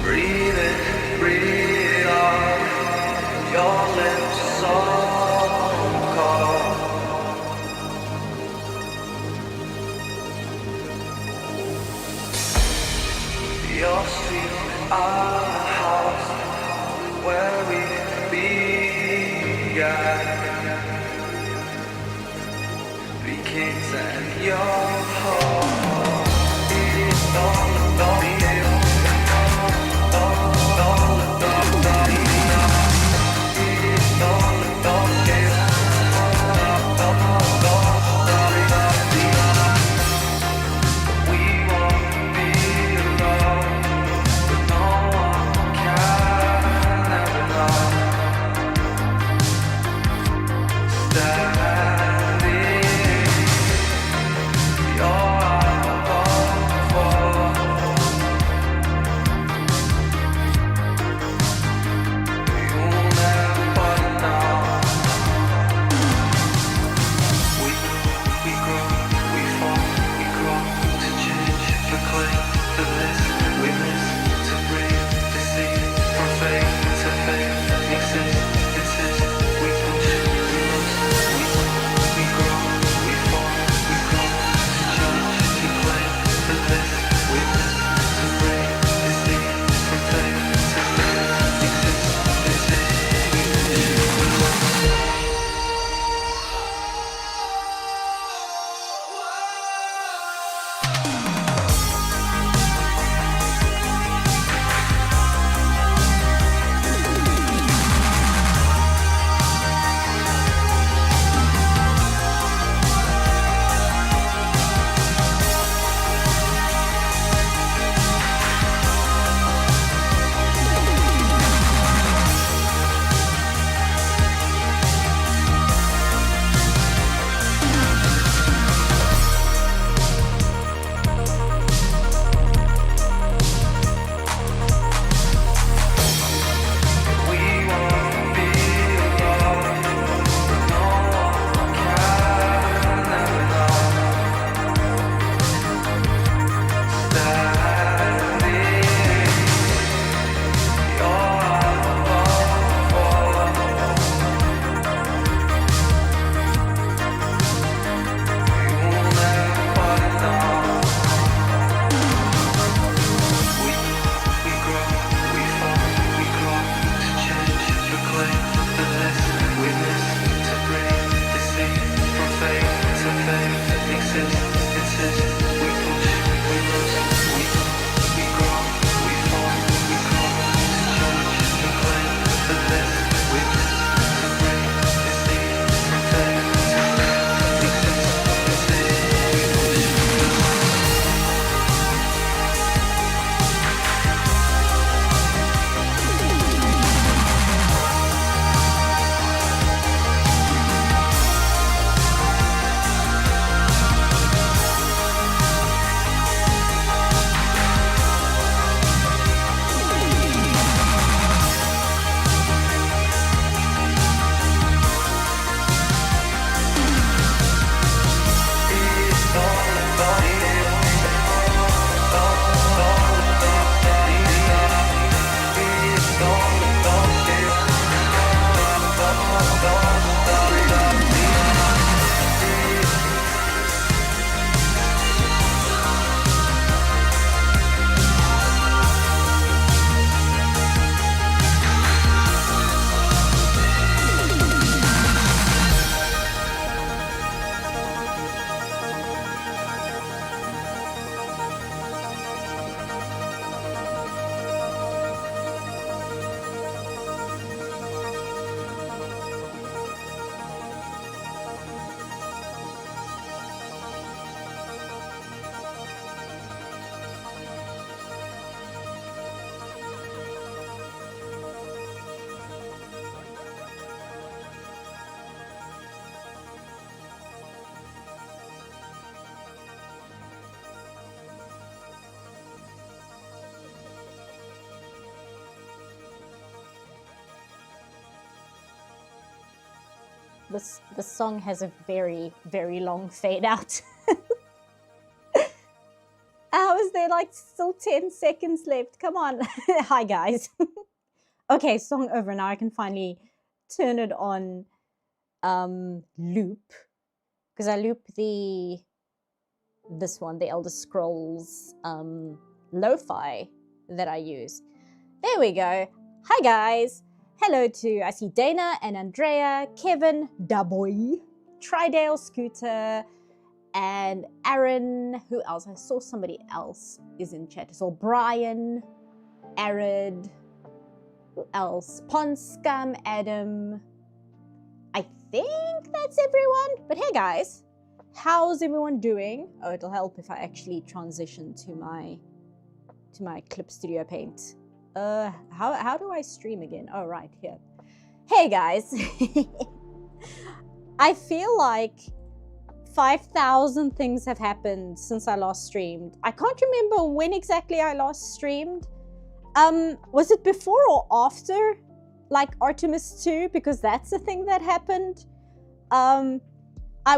Breathe in, breathe out. Your lips so cold. Your street, our house, where we began. Be kings and your home. It's all the song has a very, very long fade out. How is there like still 10 seconds left. Come on. Hi, guys. Okay, song over. Now I can finally turn it on loop, because I loop this one, the Elder Scrolls lo-fi that I use. There we go. Hi, guys. Hello to, I see Dana and Andrea, Kevin, Daboy, Tridale, Scooter, and Aaron. Who else? I saw somebody else is in chat. I saw Brian, Arid, who else? Pond Scum, Adam. I think that's everyone. But hey, guys, how's everyone doing? Oh, it'll help if I actually transition to my Clip Studio Paint. How do I stream again? Oh, right here. Hey, guys. I feel like 5,000 things have happened since I last streamed. I can't remember when exactly I last streamed. Was it before or after, like, Artemis 2? Because that's the thing that happened. I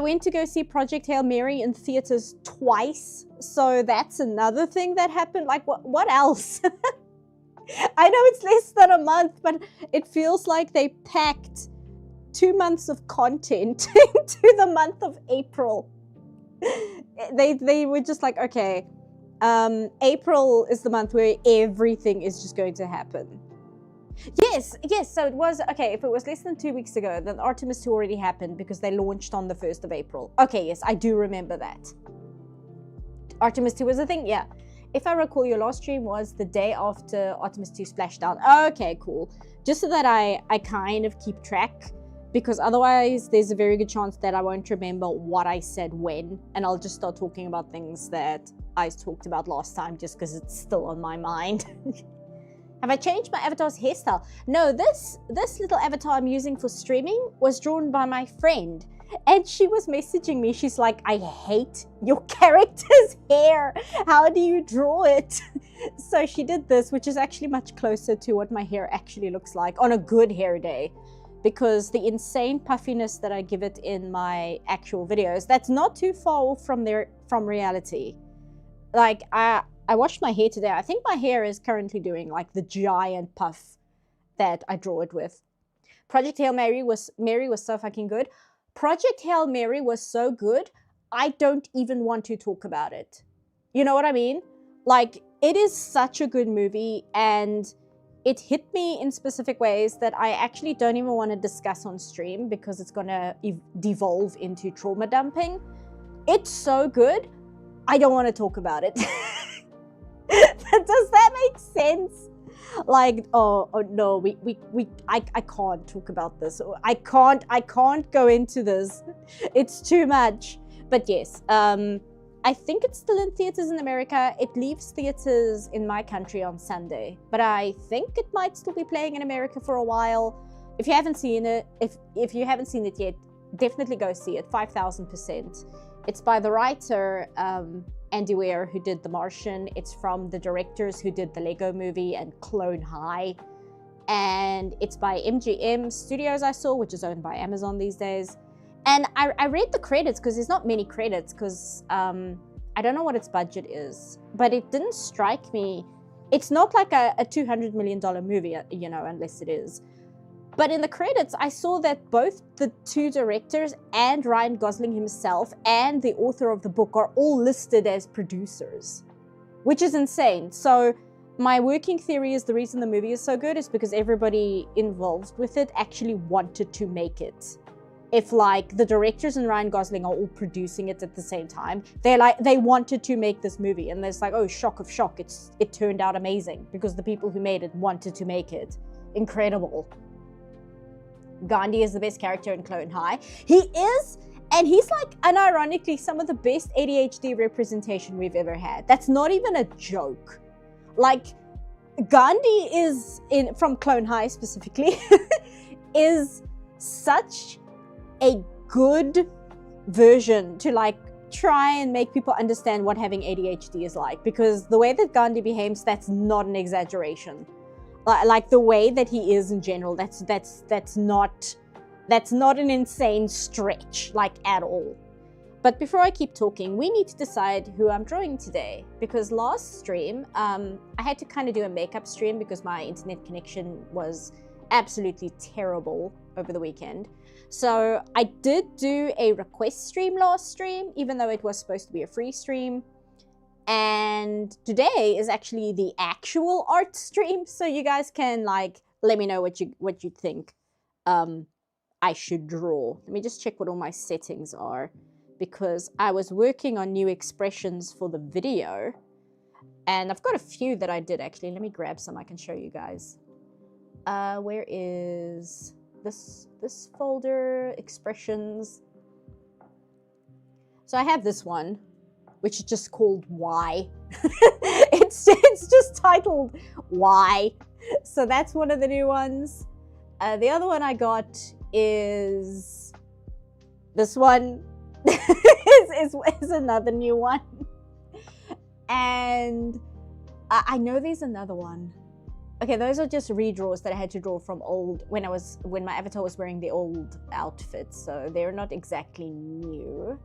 went to go see Project Hail Mary in theaters twice. So that's another thing that happened. Like, what else? I know it's less than a month, but it feels like they packed 2 months of content into the month of April. They were just like, okay, April is the month where everything is just going to happen. Yes, so it was, okay, if it was less than 2 weeks ago, then Artemis 2 already happened because they launched on the 1st of April. Okay, yes, I do remember that. Artemis 2 was a thing, yeah. If I recall, your last stream was the day after Artemis 2 splashed out. Okay, cool. Just so that I kind of keep track, because otherwise there's a very good chance that I won't remember what I said when, and I'll just start talking about things that I talked about last time just because it's still on my mind. Have I changed my avatar's hairstyle? No, this little avatar I'm using for streaming was drawn by my friend. And she was messaging me. She's like, I hate your character's hair. How do you draw it? So she did this, which is actually much closer to what my hair actually looks like on a good hair day. Because the insane puffiness that I give it in my actual videos, that's not too far off from reality. Like, I washed my hair today. I think my hair is currently doing like the giant puff that I draw it with. Project Hail Mary was so fucking good. Project Hail Mary was so good, I don't even want to talk about it. You know what I mean? Like, it is such a good movie, and it hit me in specific ways that I actually don't even want to discuss on stream because it's going to devolve into trauma dumping. It's so good, I don't want to talk about it. Does that make sense? Like, oh no, I can't talk about this. I can't go into this. It's too much. But yes, I think it's still in theaters in America. It leaves theaters in my country on Sunday, but I think it might still be playing in America for a while. If you haven't seen it, if you haven't seen it yet, definitely go see it. 5,000%. It's by the writer Andy Weir, who did The Martian. It's from the directors who did the Lego Movie and Clone High. And it's by MGM Studios, I saw, which is owned by Amazon these days. And I read the credits because there's not many credits because I don't know what its budget is. But it didn't strike me. It's not like a $200 million movie, you know, unless it is. But in the credits, I saw that both the two directors and Ryan Gosling himself and the author of the book are all listed as producers, which is insane. So my working theory is the reason the movie is so good is because everybody involved with it actually wanted to make it. If like the directors and Ryan Gosling are all producing it at the same time, they wanted to make this movie, and there's like, oh, shock of shock, it turned out amazing because the people who made it wanted to make it. Incredible. Gandhi is the best character in Clone High. He is, and he's like, unironically, some of the best ADHD representation we've ever had. That's not even a joke. Like, Gandhi is, from Clone High specifically, is such a good version to like try and make people understand what having ADHD is like, because the way that Gandhi behaves, that's not an exaggeration. Like the way that he is in general, that's not an insane stretch, like, at all. But before I keep talking, we need to decide who I'm drawing today, because last stream, I had to kind of do a makeup stream because my internet connection was absolutely terrible over the weekend. So I did do a request stream last stream, even though it was supposed to be a free stream. And today is actually the actual art stream, so you guys can like let me know what you think I should draw. Let me just check what all my settings are, because I was working on new expressions for the video, and I've got a few that I did actually. Let me grab some I can show you guys. Where is this folder? Expressions. So I have this one, which is just called Why. it's just titled Why. So that's one of the new ones. The other one I got is this one. is another new one. And I know there's another one. Okay, those are just redraws that I had to draw from old when my avatar was wearing the old outfit, so they're not exactly new.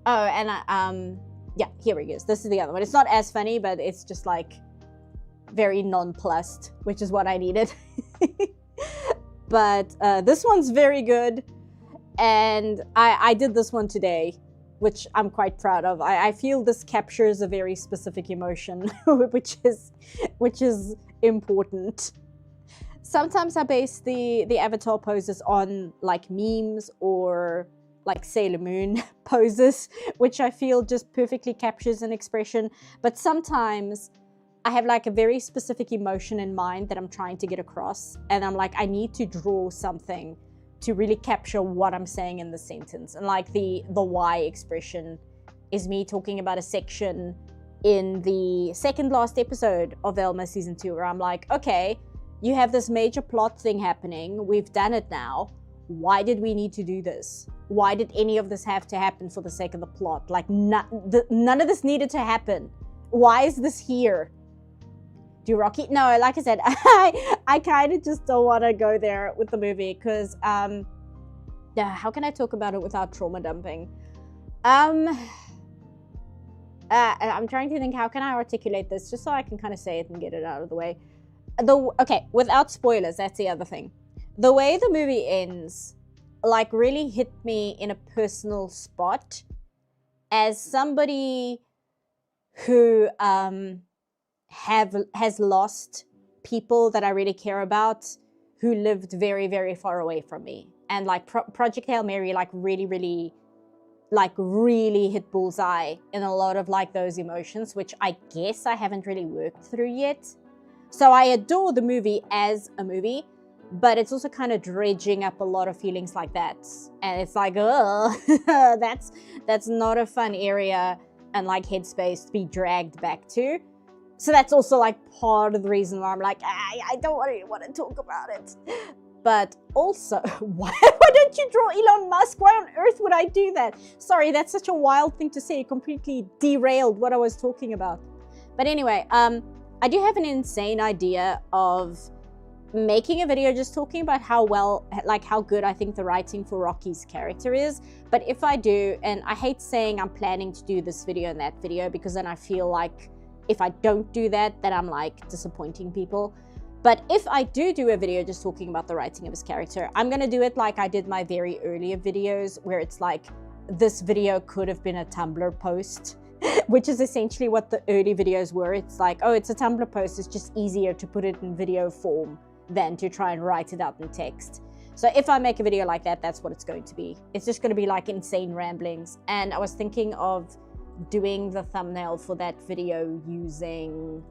Oh, and yeah, here we go. This is the other one. It's not as funny, but it's just like very nonplussed, which is what I needed. But this one's very good, and I did this one today, which I'm quite proud of. I feel this captures a very specific emotion, which is important. Sometimes I base the avatar poses on like memes or like Sailor Moon poses, which I feel just perfectly captures an expression. But sometimes I have like a very specific emotion in mind that I'm trying to get across, and I'm like, I need to draw something to really capture what I'm saying in the sentence. And like the why expression is me talking about a section in the second last episode of Velma season 2, where I'm like, okay, you have this major plot thing happening. We've done it now. Why did we need to do this? Why did any of this have to happen for the sake of the plot? Like none of this needed to happen. Why is this here? Do Rocky? No, like I said, I kind of just don't want to go there with the movie, because yeah, how can I talk about it without trauma dumping? I'm trying to think, how can I articulate this just so I can kind of say it and get it out of the way. Okay, without spoilers, that's the other thing. The way the movie ends, like, really hit me in a personal spot as somebody who has lost people that I really care about who lived very, very far away from me. And like Project Hail Mary, like really hit bullseye in a lot of like those emotions, which I guess I haven't really worked through yet. So I adore the movie as a movie, but it's also kind of dredging up a lot of feelings like that. And it's like, oh, that's not a fun area and like headspace to be dragged back to. So that's also like part of the reason why I'm like, I don't really want to talk about it. But also, why don't you draw Elon Musk? Why on earth would I do that? Sorry, that's such a wild thing to say. It completely derailed what I was talking about. But anyway, I do have an insane idea of making a video just talking about how good I think the writing for Rocky's character is. But if I do, and I hate saying I'm planning to do this video and that video, because then I feel like if I don't do that, then I'm like disappointing people. But if I do a video just talking about the writing of his character, I'm going to do it like I did my very earlier videos, where it's like, this video could have been a Tumblr post, which is essentially what the early videos were. It's like, oh, it's a Tumblr post. It's just easier to put it in video form than to try and write it out in text. So if I make a video like that, that's what it's going to be. It's just going to be like insane ramblings. And I was thinking of doing the thumbnail for that video using,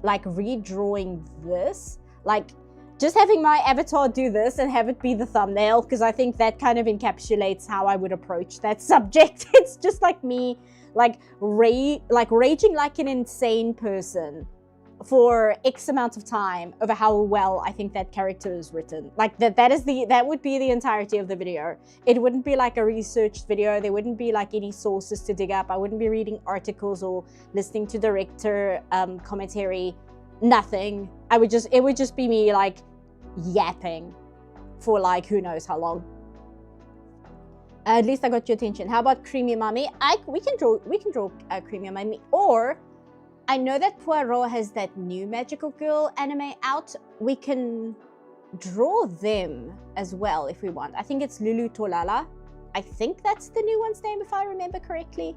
like, redrawing this, like just having my avatar do this and have it be the thumbnail, because I think that kind of encapsulates how I would approach that subject. It's just like me like raging like an insane person for X amount of time over how well I think that character is written. Like that would be the entirety of the video. It wouldn't be like a researched video. There wouldn't be like any sources to dig up. I wouldn't be reading articles or listening to director commentary. Nothing. It would just be me like yapping for like who knows how long. At least I got your attention. How about Creamy Mummy? We can draw Creamy Mummy. Or I know that Poirot has that new Magical Girl anime out. We can draw them as well if we want. I think it's Lulu Tolala. I think that's the new one's name if I remember correctly.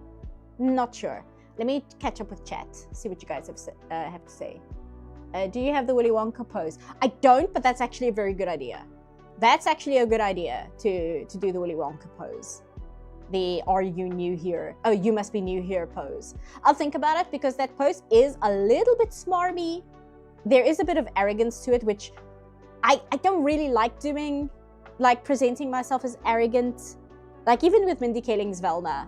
Not sure. Let me catch up with chat. See what you guys have to say. Do you have the Willy Wonka pose? I don't, but that's actually a very good idea. That's actually a good idea to do the Willy Wonka pose. The "Are you new here? Oh, you must be new here" pose. I'll think about it because that pose is a little bit smarmy. There is a bit of arrogance to it, which I don't really like doing, like presenting myself as arrogant. Like even with Mindy Kaling's Velma,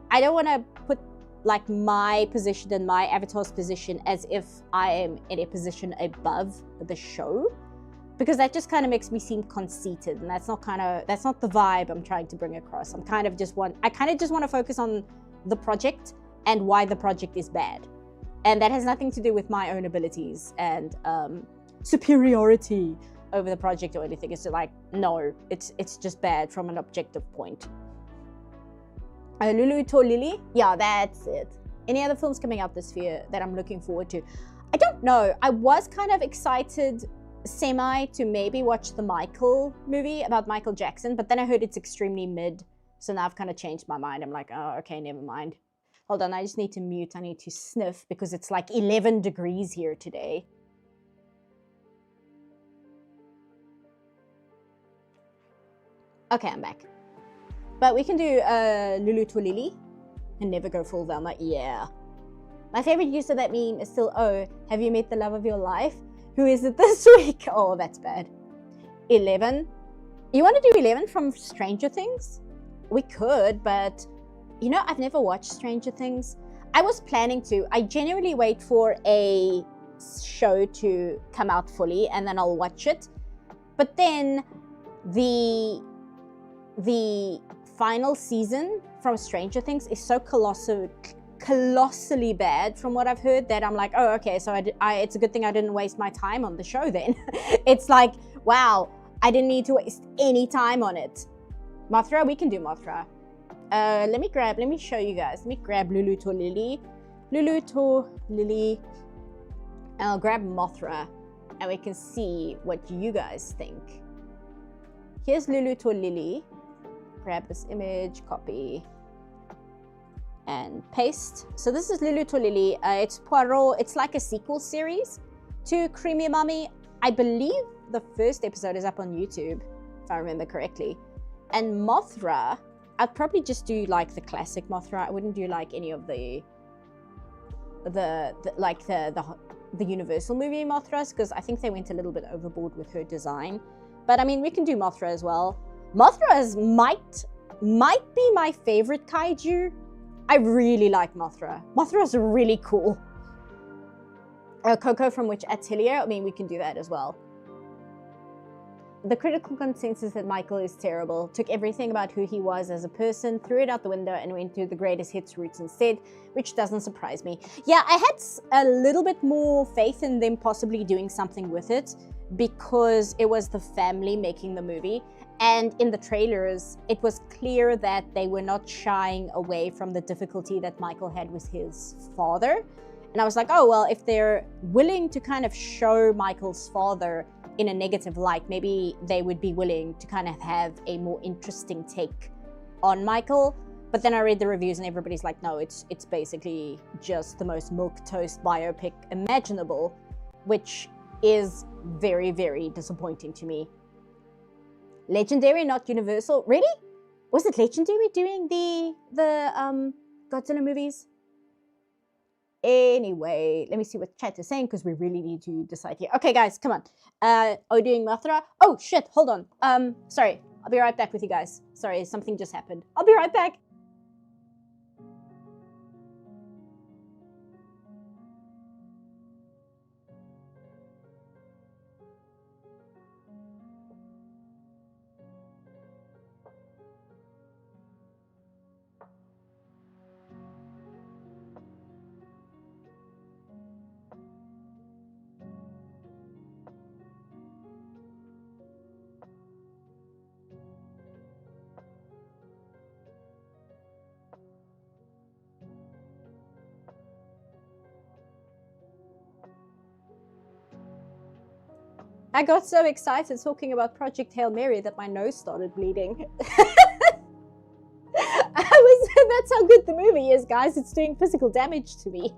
I don't want to put like my position and my avatar's position as if I am in a position above the show, because that just kind of makes me seem conceited, and that's not the vibe I'm trying to bring across. I kind of just want to focus on the project and why the project is bad, and that has nothing to do with my own abilities and superiority over the project or anything. It's just like, no, it's just bad from an objective point. Lulu to Lily, yeah, that's it. Any other films coming out this year that I'm looking forward to? I don't know. I was kind of excited to maybe watch the Michael movie about Michael Jackson, but then I heard it's extremely mid, so now I've kind of changed my mind. I'm like, oh, okay, never mind. Hold on, I just need to mute. I need to sniff because it's like 11 degrees here today. Okay, I'm back. But we can do Lulu to Lily and never go full Velma. Yeah. My favorite use of that meme is still, oh, have you met the love of your life? Who is it this week? Oh, that's bad. 11. You want to do 11 from Stranger Things? We could, but you know, I've never watched Stranger Things. I was planning to. I genuinely wait for a show to come out fully and then I'll watch it. But then the final season from Stranger Things is so colossally bad from what I've heard that I'm like, oh, okay, so it's a good thing I didn't waste my time on the show then. It's like, wow, I didn't need to waste any time on it. Mothra, we can do Mothra. Let me show you guys. Let me grab Lulu to Lily. And I'll grab Mothra and we can see what you guys think. Here's Lulu to Lily. Grab this image, copy, and paste. So this is Lulu to Lily. It's Poirot. It's like a sequel series to Creamy Mummy. I believe the first episode is up on YouTube, if I remember correctly. And Mothra, I'd probably just do like the classic Mothra. I wouldn't do like any of the Universal movie Mothras, because I think they went a little bit overboard with her design. But I mean, we can do Mothra as well. Mothra might be my favorite kaiju. I really like Mothra. Mothra is really cool. Coco from Which Atelier? I mean, we can do that as well. The critical consensus that Michael is terrible, took everything about who he was as a person, threw it out the window and went to the greatest hits roots instead, which doesn't surprise me. Yeah, I had a little bit more faith in them possibly doing something with it because it was the family making the movie. And in the trailers, it was clear that they were not shying away from the difficulty that Michael had with his father. And I was like, oh, well, if they're willing to kind of show Michael's father in a negative light, maybe they would be willing to kind of have a more interesting take on Michael. But then I read the reviews and everybody's like, no, it's basically just the most milquetoast biopic imaginable, which is very, very disappointing to me. Legendary, not Universal. Really? Was it Legendary doing the Godzilla movies? Anyway, let me see what chat is saying because we really need to decide here. Okay, guys, come on. Are we doing Mothra? Oh, shit, hold on. Sorry, I'll be right back with you guys. Sorry, something just happened. I'll be right back. I got so excited talking about Project Hail Mary that my nose started bleeding. That's how good the movie is, guys. It's doing physical damage to me.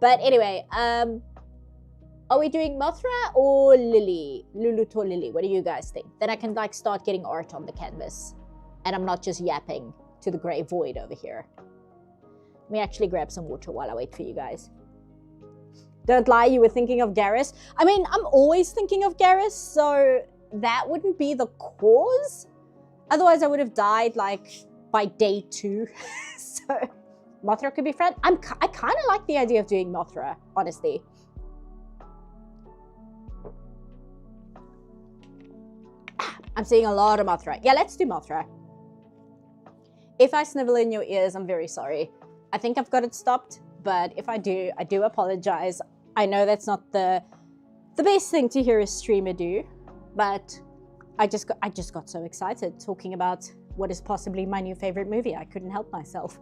But anyway, are we doing Mothra or Lily? Lulu to Lily, what do you guys think? Then I can like start getting art on the canvas. And I'm not just yapping to the grey void over here. Let me actually grab some water while I wait for you guys. Don't lie, you were thinking of Garrus. I mean, I'm always thinking of Garrus, so that wouldn't be the cause. Otherwise, I would have died like by day 2. So Mothra could be friend. I kind of like the idea of doing Mothra, honestly. I'm seeing a lot of Mothra. Yeah, let's do Mothra. If I snivel in your ears, I'm very sorry. I think I've got it stopped, but if I do apologize. I know that's not the best thing to hear a streamer do, but I just got so excited talking about what is possibly my new favorite movie. I couldn't help myself.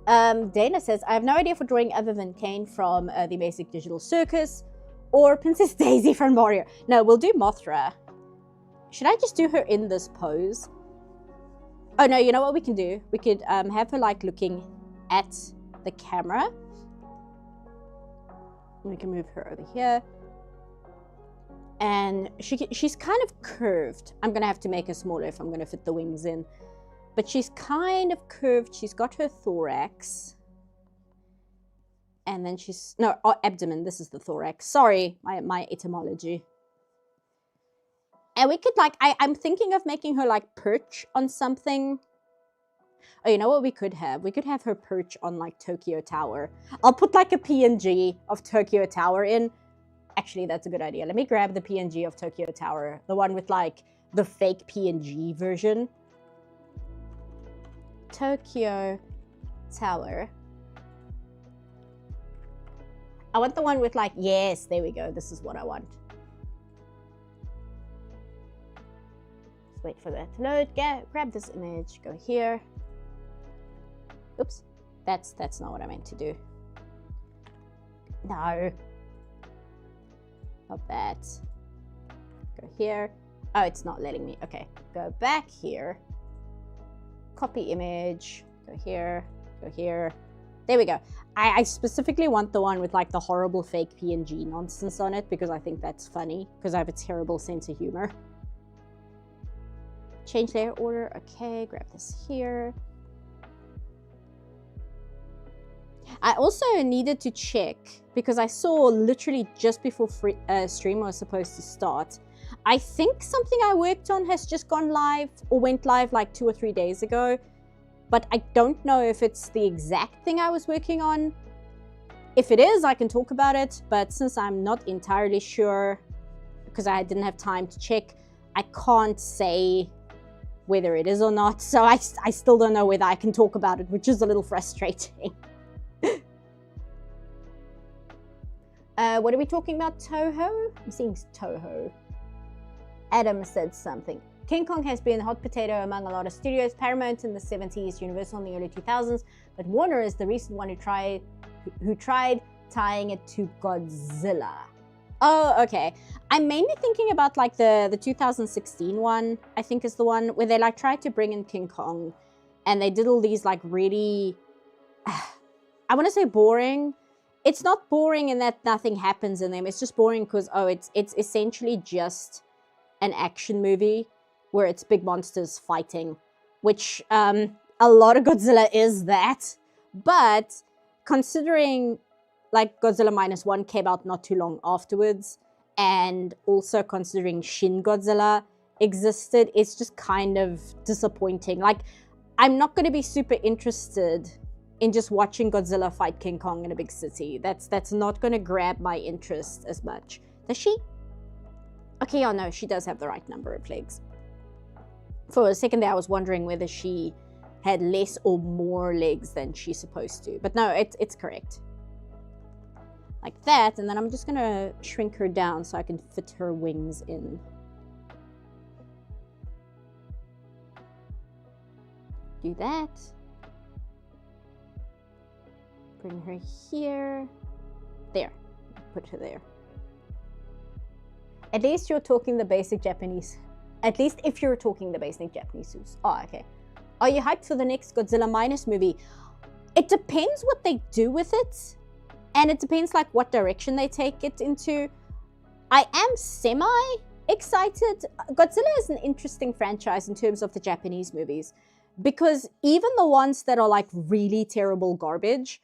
Dana says, I have no idea for drawing other than Kane from the Basic Digital Circus or Princess Daisy from Mario. No, we'll do Mothra. Should I just do her in this pose? Oh no, you know what we can do? We could have her like looking at the camera. We can move her over here. And she's kind of curved. I'm going to have to make her smaller if I'm going to fit the wings in. But she's kind of curved. She's got her thorax. And then she's... No, abdomen. This is the thorax. Sorry, my etymology. And we could like... I'm thinking of making her like perch on something. Oh, you know what we could have? We could have her perch on like Tokyo Tower. I'll put like a PNG of Tokyo Tower in. Actually, that's a good idea. Let me grab the PNG of Tokyo Tower. The one with like the fake PNG version. Tokyo Tower. I want the one with like, yes, there we go. This is what I want. Just wait for that to load. Grab this image, go here. Oops, that's not what I meant to do. No. Not that. Go here. Oh, it's not letting me. Okay, go back here. Copy image. Go here. Go here. There we go. I specifically want the one with like the horrible fake PNG nonsense on it because I think that's funny because I have a terrible sense of humor. Change layer order. Okay, grab this here. I also needed to check because I saw literally just before stream was supposed to start. I think something I worked on has just gone live or went live like 2 or 3 days ago. But I don't know if it's the exact thing I was working on. If it is, I can talk about it. But since I'm not entirely sure because I didn't have time to check, I can't say whether it is or not. So I still don't know whether I can talk about it, which is a little frustrating. What are we talking about? Toho? I'm seeing Toho. Adam said something. King Kong has been hot potato among a lot of studios. Paramount in the 70s, Universal in the early 2000s, but Warner is the recent one who tried tying it to Godzilla. Oh, okay. I'm mainly thinking about like the 2016 one, I think is the one where they like tried to bring in King Kong and they did all these like really, I want to say boring. It's not boring in that nothing happens in them. It's just boring because, oh, it's essentially just an action movie where it's big monsters fighting, which a lot of Godzilla is that. But considering like Godzilla -1 came out not too long afterwards, and also considering Shin Godzilla existed, it's just kind of disappointing. Like, I'm not going to be super interested in just watching Godzilla fight King Kong in a big city. That's not going to grab my interest as much. Does she? Okay, oh no, she does have the right number of legs. For a second there, I was wondering whether she had less or more legs than she's supposed to. But no, it's correct. Like that, and then I'm just going to shrink her down so I can fit her wings in. Do that. Bring her here. There. put her there. At least you're talking the basic Japanese. At least if you're talking the basic Japanese. Oh, okay. Are you hyped for the next Godzilla Minus movie? It depends what they do with it. And it depends like what direction they take it into. I am semi-excited. Godzilla is an interesting franchise in terms of the Japanese movies. Because even the ones that are like really terrible garbage,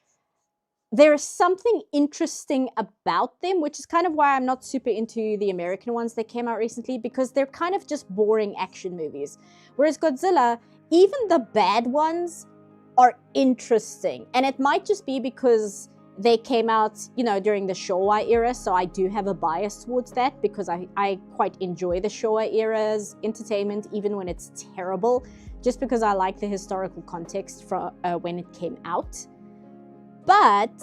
there is something interesting about them, which is kind of why I'm not super into the American ones that came out recently, because they're kind of just boring action movies. Whereas Godzilla, even the bad ones are interesting. And it might just be because they came out, you know, during the Showa era, so I do have a bias towards that because I quite enjoy the Showa era's entertainment, even when it's terrible, just because I like the historical context from when it came out. But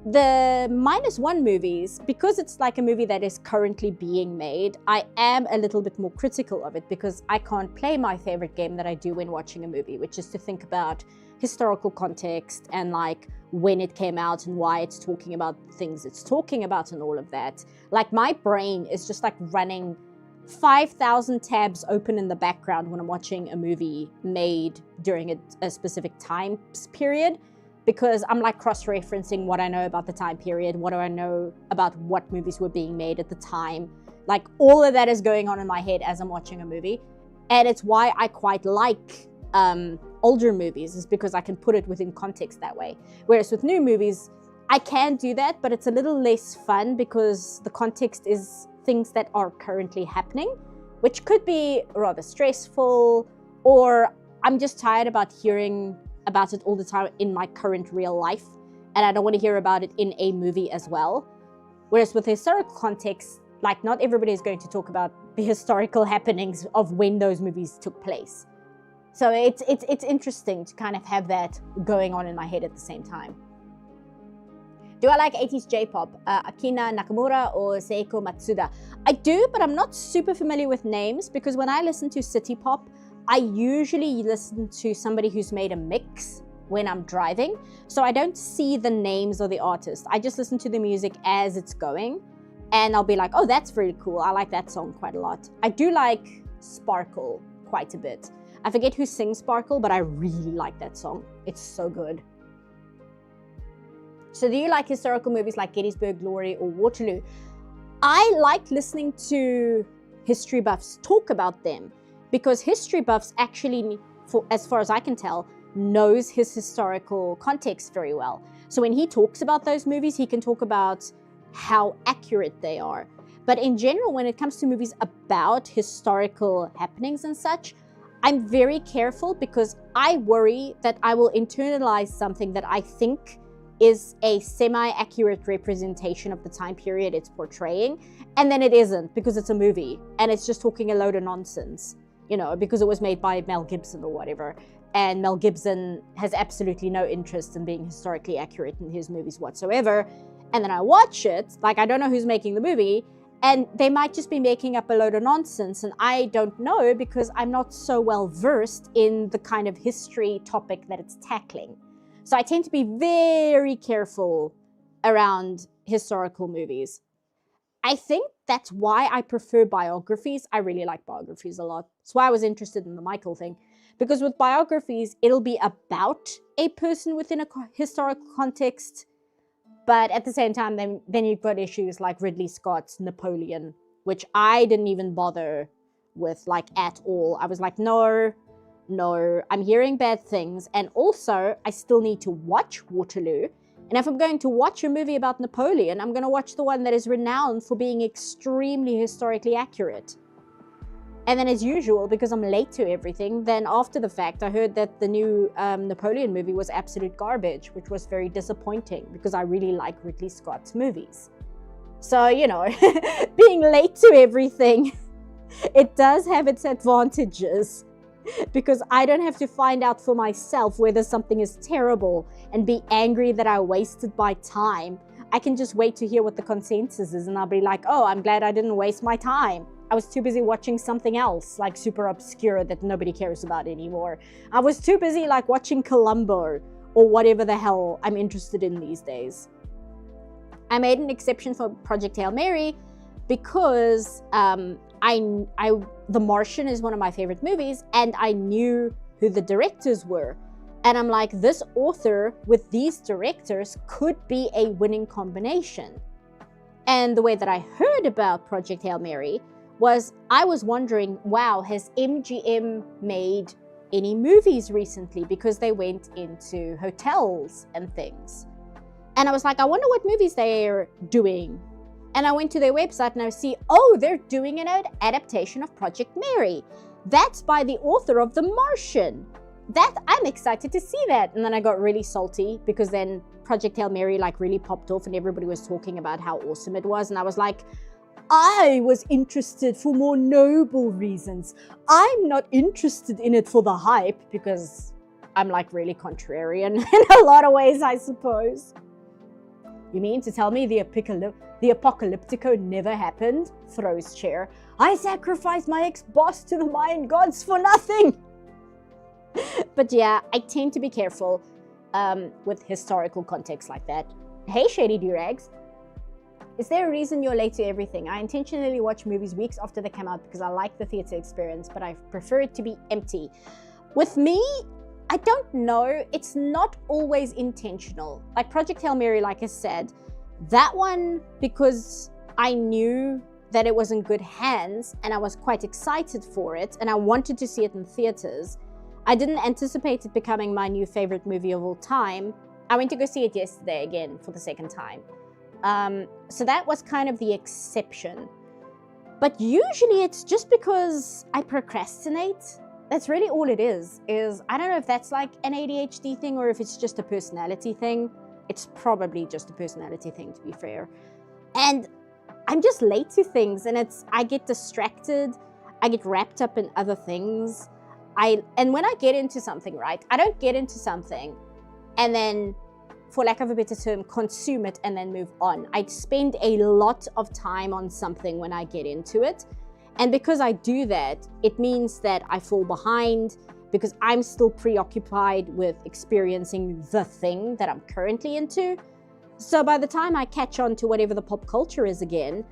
the -1 movies, because it's like a movie that is currently being made, I am a little bit more critical of it because I can't play my favorite game that I do when watching a movie, which is to think about historical context and like when it came out and why it's talking about things it's talking about and all of that. Like my brain is just like running 5,000 tabs open in the background when I'm watching a movie made during a specific time period. Because I'm like cross-referencing what I know about the time period, what do I know about what movies were being made at the time. Like all of that is going on in my head as I'm watching a movie. And it's why I quite like older movies, is because I can put it within context that way. Whereas with new movies, I can do that, but it's a little less fun because the context is things that are currently happening, which could be rather stressful, or I'm just tired about hearing about it all the time in my current real life, and I don't want to hear about it in a movie as well. Whereas with historical context, like not everybody is going to talk about the historical happenings of when those movies took place. So it's interesting to kind of have that going on in my head at the same time. Do I like 80s J-pop? Akina Nakamura or Seiko Matsuda? I do, but I'm not super familiar with names because when I listen to city pop, I usually listen to somebody who's made a mix when I'm driving. So I don't see the names of the artists. I just listen to the music as it's going. And I'll be like, oh, that's really cool. I like that song quite a lot. I do like Sparkle quite a bit. I forget who sings Sparkle, but I really like that song. It's so good. So do you like historical movies like Gettysburg Glory or Waterloo? I like listening to history buffs talk about them, because history buffs actually, as far as I can tell, knows his historical context very well. So when he talks about those movies, he can talk about how accurate they are. But in general, when it comes to movies about historical happenings and such, I'm very careful because I worry that I will internalize something that I think is a semi-accurate representation of the time period it's portraying, and then it isn't because it's a movie and it's just talking a load of nonsense. You know, because it was made by Mel Gibson or whatever. And Mel Gibson has absolutely no interest in being historically accurate in his movies whatsoever. And then I watch it, like I don't know who's making the movie, and they might just be making up a load of nonsense. And I don't know because I'm not so well versed in the kind of history topic that it's tackling. So I tend to be very careful around historical movies. I think that's why I prefer biographies. I really like biographies a lot. That's why I was interested in the Michael thing. Because with biographies, it'll be about a person within a historical context. But at the same time, then you've got issues like Ridley Scott's Napoleon, which I didn't even bother with like at all. I was like, no, I'm hearing bad things. And also, I still need to watch Waterloo. And if I'm going to watch a movie about Napoleon, I'm going to watch the one that is renowned for being extremely historically accurate. And then as usual, because I'm late to everything, then after the fact, I heard that the new Napoleon movie was absolute garbage, which was very disappointing because I really like Ridley Scott's movies. So, you know, being late to everything, it does have its advantages. Because I don't have to find out for myself whether something is terrible and be angry that I wasted my time. I can just wait to hear what the consensus is and I'll be like, oh, I'm glad I didn't waste my time. I was too busy watching something else, like super obscure that nobody cares about anymore. I was too busy like watching Columbo or whatever the hell I'm interested in these days. I made an exception for Project Hail Mary because The Martian is one of my favorite movies, and I knew who the directors were. And I'm like, this author with these directors could be a winning combination. And the way that I heard about Project Hail Mary was I was wondering, wow, has MGM made any movies recently? Because they went into hotels and things. And I was like, I wonder what movies they're doing. And I went to their website and I see, oh, they're doing an adaptation of Project Mary. That's by the author of The Martian. That I'm excited to see that. And then I got really salty because then Project Hail Mary like really popped off and everybody was talking about how awesome it was. And I was like, I was interested for more noble reasons. I'm not interested in it for the hype because I'm like really contrarian in a lot of ways, I suppose. You mean to tell me the apocalyptico never happened? Throws chair. I sacrificed my ex-boss to the Mayan gods for nothing. But yeah, I tend to be careful with historical context like that. Hey, Shady Durags. Is there a reason you're late to everything? I intentionally watch movies weeks after they come out because I like the theater experience, but I prefer it to be empty. With me, I don't know. It's not always intentional. Like Project Hail Mary, like I said, that one, because I knew that it was in good hands and I was quite excited for it and I wanted to see it in theaters. I didn't anticipate it becoming my new favorite movie of all time. I went to go see it yesterday again for the second time. So that was kind of the exception. But usually it's just because I procrastinate. That's really all it is I don't know if that's like an ADHD thing or if it's just a personality thing. It's probably just a personality thing, to be fair. And I'm just late to things and I get distracted. I get wrapped up in other things. And when I get into something, right, I don't get into something and then, for lack of a better term, consume it and then move on. I spend a lot of time on something when I get into it. And because I do that, it means that I fall behind because I'm still preoccupied with experiencing the thing that I'm currently into. So by the time I catch on to whatever the pop culture is again,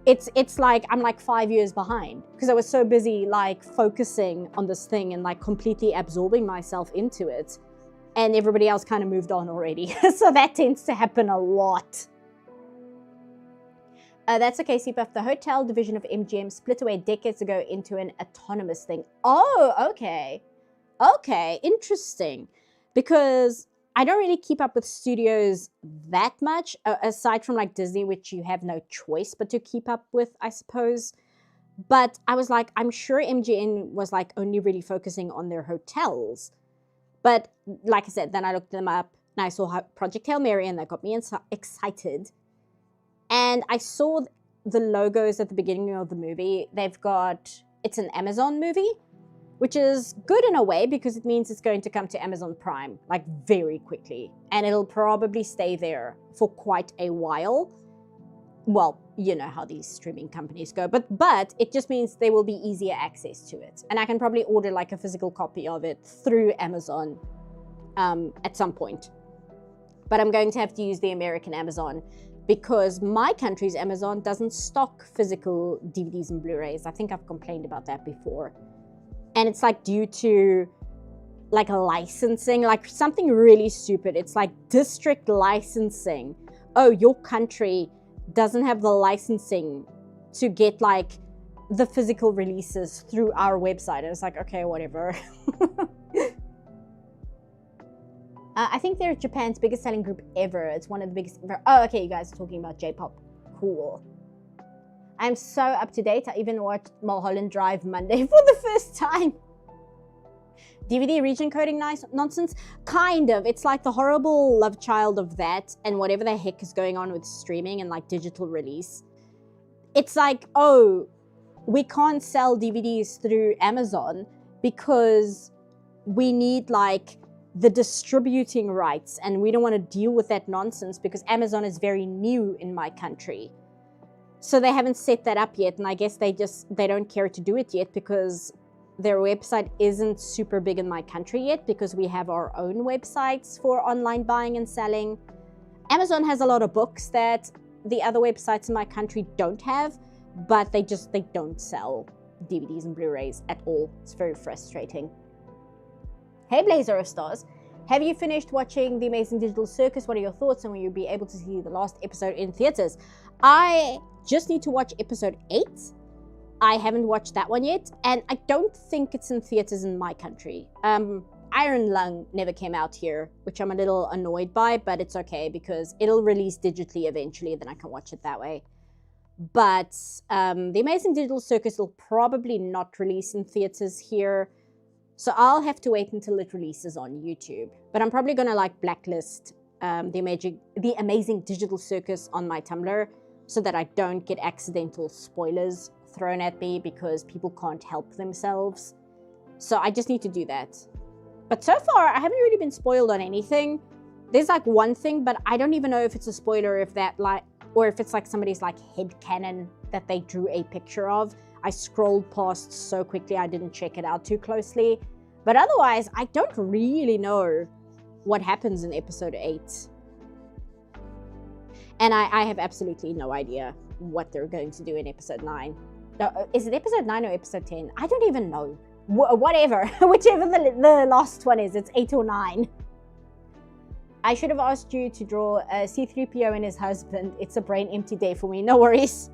it's like I'm like 5 years behind because I was so busy like focusing on this thing and like completely absorbing myself into it. And everybody else kind of moved on already. So that tends to happen a lot. That's okay, CPAF. The hotel division of MGM split away decades ago into an autonomous thing. Oh, okay. Okay, interesting. Because I don't really keep up with studios that much, aside from like Disney, which you have no choice but to keep up with, I suppose. But I was like, I'm sure MGM was like only really focusing on their hotels. But like I said, then I looked them up and I saw Project Hail Mary and that got me excited. And I saw the logos at the beginning of the movie. It's an Amazon movie, which is good in a way because it means it's going to come to Amazon Prime like very quickly. And it'll probably stay there for quite a while. Well, you know how these streaming companies go, but it just means there will be easier access to it. And I can probably order like a physical copy of it through Amazon at some point. But I'm going to have to use the American Amazon because my country's Amazon doesn't stock physical DVDs and Blu-rays. I think I've complained about that before. And it's like due to like a licensing, like something really stupid. It's like district licensing. Oh, your country doesn't have the licensing to get like the physical releases through our website. And it's like, okay, whatever. I think they're Japan's biggest selling group ever. It's one of the biggest ever. Oh, okay, you guys are talking about J-pop. Cool. I'm so up to date. I even watched Mulholland Drive Monday for the first time. DVD region coding nonsense? Kind of. It's like the horrible love child of that and whatever the heck is going on with streaming and like digital release. It's like, oh, we can't sell DVDs through Amazon because we need like the distributing rights and we don't want to deal with that nonsense because Amazon is very new in my country. So they haven't set that up yet, and I guess they don't care to do it yet because their website isn't super big in my country yet because we have our own websites for online buying and selling. Amazon has a lot of books that the other websites in my country don't have, but they don't sell DVDs and Blu-rays at all. It's very frustrating. Hey Blazer of Stars, have you finished watching The Amazing Digital Circus? What are your thoughts, and will you be able to see the last episode in theaters? I just need to watch episode 8. I haven't watched that one yet, and I don't think it's in theaters in my country. Iron Lung never came out here, which I'm a little annoyed by, but it's okay because it'll release digitally eventually, then I can watch it that way. But The Amazing Digital Circus will probably not release in theaters here, so I'll have to wait until it releases on YouTube. But I'm probably gonna like blacklist The Amazing Digital Circus on my Tumblr so that I don't get accidental spoilers thrown at me because people can't help themselves. So I just need to do that. But so far, I haven't really been spoiled on anything. There's like one thing, but I don't even know if it's a spoiler, or if it's like somebody's like headcanon that they drew a picture of. I scrolled past so quickly, I didn't check it out too closely. But otherwise, I don't really know what happens in episode 8. And I have absolutely no idea what they're going to do in episode 9. No, is it episode 9 or episode 10? I don't even know. Whatever, whichever the last one is, it's 8 or 9. I should have asked you to draw C-3PO and his husband. It's a brain empty day for me, no worries.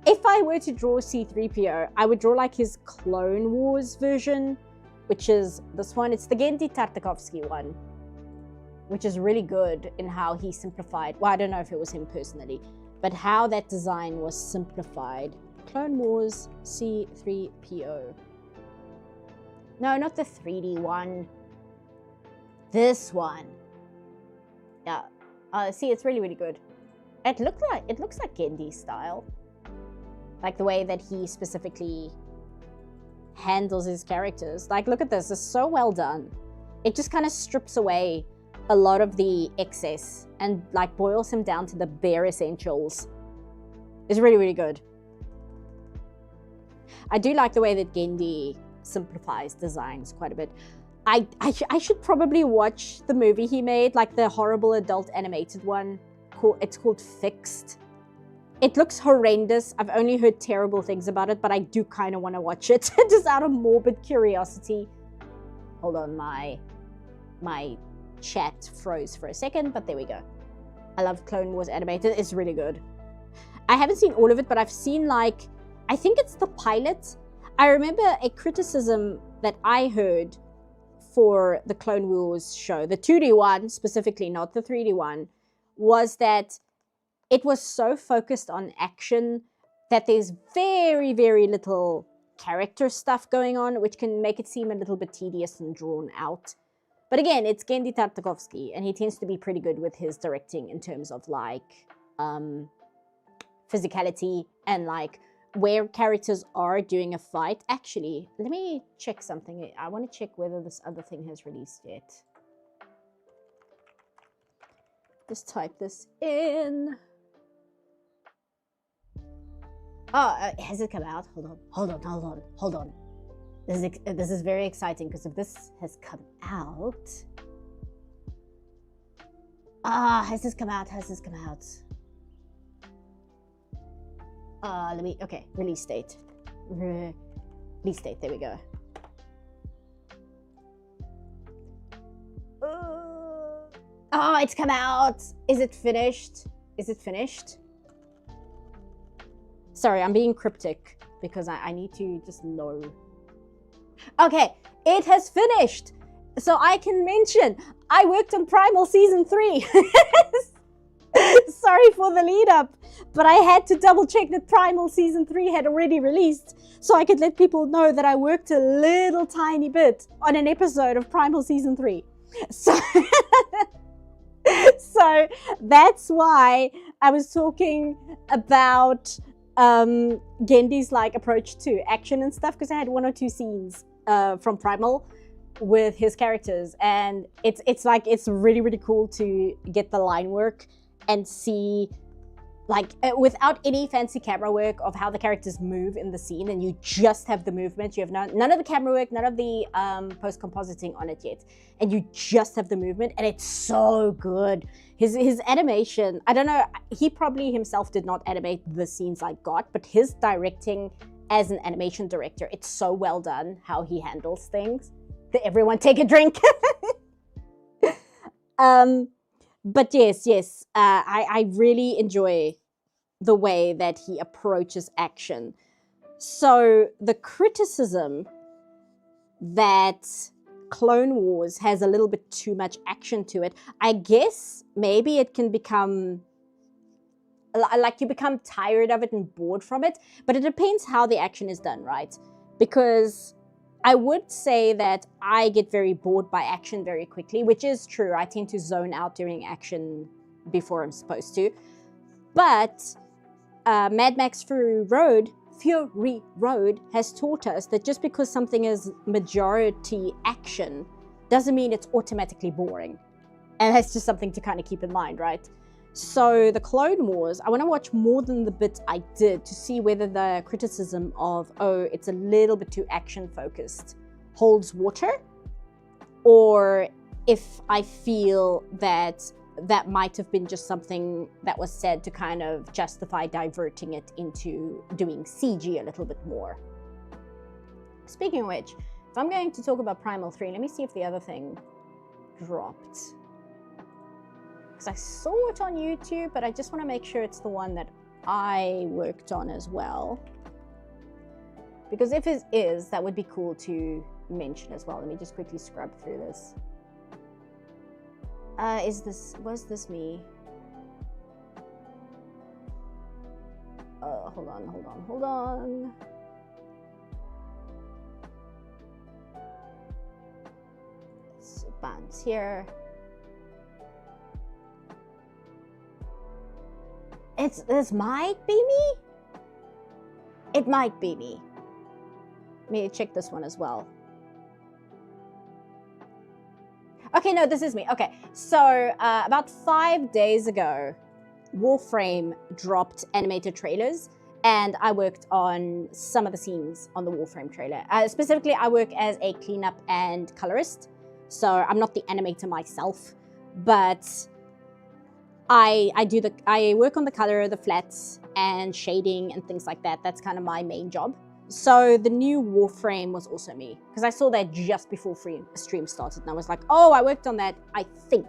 If I were to draw C-3PO, I would draw like his Clone Wars version, which is this one. It's the Genndy Tartakovsky one, which is really good in how he simplified. Well, I don't know if it was him personally, but how that design was simplified. Clone Wars C-3PO. No, not the 3D one. This one. Yeah. See, it's really, really good. It looks like Genndy style. Like the way that he specifically handles his characters. Like, look at this. It's so well done. It just kind of strips away a lot of the excess and like boils him down to the bare essentials. It's really, really good. I do like the way that Genndy simplifies designs quite a bit. I should probably watch the movie he made, like the horrible adult animated one. It's called Fixed. It looks horrendous. I've only heard terrible things about it, but I do kind of want to watch it just out of morbid curiosity. Hold on, my chat froze for a second, but there we go. I love Clone Wars animated. It's really good. I haven't seen all of it, but I've seen like, I think it's the pilot. I remember a criticism that I heard for the Clone Wars show, the 2D one specifically, not the 3D one, was that it was so focused on action that there's very, very little character stuff going on, which can make it seem a little bit tedious and drawn out. But again, it's Genndy Tartakovsky, and he tends to be pretty good with his directing in terms of like physicality and like where characters are doing a fight. Actually, let me check something. I want to check whether this other thing has released yet. Just type this in. Oh, has it come out? Hold on. This is very exciting because if this has come out. Has this come out? Okay, release date. Release date, there we go. Oh, it's come out. Is it finished? Sorry, I'm being cryptic because I need to just know. Okay, it has finished. So I can mention, I worked on Primal Season 3. Sorry for the lead up, but I had to double check that Primal Season 3 had already released so I could let people know that I worked a little tiny bit on an episode of Primal Season 3. So, so that's why I was talking about Genndy's like approach to action and stuff, because I had 1 or 2 scenes from Primal with his characters, and it's really, really cool to get the line work and see like without any fancy camera work of how the characters move in the scene, and you just have the movement. You have none of the camera work, none of the post-compositing on it yet, and you just have the movement, and it's so good. His animation, I don't know, he probably himself did not animate the scenes I got, but his directing as an animation director, it's so well done how he handles things. Everyone take a drink. But yes, I really enjoy the way that he approaches action. So the criticism that Clone Wars has a little bit too much action to it, I guess maybe it can become, like you become tired of it and bored from it, but it depends how the action is done, right? Because I would say that I get very bored by action very quickly, which is true. I tend to zone out during action before I'm supposed to. But Mad Max Fury Road has taught us that just because something is majority action doesn't mean it's automatically boring. And that's just something to kind of keep in mind, right? So the Clone Wars, I want to watch more than the bit I did to see whether the criticism of, oh, it's a little bit too action focused holds water, or if I feel that that might have been just something that was said to kind of justify diverting it into doing CG a little bit more. Speaking of which, if I'm going to talk about Primal 3, let me see if the other thing dropped. Because I saw it on YouTube, but I just want to make sure it's the one that I worked on as well. Because if it is, that would be cool to mention as well. Let me just quickly scrub through this. Was this me? Hold on. Let's bounce here. This might be me? It might be me. Let me check this one as well. Okay, no, this is me. Okay, so about 5 days ago, Warframe dropped animated trailers, and I worked on some of the scenes on the Warframe trailer. Specifically, I work as a cleanup and colorist, so I'm not the animator myself, but I work on the color, the flats, and shading and things like that. That's kind of my main job. So the new Warframe was also me, because I saw that just before stream started, and I was like, oh, I worked on that, I think,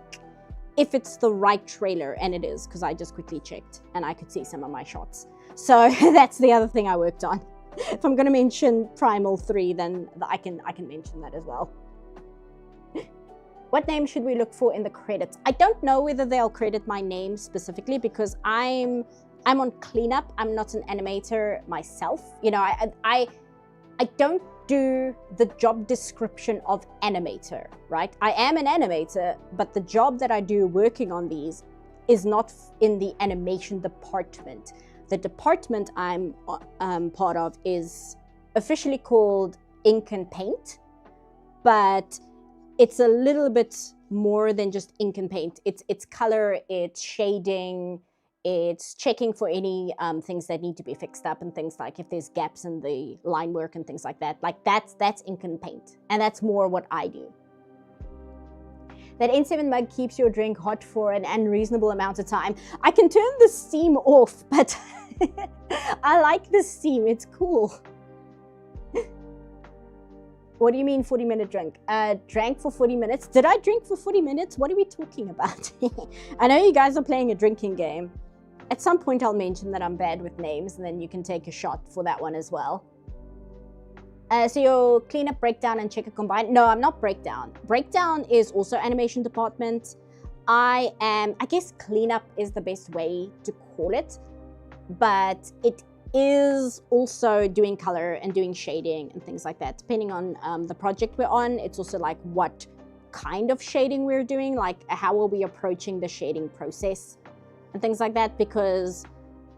if it's the right trailer, and it is, because I just quickly checked, and I could see some of my shots. So that's the other thing I worked on. If I'm going to mention Primal 3, then I can mention that as well. What name should we look for in the credits? I don't know whether they'll credit my name specifically, because I'm on cleanup. I'm not an animator myself. You know, I don't do the job description of animator, right? I am an animator, but the job that I do working on these is not in the animation department. The department I'm part of is officially called Ink and Paint, but it's a little bit more than just ink and paint. It's color, it's shading, it's checking for any things that need to be fixed up, and things like if there's gaps in the line work and things like that. Like that's ink and paint, and that's more what I do. That N7 mug keeps your drink hot for an unreasonable amount of time. I can turn the steam off, but I like the steam, it's cool. What do you mean 40-minute drink? Drank for 40 minutes? Did I drink for 40 minutes? What are we talking about? I know you guys are playing a drinking game. At some point I'll mention that I'm bad with names, and then you can take a shot for that one as well. So your cleanup, breakdown, and checker combined? No, I'm not breakdown. Breakdown is also animation department. I guess cleanup is the best way to call it, but it is also doing color and doing shading and things like that. Depending on the project we're on, it's also like what kind of shading we're doing, like how are we approaching the shading process and things like that, because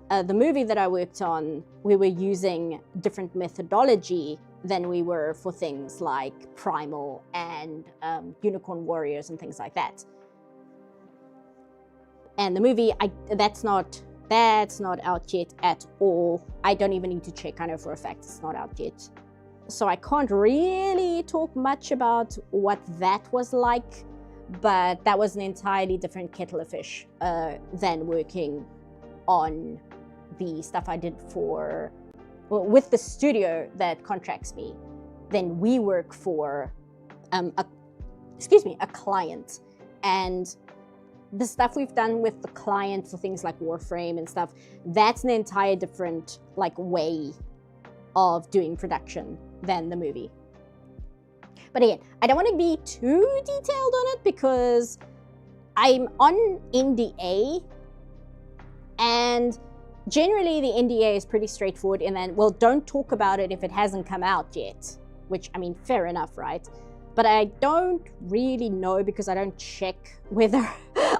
the movie that I worked on, we were using different methodology than we were for things like Primal and Unicorn Warriors and things like that. And the movie, that's not That's not out yet at all. I don't even need to check. I know for a fact it's not out yet. So I can't really talk much about what that was like, but that was an entirely different kettle of fish than working on the stuff I did for, well, with the studio that contracts me. Then we work for a client, and the stuff we've done with the client for things like Warframe and stuff, that's an entire different like way of doing production than the movie. But again, I don't want to be too detailed on it because I'm on NDA, and generally the NDA is pretty straightforward in that, well, don't talk about it if it hasn't come out yet, which, I mean, fair enough, right? But I don't really know because I don't check whether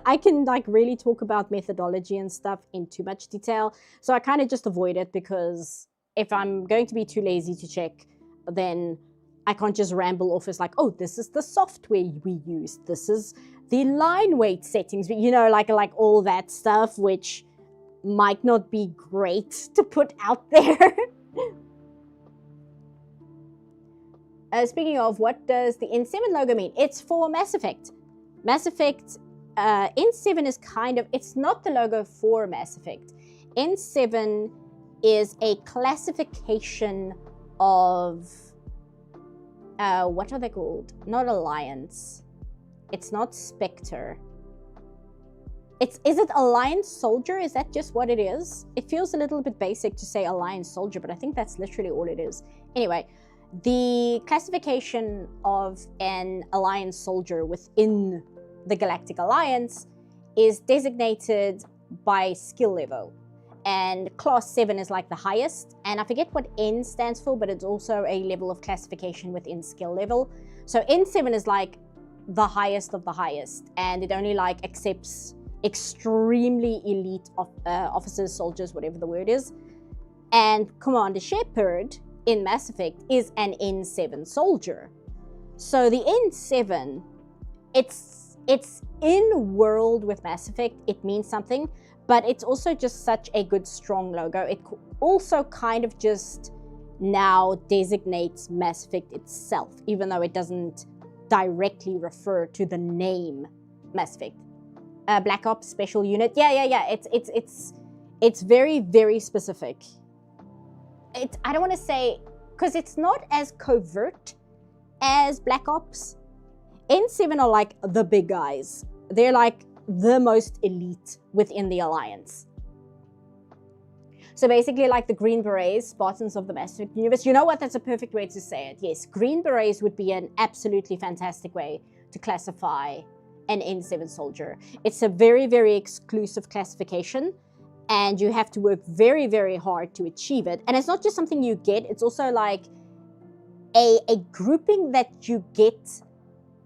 I can like really talk about methodology and stuff in too much detail. So I kind of just avoid it, because if I'm going to be too lazy to check, then I can't just ramble off as like, oh, this is the software we use, this is the line weight settings, you know, like all that stuff, which might not be great to put out there. Speaking of, what does the N7 logo mean? It's for Mass Effect. Mass Effect, N7 is kind of, it's not the logo for Mass Effect. N7 is a classification of, what are they called? Not Alliance. It's not Spectre. Is it Alliance Soldier? Is that just what it is? It feels a little bit basic to say Alliance Soldier, but I think that's literally all it is. Anyway, the classification of an Alliance soldier within the Galactic Alliance is designated by skill level. And class 7 is like the highest. And I forget what N stands for, but it's also a level of classification within skill level. So N7 is like the highest of the highest. And it only like accepts extremely elite officers, soldiers, whatever the word is. And Commander Shepard in Mass Effect is an N7 soldier. So the N7, it's in world with Mass Effect, it means something, but it's also just such a good strong logo. It also kind of just now designates Mass Effect itself, even though it doesn't directly refer to the name Mass Effect. Black Ops Special Unit, yeah. It's very, very specific. I don't want to say, because it's not as covert as Black Ops. N7 are like the big guys. They're like the most elite within the Alliance. So basically like the Green Berets, Spartans of the Mass Effect universe. You know what? That's a perfect way to say it. Yes, Green Berets would be an absolutely fantastic way to classify an N7 soldier. It's a very, very exclusive classification, and you have to work very, very hard to achieve it. And it's not just something you get, it's also like a grouping that you get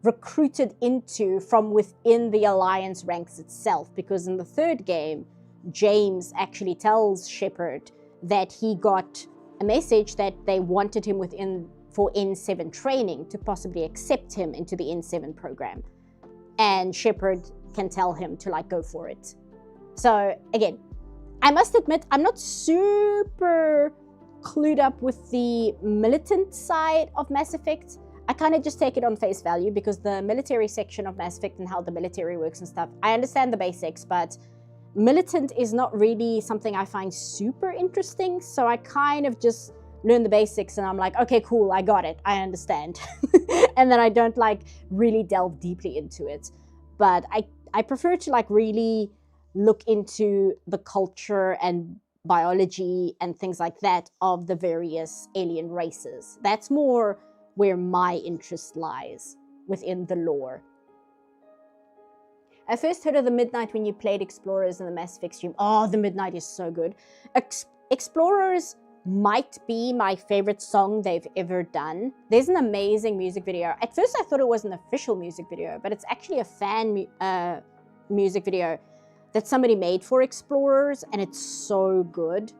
recruited into from within the Alliance ranks itself. Because in the third game, James actually tells Shepard that he got a message that they wanted him within for N7 training to possibly accept him into the N7 program. And Shepard can tell him to like go for it. So again, I must admit, I'm not super clued up with the militant side of Mass Effect. I kind of just take it on face value because the military section of Mass Effect and how the military works and stuff, I understand the basics, but militant is not really something I find super interesting. So I kind of just learn the basics and I'm like, okay, cool, I got it, I understand. And then I don't like really delve deeply into it. But I prefer to like really look into the culture and biology and things like that of the various alien races. That's more where my interest lies within the lore. I first heard of the Midnight when you played Explorers in the Mass Effect stream. Oh, the Midnight is so good. Explorers might be my favorite song they've ever done. There's an amazing music video. At first I thought it was an official music video, but it's actually a fan music video that somebody made for Explorers, and it's so good.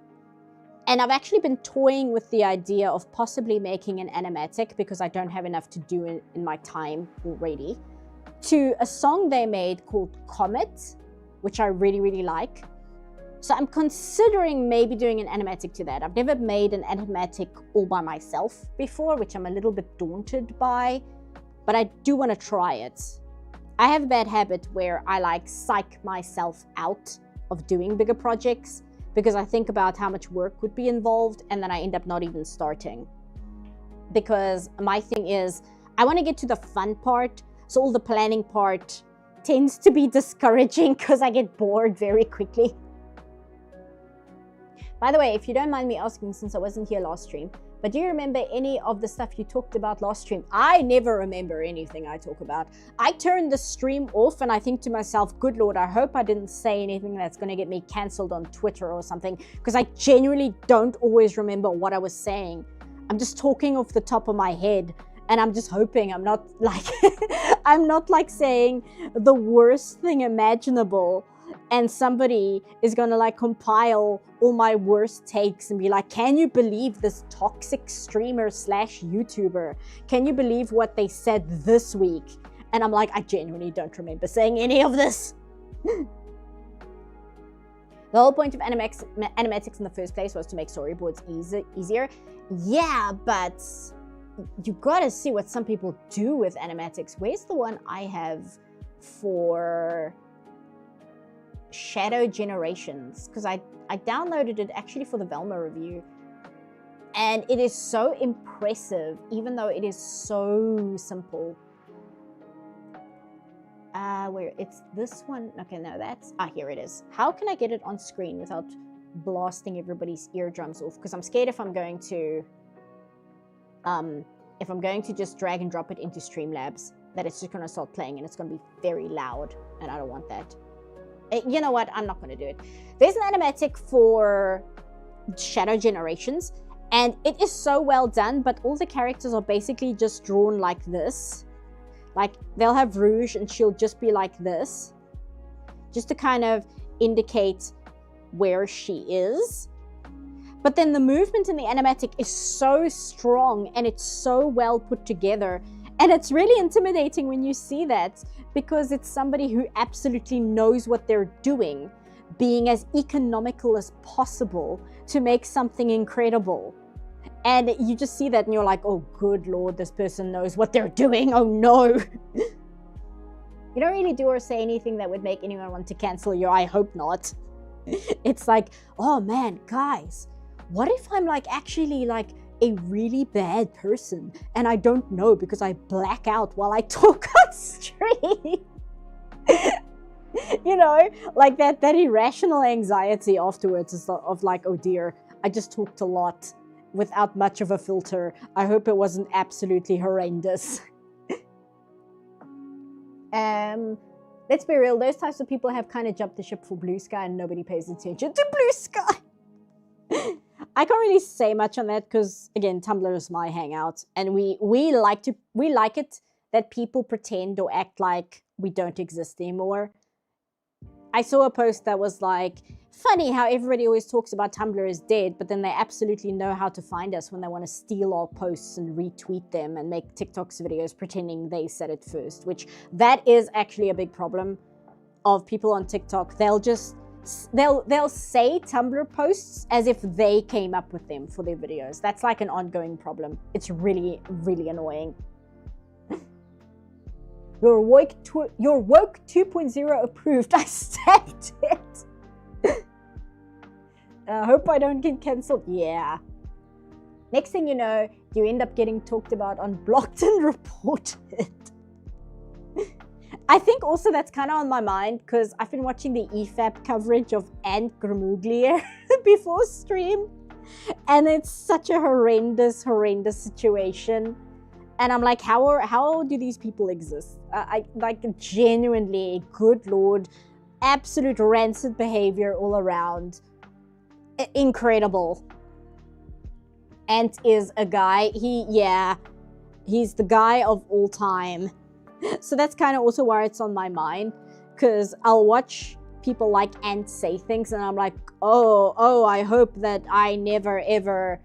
And I've actually been toying with the idea of possibly making an animatic, because I don't have enough to do in my time already, to a song they made called Comet, which I really, really like. So I'm considering maybe doing an animatic to that. I've never made an animatic all by myself before, which I'm a little bit daunted by, but I do want to try it. I have a bad habit where I like psych myself out of doing bigger projects because I think about how much work would be involved and then I end up not even starting. Because my thing is, I want to get to the fun part, so all the planning part tends to be discouraging because I get bored very quickly. By the way, if you don't mind me asking, since I wasn't here last stream, but do you remember any of the stuff you talked about last stream? I never remember anything I talk about. I turned the stream off and I think to myself, good Lord, I hope I didn't say anything that's going to get me cancelled on Twitter or something, because I genuinely don't always remember what I was saying. I'm just talking off the top of my head and I'm just hoping I'm not like, I'm not like saying the worst thing imaginable and somebody is going to like compile all my worst takes and be like, can you believe this toxic streamer / YouTuber? Can you believe what they said this week? And I'm like, I genuinely don't remember saying any of this. The whole point of animatics in the first place was to make storyboards easier. Yeah, but you gotta see what some people do with animatics. Where's the one I have for Shadow Generations? Because I downloaded it actually for the Velma review. And it is so impressive, even though it is so simple. Where it's this one. Okay, no, that's, here it is. How can I get it on screen without blasting everybody's eardrums off? Because I'm scared if I'm going to just drag and drop it into Streamlabs, that it's just going to start playing and it's going to be very loud, and I don't want that. You know what? I'm not going to do it. There's an animatic for Shadow Generations, and it is so well done, but all the characters are basically just drawn like this. Like, they'll have Rouge and she'll just be like this, just to kind of indicate where she is. But then the movement in the animatic is so strong and it's so well put together. And it's really intimidating when you see that, because it's somebody who absolutely knows what they're doing, being as economical as possible to make something incredible. And you just see that and you're like, oh, good Lord, this person knows what they're doing. Oh, no. You don't really do or say anything that would make anyone want to cancel you. I hope not. It's like, oh, man, guys, what if I'm like actually like a really bad person and I don't know because I black out while I talk on stream? You know, like that irrational anxiety afterwards is of like, oh dear, I just talked a lot without much of a filter. I hope it wasn't absolutely horrendous. Let's be real, those types of people have kind of jumped the ship for Blue Sky and nobody pays attention to Blue Sky. I can't really say much on that because, again, Tumblr is my hangout, and we like it that people pretend or act like we don't exist anymore. I saw a post that was like, funny how everybody always talks about Tumblr is dead, but then they absolutely know how to find us when they want to steal our posts and retweet them and make TikToks videos pretending they said it first, which that is actually a big problem of people on TikTok. They'll say Tumblr posts as if they came up with them for their videos. That's like an ongoing problem. It's really, really annoying. Your woke 2.0 approved. I stacked it. I hope I don't get cancelled. Yeah. Next thing you know, you end up getting talked about, unblocked, and reported. I think also that's kind of on my mind because I've been watching the EFAP coverage of Ant Gramouglier before stream, and it's such a horrendous situation. And I'm like, how do these people exist? I like, genuinely, good Lord, absolute rancid behavior all around. Incredible. Ant is a guy. He's the guy of all time. So that's kind of also why it's on my mind, because I'll watch people like Ant say things and I'm like, oh, I hope that I never ever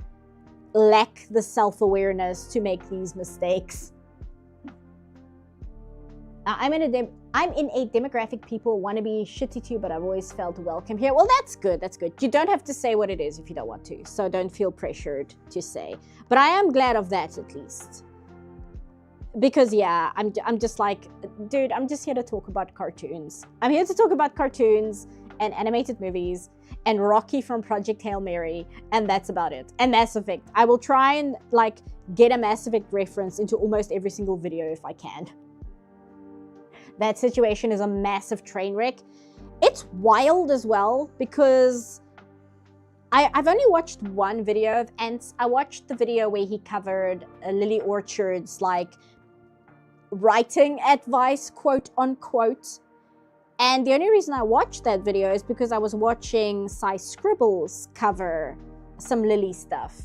lack the self-awareness to make these mistakes. I'm in a demographic people want to be shitty to, but I've always felt welcome here. Well, that's good. That's good. You don't have to say what it is if you don't want to. So don't feel pressured to say. But I am glad of that at least. Because yeah, I'm just like, dude, I'm just here to talk about cartoons. I'm here to talk about cartoons and animated movies and Rocky from Project Hail Mary, and that's about it. And Mass Effect. I will try and like get a Mass Effect reference into almost every single video if I can. That situation is a massive train wreck. It's wild as well because I've only watched one video of Ants. I watched the video where he covered Lily Orchard's like writing advice, quote unquote. And the only reason I watched that video is because I was watching Cy Scribbles cover some Lily stuff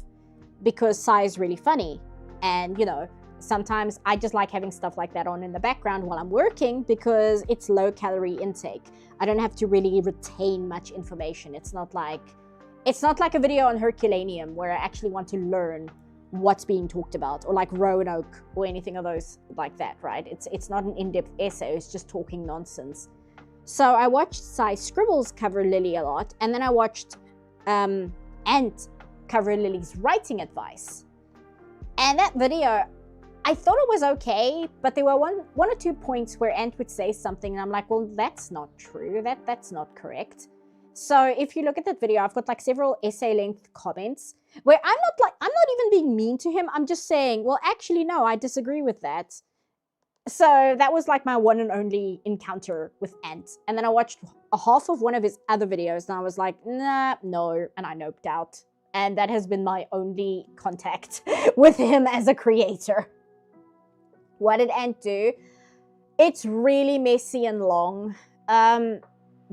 because Cy is really funny. And you know, sometimes I just like having stuff like that on in the background while I'm working because it's low calorie intake. I don't have to really retain much information. It's not like a video on Herculaneum where I actually want to learn what's being talked about, or like Roanoke or anything of those like that, right? It's not an in-depth essay, it's just talking nonsense. So I watched Cy Scribbles cover Lily a lot, and then I watched Ant cover Lily's writing advice. And that video, I thought it was okay, but there were one or two points where Ant would say something and I'm like, well, that's not true. That's not correct. So if you look at that video, I've got like several essay-length comments where I'm not even being mean to him. I'm just saying, well, actually, no, I disagree with that. So that was like my one and only encounter with Ant. And then I watched a half of one of his other videos and I was like, nah, no, and I noped out. And that has been my only contact with him as a creator. What did Ant do? It's really messy and long.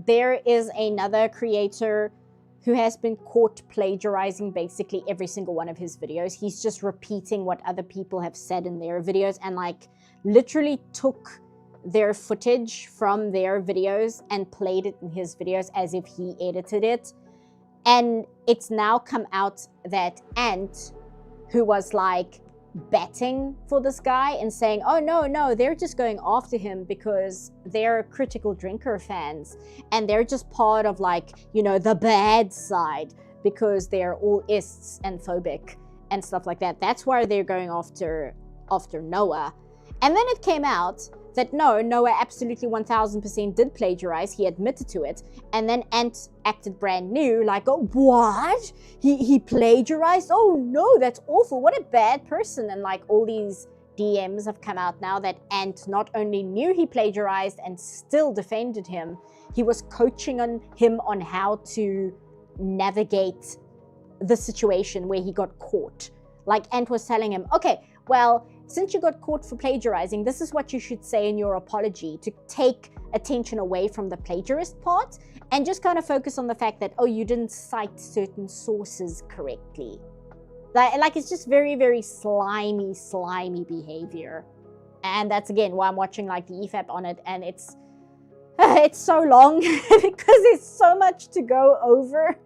There is another creator who has been caught plagiarizing basically every single one of his videos. He's just repeating what other people have said in their videos and like literally took their footage from their videos and played it in his videos as if he edited it. And it's now come out that Ant, who was like betting for this guy and saying, oh no, they're just going after him because they're Critical Drinker fans and they're just part of like, you know, the bad side because they're all ists and phobic and stuff like that. That's why they're going after Noah. And then it came out that no, Noah absolutely 1000% did plagiarize. He admitted to it. And then Ant acted brand new, like, oh, what? He plagiarized? Oh no, that's awful. What a bad person. And like all these DMs have come out now that Ant not only knew he plagiarized and still defended him, he was coaching him on how to navigate the situation where he got caught. Like Ant was telling him, okay, well, since you got caught for plagiarizing, this is what you should say in your apology to take attention away from the plagiarist part and just kind of focus on the fact that, oh, you didn't cite certain sources correctly. Like it's just very, very slimy behavior. And that's, again, why I'm watching like the EFAP on it. And it's so long because there's so much to go over.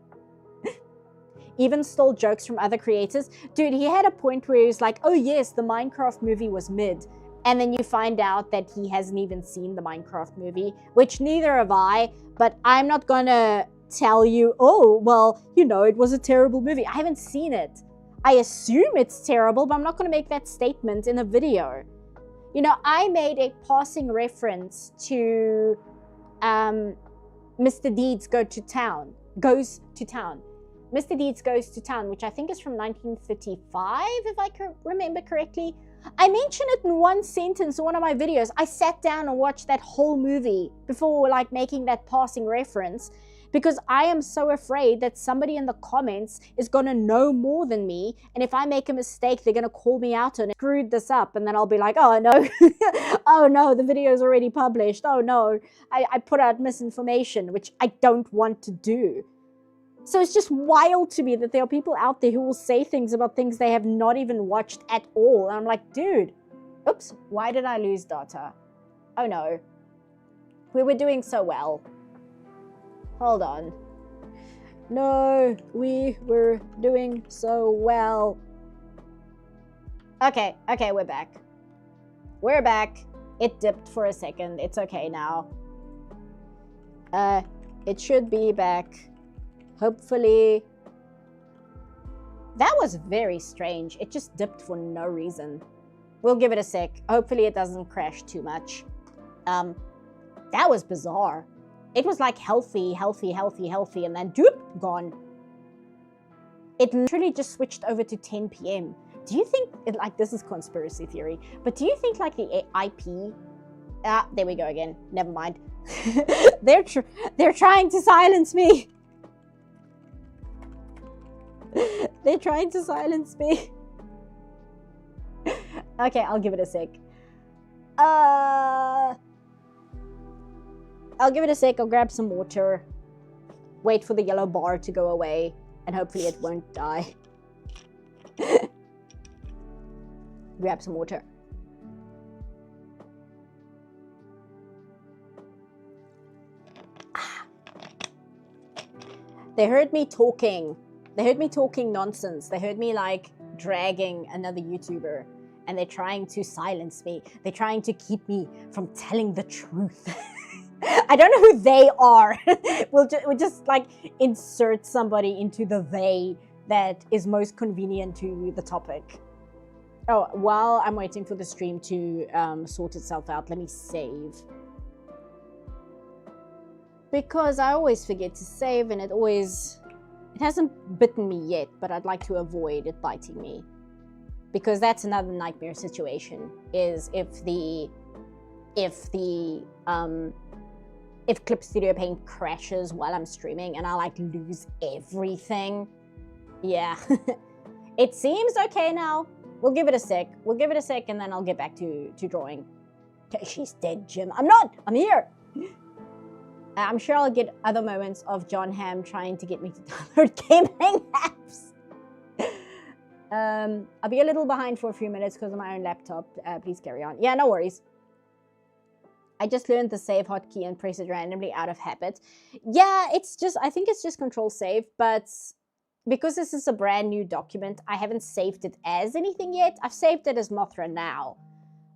Even stole jokes from other creators. Dude, he had a point where he was like, oh yes, the Minecraft movie was mid. And then you find out that he hasn't even seen the Minecraft movie, which neither have I, but I'm not gonna tell you, oh, well, you know, it was a terrible movie. I haven't seen it. I assume it's terrible, but I'm not gonna make that statement in a video. You know, I made a passing reference to Mr. Deeds Goes to Town. Mr. Deeds Goes to Town, which I think is from 1935, if I remember correctly. I mentioned it in one sentence in one of my videos. I sat down and watched that whole movie before like making that passing reference because I am so afraid that somebody in the comments is going to know more than me. And if I make a mistake, they're going to call me out on it. Screwed this up. And then I'll be like, oh no, oh no, the video is already published. Oh no, I put out misinformation, which I don't want to do. So it's just wild to me that there are people out there who will say things about things they have not even watched at all. And I'm like, dude, oops, why did I lose data? Oh no. We were doing so well. Hold on. No, we were doing so well. Okay, we're back. We're back. It dipped for a second. It's okay now. It should be back. Hopefully. That was very strange. It just dipped for no reason. We'll give it a sec. Hopefully it doesn't crash too much. That was bizarre. It was like healthy, and then doop, gone. It literally just switched over to 10 p.m. Do you think, like, this is conspiracy theory, but do you think, like, the IP... there we go again. Never mind. They're trying to silence me. They're trying to silence me. Okay, I'll give it a sec. I'll give it a sec. I'll grab some water. Wait for the yellow bar to go away. And hopefully it won't die. Grab some water. They heard me talking. They heard me talking nonsense. They heard me like dragging another YouTuber. And they're trying to silence me. They're trying to keep me from telling the truth. I don't know who they are. We'll just like insert somebody into the they that is most convenient to the topic. Oh, while I'm waiting for the stream to sort itself out, let me save. Because I always forget to save, and it hasn't bitten me yet, but I'd like to avoid it biting me. Because that's another nightmare situation, is if Clip Studio Paint crashes while I'm streaming and I like lose everything. Yeah. It seems okay now. We'll give it a sec. We'll give it a sec and then I'll get back to drawing. She's dead, Jim. I'm not. I'm here. I'm sure I'll get other moments of John Hamm trying to get me to download gaming apps. I'll be a little behind for a few minutes because of my own laptop. Please carry on. Yeah, no worries. I just learned the save hotkey and press it randomly out of habit. Yeah, I think it's just control save, but because this is a brand new document, I haven't saved it as anything yet. I've saved it as Mothra now,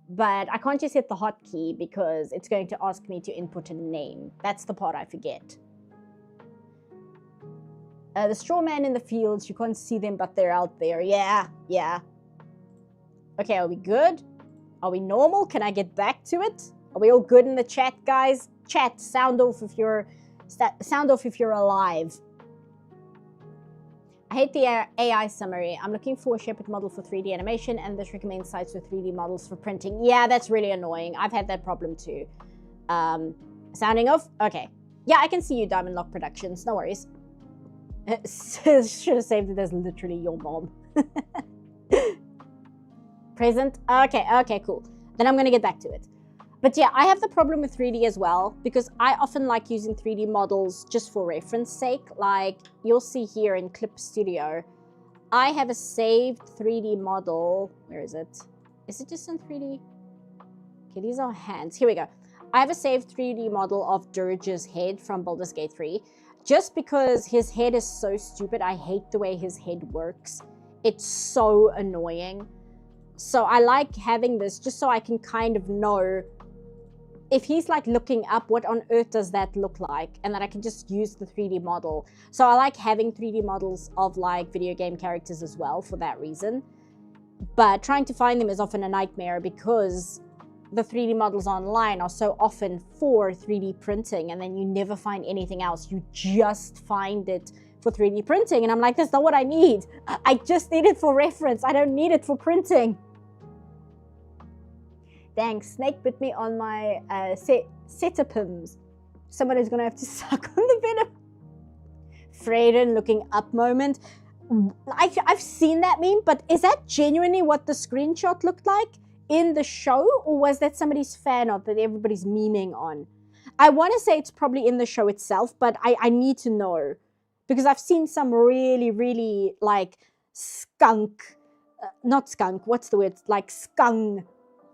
but I can't just hit the hotkey because it's going to ask me to input a name. That's the part I forget. The straw man in the fields, you can't see them, but they're out there. Yeah. Okay, are we good? Are we normal? Can I get back to it? Are we all good in the chat, guys? Chat, sound off if you're alive. I hate the AI summary. I'm looking for a shepherd model for 3D animation, and this recommends sites with 3D models for printing. Yeah, that's really annoying. I've had that problem too. Sounding off? Okay. Yeah, I can see you, Diamond Lock Productions. No worries. Should have saved it as literally your mom. Present? Okay, cool. Then I'm gonna get back to it. But yeah, I have the problem with 3D as well, because I often like using 3D models just for reference sake. Like, you'll see here in Clip Studio, I have a saved 3D model. Where is it? Is it just in 3D? Okay, these are hands. Here we go. I have a saved 3D model of Dirge's head from Baldur's Gate 3. Just because his head is so stupid, I hate the way his head works. It's so annoying. So I like having this just so I can kind of know if he's like looking up, what on earth does that look like? And then I can just use the 3D model. So I like having 3D models of like video game characters as well for that reason. But trying to find them is often a nightmare because the 3D models online are so often for 3D printing, and then you never find anything else. You just find it for 3D printing. And I'm like, that's not what I need. I just need it for reference. I don't need it for printing. Dang, snake bit me on my setupums. Someone is gonna have to suck on the venom. Freyden looking up moment. I've seen that meme, but is that genuinely what the screenshot looked like in the show, or was that somebody's fan art that everybody's memeing on? I want to say it's probably in the show itself, but I need to know, because I've seen some really like not skunk, what's the word? Like skung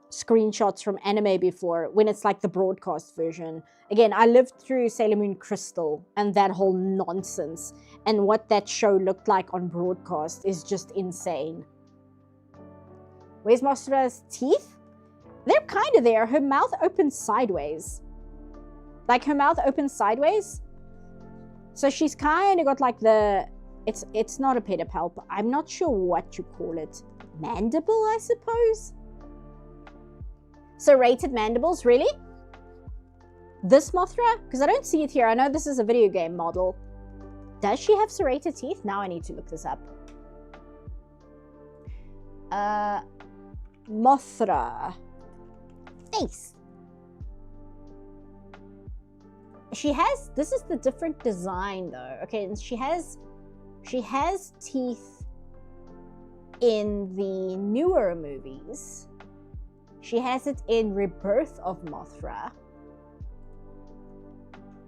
screenshots from anime before, when it's like the broadcast version. Again, I lived through Sailor Moon Crystal and that whole nonsense, and what that show looked like on broadcast is just insane. Where's Mothra's teeth? They're kind of there. Her mouth opens sideways. Like her mouth opens sideways. So she's kind of got like the, it's not a pedipalp. I'm not sure what you call it. Mandible, I suppose? Serrated mandibles, really? This Mothra? Because I don't see it here. I know this is a video game model. Does she have serrated teeth? Now I need to look this up. Mothra. Face. She has, this is the different design though. Okay, and she has teeth in the newer movies. She has it in Rebirth of Mothra.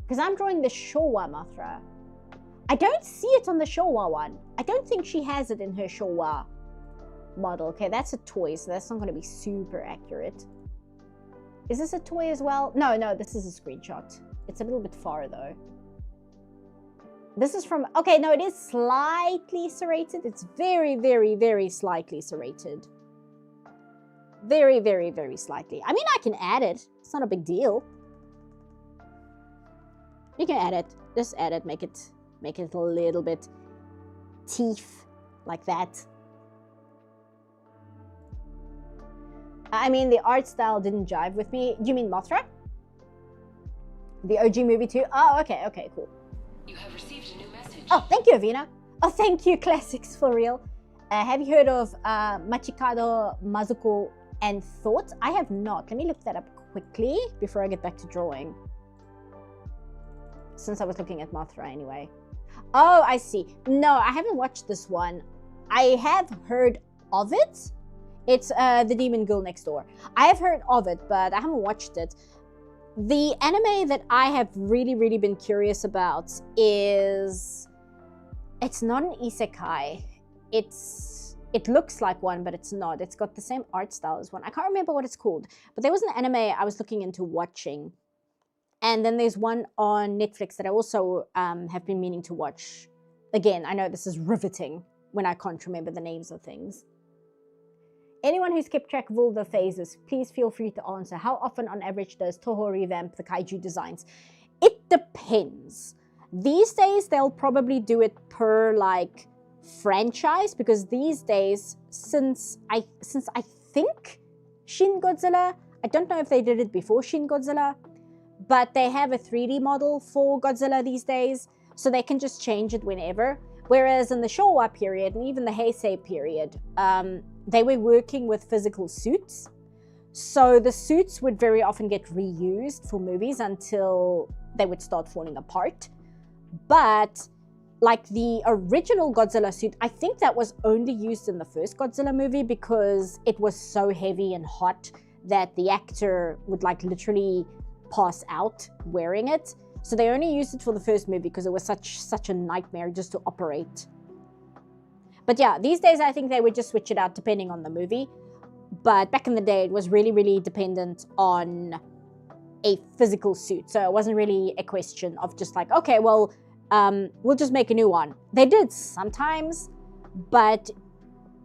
Because I'm drawing the Showa Mothra. I don't see it on the Showa one. I don't think she has it in her Showa model. Okay, that's a toy, so that's not going to be super accurate. Is this a toy as well? No, this is a screenshot. It's a little bit far though. This is from, okay, no, it is slightly serrated. It's very, very, very slightly serrated. Very, very, very slightly. I mean, I can add it. It's not a big deal. You can add it. Just add it. Make it a little bit teeth like that. I mean, the art style didn't jive with me. You mean Mothra? The OG movie too? Oh, okay, cool. You have received a new message. Oh, thank you, Avina. Oh, thank you, Classics for real. Have you heard of Machikado, Mazuko, and Thought? I have not. Let me look that up quickly before I get back to drawing. Since I was looking at Mothra anyway. Oh, I see. No, I haven't watched this one. I have heard of it. It's The Demon Girl Next Door. I have heard of it, but I haven't watched it. The anime that I have really, really been curious about is... It's not an isekai. It looks like one, but it's not. It's got the same art style as one. I can't remember what it's called. But there was an anime I was looking into watching. And then there's one on Netflix that I also have been meaning to watch. Again, I know this is riveting when I can't remember the names of things. Anyone who's kept track of all the phases, please feel free to answer. How often on average does Toho revamp the kaiju designs? It depends. These days, they'll probably do it per like franchise, because these days, since I think Shin Godzilla, I don't know if they did it before Shin Godzilla, but they have a 3D model for Godzilla these days, so they can just change it whenever. Whereas in the Showa period and even the Heisei period, they were working with physical suits. So the suits would very often get reused for movies until they would start falling apart. But like the original Godzilla suit, I think that was only used in the first Godzilla movie because it was so heavy and hot that the actor would like literally pass out wearing it. So they only used it for the first movie because it was such a nightmare just to operate. But yeah, these days I think they would just switch it out depending on the movie. But back in the day, it was really, really dependent on a physical suit. So it wasn't really a question of just like, okay, well, we'll just make a new one. They did sometimes, but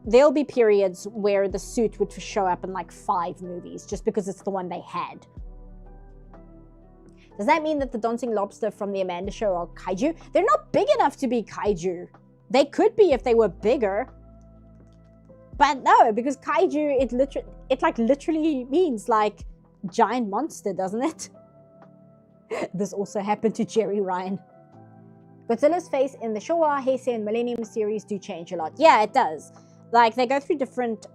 there'll be periods where the suit would show up in like 5 movies just because it's the one they had. Does that mean that the dancing lobster from the Amanda Show are kaiju? They're not big enough to be kaiju. They could be if they were bigger. But no, because kaiju, it like literally means like giant monster, doesn't it? This also happened to Jerry Ryan. Godzilla's face in the Showa, Heisei, and Millennium series do change a lot. Yeah, it does. Like, they go through different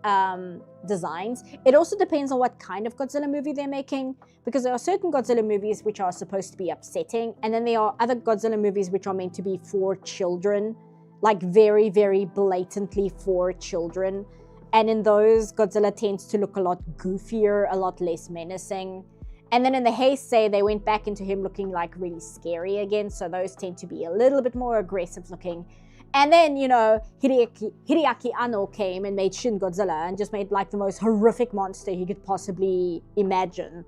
designs. It also depends on what kind of Godzilla movie they're making, because there are certain Godzilla movies which are supposed to be upsetting, and then there are other Godzilla movies which are meant to be for children, like very, very blatantly for children. And in those, Godzilla tends to look a lot goofier, a lot less menacing. And then in the Heisei, they went back into him looking like really scary again, so those tend to be a little bit more aggressive looking. And then, you know, Hideaki Anno came and made Shin Godzilla and just made like the most horrific monster he could possibly imagine.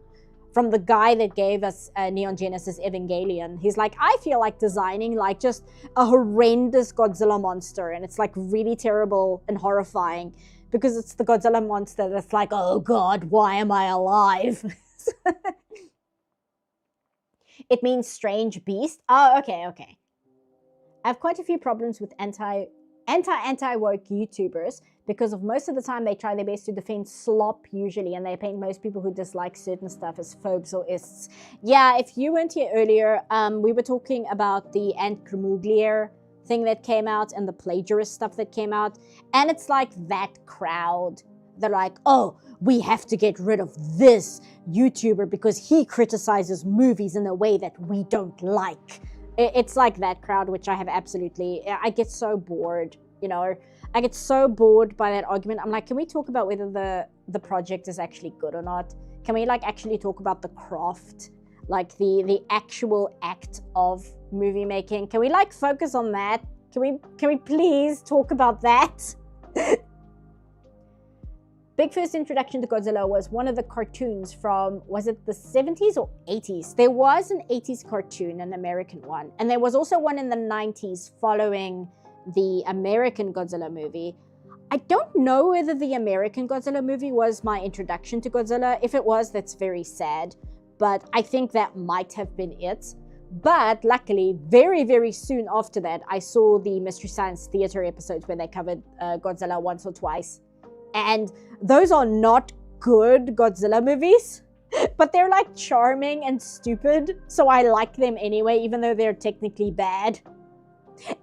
From the guy that gave us Neon Genesis Evangelion. He's like, I feel like designing like just a horrendous Godzilla monster, and it's like really terrible and horrifying because it's the Godzilla monster that's like, oh God, why am I alive? It means strange beast. Oh, okay. I have quite a few problems with anti-woke YouTubers because of most of the time they try their best to defend slop usually, and they paint most people who dislike certain stuff as phobes or ists. Yeah, if you weren't here earlier, we were talking about the Ant Gramuglier thing that came out and the plagiarist stuff that came out, and it's like that crowd. They're like, oh, we have to get rid of this YouTuber because he criticizes movies in a way that we don't like. It's like that crowd, which I have absolutely, I get so bored, you know. I get so bored by that argument. I'm like, can we talk about whether the project is actually good or not? Can we like actually talk about the craft, like the actual act of movie making? Can we like focus on that? Can we please talk about that? Big first introduction to Godzilla was one of the cartoons from, was it the 70s or 80s? There was an 80s cartoon, an American one, and there was also one in the 90s following the American Godzilla movie. I don't know whether the American Godzilla movie was my introduction to Godzilla. If it was, that's very sad, but I think that might have been it. But luckily, very, very soon after that, I saw the Mystery Science Theater episodes where they covered Godzilla once or twice. And those are not good Godzilla movies, but they're like charming and stupid, so I like them anyway, even though they're technically bad.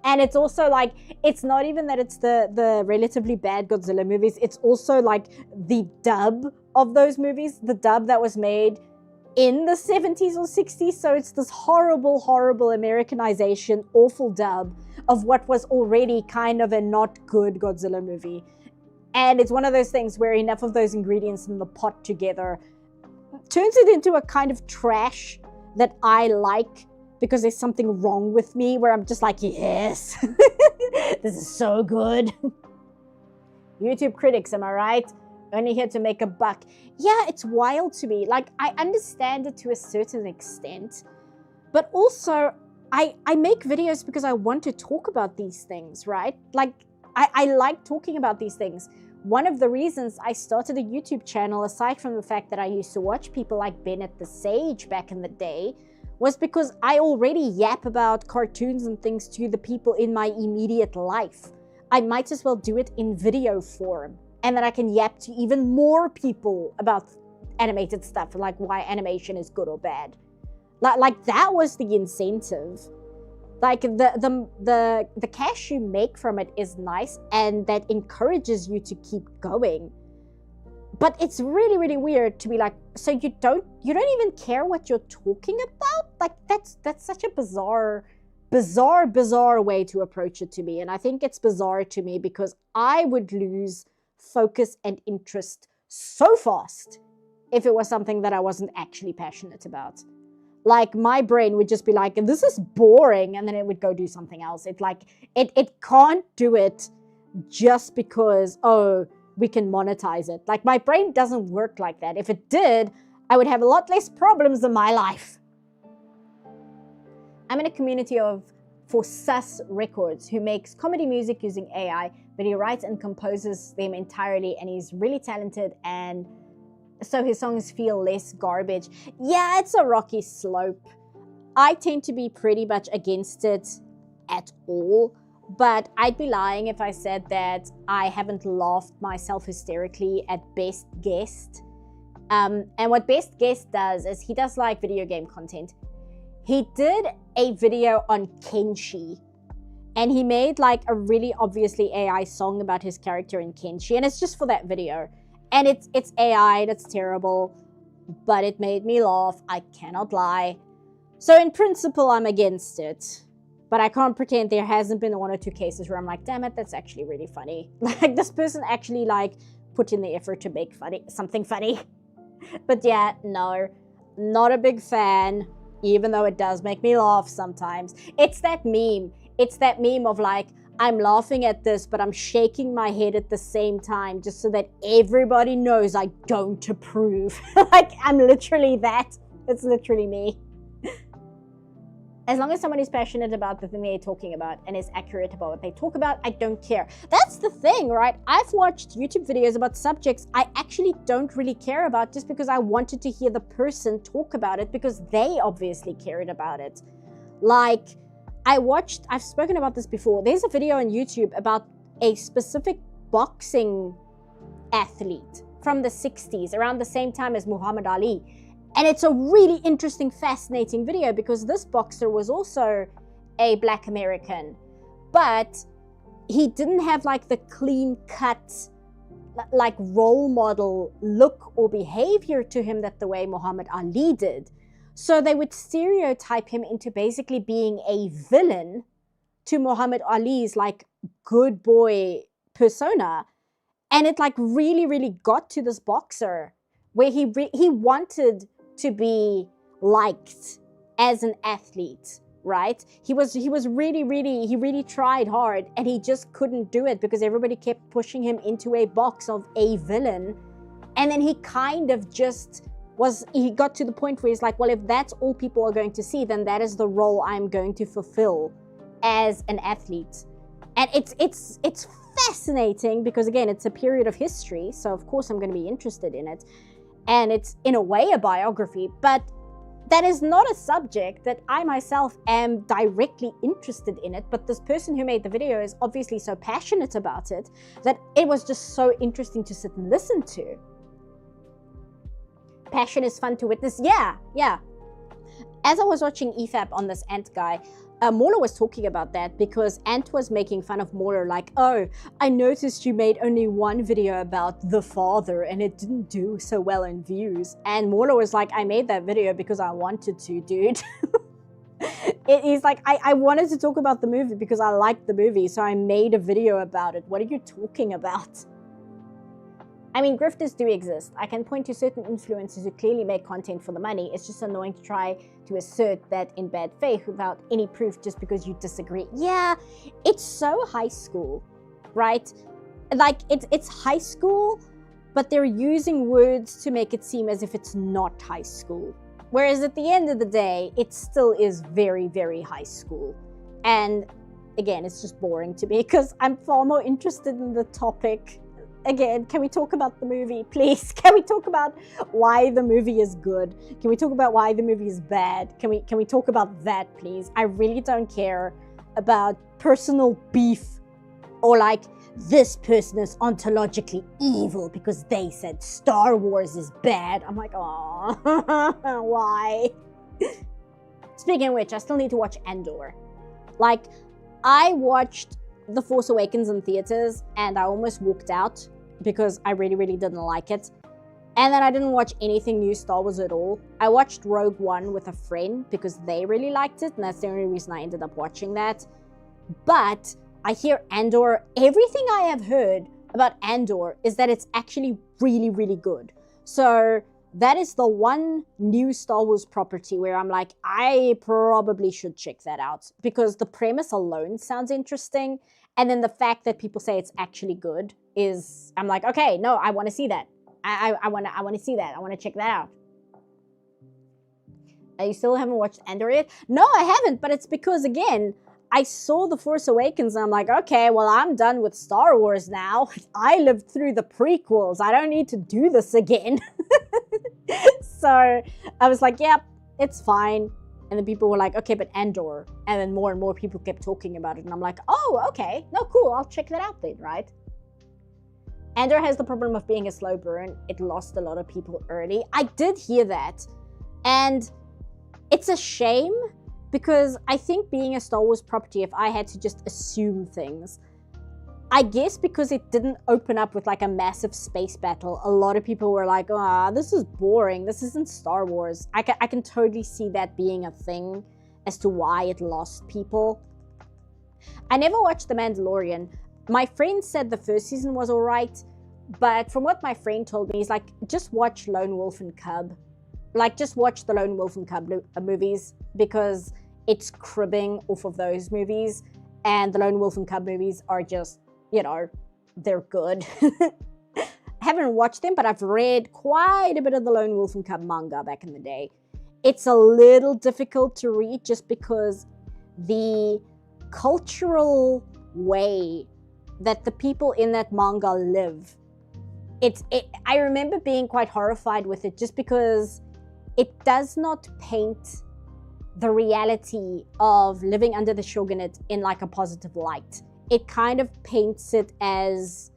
And it's also like, it's not even that it's the relatively bad Godzilla movies, it's also like the dub of those movies, the dub that was made in the 70s or 60s, so it's this horrible, horrible Americanization, awful dub of what was already kind of a not good Godzilla movie. And it's one of those things where enough of those ingredients in the pot together turns it into a kind of trash that I like because there's something wrong with me where I'm just like, yes, this is so good. YouTube critics, am I right? Only here to make a buck. Yeah, it's wild to me. Like, I understand it to a certain extent, but also I make videos because I want to talk about these things, right? Like, I like talking about these things. One of the reasons I started a YouTube channel, aside from the fact that I used to watch people like Bennett the Sage back in the day, was because I already yap about cartoons and things to the people in my immediate life. I might as well do it in video form, and then I can yap to even more people about animated stuff, like why animation is good or bad. Like that was the incentive. Like the cash you make from it is nice, and that encourages you to keep going. But it's really, really weird to be like, so you don't even care what you're talking about? Like that's such a bizarre way to approach it to me. And I think it's bizarre to me because I would lose focus and interest so fast if it was something that I wasn't actually passionate about. Like my brain would just be like, this is boring, and then it would go do something else. It can't do it just because, oh, we can monetize it. Like my brain doesn't work like that. If it did, I would have a lot less problems in my life. I'm in a community for Sus Records, who makes comedy music using AI, but he writes and composes them entirely, and he's really talented, and so his songs feel less garbage. Yeah, it's a rocky slope. I tend to be pretty much against it at all, but I'd be lying if I said that I haven't laughed myself hysterically at Best Guest. And what Best Guest does is he does like video game content. He did a video on Kenshi, and he made like a really obviously AI song about his character in Kenshi, and it's just for that video. And it's AI and it's terrible, but it made me laugh, I cannot lie. So in principle, I'm against it. But I can't pretend there hasn't been one or two cases where I'm like, damn it, that's actually really funny. Like this person actually like put in the effort to make something funny. But yeah, no, not a big fan, even though it does make me laugh sometimes. It's that meme. It's that meme of like, I'm laughing at this, but I'm shaking my head at the same time just so that everybody knows I don't approve. Like, I'm literally that. It's literally me. As long as someone is passionate about the thing they're talking about and is accurate about what they talk about, I don't care. That's the thing, right? I've watched YouTube videos about subjects I actually don't really care about just because I wanted to hear the person talk about it because they obviously cared about it. Like, I've spoken about this before. There's a video on YouTube about a specific boxing athlete from the 60s, around the same time as Muhammad Ali. And it's a really interesting, fascinating video because this boxer was also a Black American, but he didn't have like the clean cut, like role model look or behavior to him that the way Muhammad Ali did. So they would stereotype him into basically being a villain to Muhammad Ali's like good boy persona. And it like really, really got to this boxer where he wanted to be liked as an athlete, right? He really tried hard and he just couldn't do it because everybody kept pushing him into a box of a villain. And then he kind of just he got to the point where he's like, well, if that's all people are going to see, then that is the role I'm going to fulfill as an athlete. And it's fascinating because, again, it's a period of history. So, of course, I'm going to be interested in it. And it's, in a way, a biography. But that is not a subject that I myself am directly interested in it. But this person who made the video is obviously so passionate about it that it was just so interesting to sit and listen to. Passion is fun to witness. Yeah. As I was watching EFAP on this Ant guy, Mauler was talking about that because Ant was making fun of Mauler like, oh, I noticed you made only one video about the father and it didn't do so well in views. And Mauler was like, I made that video because I wanted to, dude. He's like, I wanted to talk about the movie because I liked the movie, so I made a video about it. What are you talking about? I mean, grifters do exist. I can point to certain influencers who clearly make content for the money. It's just annoying to try to assert that in bad faith without any proof just because you disagree. Yeah, it's so high school, right? Like, it's high school, but they're using words to make it seem as if it's not high school. Whereas at the end of the day, it still is very, very high school. And again, it's just boring to me because I'm far more interested in the topic. Again, can we talk about the movie, please? Can we talk about why the movie is good? Can we talk about why the movie is bad? Can we talk about that, please? I really don't care about personal beef or like this person is ontologically evil because they said Star Wars is bad. I'm like, oh, why? Speaking of which, I still need to watch Andor. Like, I watched The Force Awakens in theaters and I almost walked out because I really, really didn't like it. And then I didn't watch anything new Star Wars at all. I watched Rogue One with a friend because they really liked it, and that's the only reason I ended up watching that. But I hear Andor, everything I have heard about Andor is that it's actually really, really good. So that is the one new Star Wars property where I'm like, I probably should check that out because the premise alone sounds interesting. And then the fact that people say it's actually good is, I'm like, okay, no, I want to see that. I want to see that. I want to check that out. You still haven't watched Andor yet? No, I haven't, but it's because, again, I saw The Force Awakens and I'm like, okay, well, I'm done with Star Wars now. I lived through the prequels. I don't need to do this again. So I was like, yep, it's fine. And then people were like, okay, but Andor. And then more and more people kept talking about it. And I'm like, oh, okay. No, cool. I'll check that out then, right? Andor has the problem of being a slow burn. It lost a lot of people early. I did hear that. And it's a shame because I think being a Star Wars property, if I had to just assume things, I guess because it didn't open up with like a massive space battle, a lot of people were like, this is boring. This isn't Star Wars. I can totally see that being a thing as to why it lost people. I never watched The Mandalorian. My friend said the first season was all right, but from what my friend told me, he's like, just watch Lone Wolf and Cub. Like, just watch the Lone Wolf and Cub movies because it's cribbing off of those movies. And the Lone Wolf and Cub movies are just, you know, they're good. I haven't watched them, but I've read quite a bit of the Lone Wolf and Cub manga back in the day. it's a little difficult to read just because the cultural way that the people in that manga live, I remember being quite horrified with it just because it does not paint the reality of living under the shogunate in like a positive light. It kind of paints it as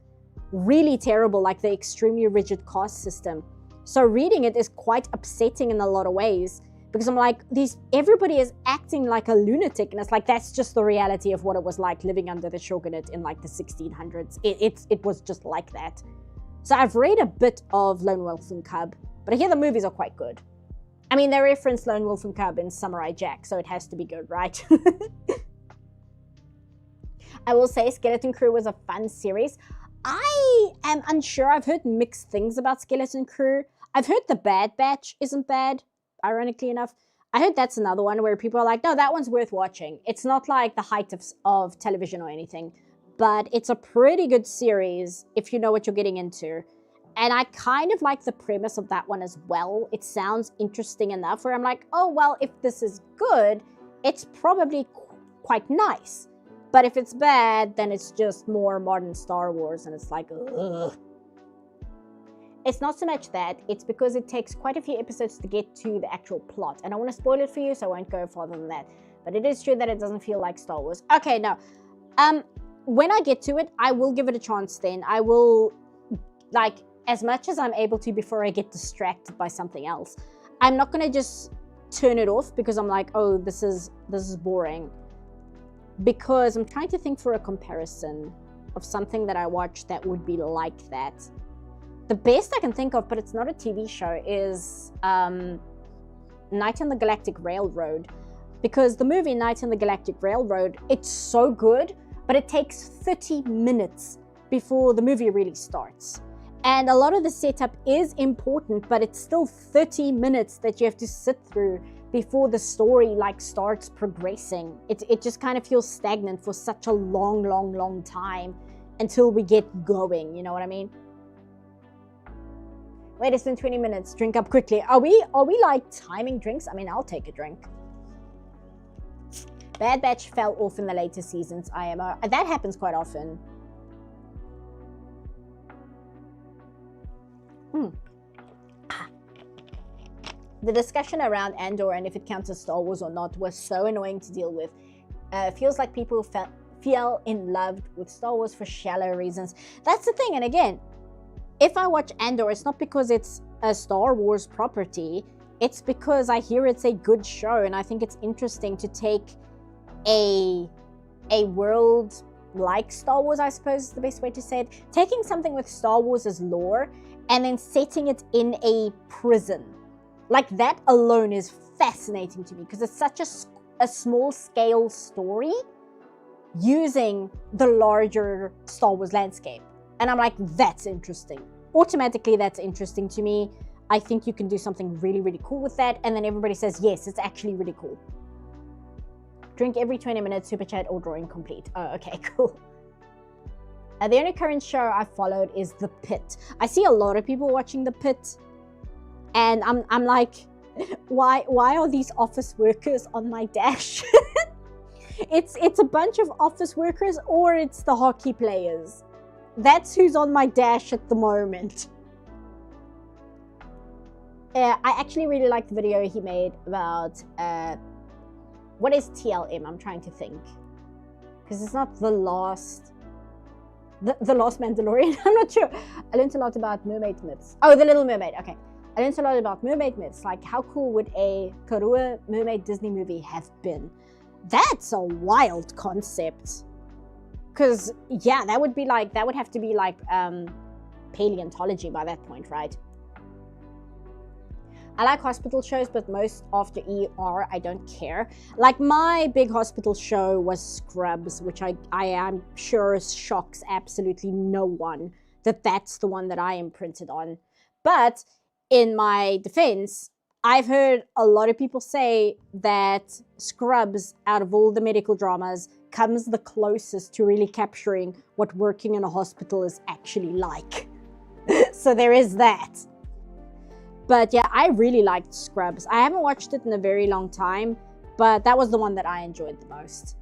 really terrible, like the extremely rigid caste system. So reading it is quite upsetting in a lot of ways because I'm like, everybody is acting like a lunatic, and it's like that's just the reality of what it was like living under the shogunate in like the 1600s. It was just like that. So I've read a bit of Lone Wolf and Cub, but I hear the movies are quite good. I mean, they reference Lone Wolf and Cub in Samurai Jack, so it has to be good, right? I will say Skeleton Crew was a fun series. I am unsure. I've heard mixed things about Skeleton Crew. I've heard The Bad Batch isn't bad, ironically enough. I heard that's another one where people are like, no, that one's worth watching. It's not like the height of television or anything, but it's a pretty good series if you know what you're getting into. And I kind of like the premise of that one as well. It sounds interesting enough where I'm like, oh, well, if this is good, it's probably quite nice. But if it's bad, then it's just more modern Star Wars, and it's like, ugh. It's not so much that, it's because it takes quite a few episodes to get to the actual plot. And I don't want to spoil it for you, so I won't go farther than that. But it is true that it doesn't feel like Star Wars. Okay, no. When I get to it, I will give it a chance then. I will, like, as much as I'm able to before I get distracted by something else. I'm not going to just turn it off because I'm like, oh, this is boring. Because I'm trying to think for a comparison of something that I watched that would be like that. The best I can think of, but it's not a TV show, is Night on the Galactic Railroad. Because the movie Night on the Galactic Railroad, it's so good, but it takes 30 minutes before the movie really starts. And a lot of the setup is important, but it's still 30 minutes that you have to sit through before the story like starts progressing. It just kind of feels stagnant for such a long time until we get going, you know what I mean? Wait, it's been 20 minutes, drink up quickly. Are we like timing drinks? I mean, I'll take a drink. Bad Batch fell off in the later seasons, IMO. That happens quite often. The discussion around Andor and if it counts as Star Wars or not was so annoying to deal with. Feels like people fell in love with Star Wars for shallow reasons. That's the thing, and again, if I watch Andor, it's not because it's a Star Wars property, it's because I hear it's a good show, and I think it's interesting to take a world like Star Wars, I suppose is the best way to say it, taking something with Star Wars as lore and then setting it in a prison. Like, that alone is fascinating to me because it's such a small scale story using the larger Star Wars landscape. And I'm like, that's interesting. Automatically, that's interesting to me. I think you can do something really cool with that. And then everybody says, yes, it's actually really cool. Drink every 20 minutes, super chat or drawing complete. Oh, okay, cool. The only current show I followed is The Pit. I see a lot of people watching The Pit. And I'm like, why are these office workers on my dash? It's a bunch of office workers, or it's the hockey players. That's who's on my dash at the moment. I actually really liked the video he made about what is TLM? I'm trying to think, because it's not the last Mandalorian. I'm not sure. I learned a lot about mermaid myths. Oh, The Little Mermaid. Okay. I learned a lot about mermaid myths, like how cool would a Karua mermaid Disney movie have been? That's a wild concept. Because, yeah, that would have to be like paleontology by that point, right? I like hospital shows, but most after ER, I don't care. Like, my big hospital show was Scrubs, which I am sure shocks absolutely no one that that's the one that I imprinted on. But in my defense, I've heard a lot of people say that Scrubs, out of all the medical dramas, comes the closest to really capturing what working in a hospital is actually like. So there is that. But yeah, I really liked Scrubs. I haven't watched it in a very long time, but that was the one that I enjoyed the most.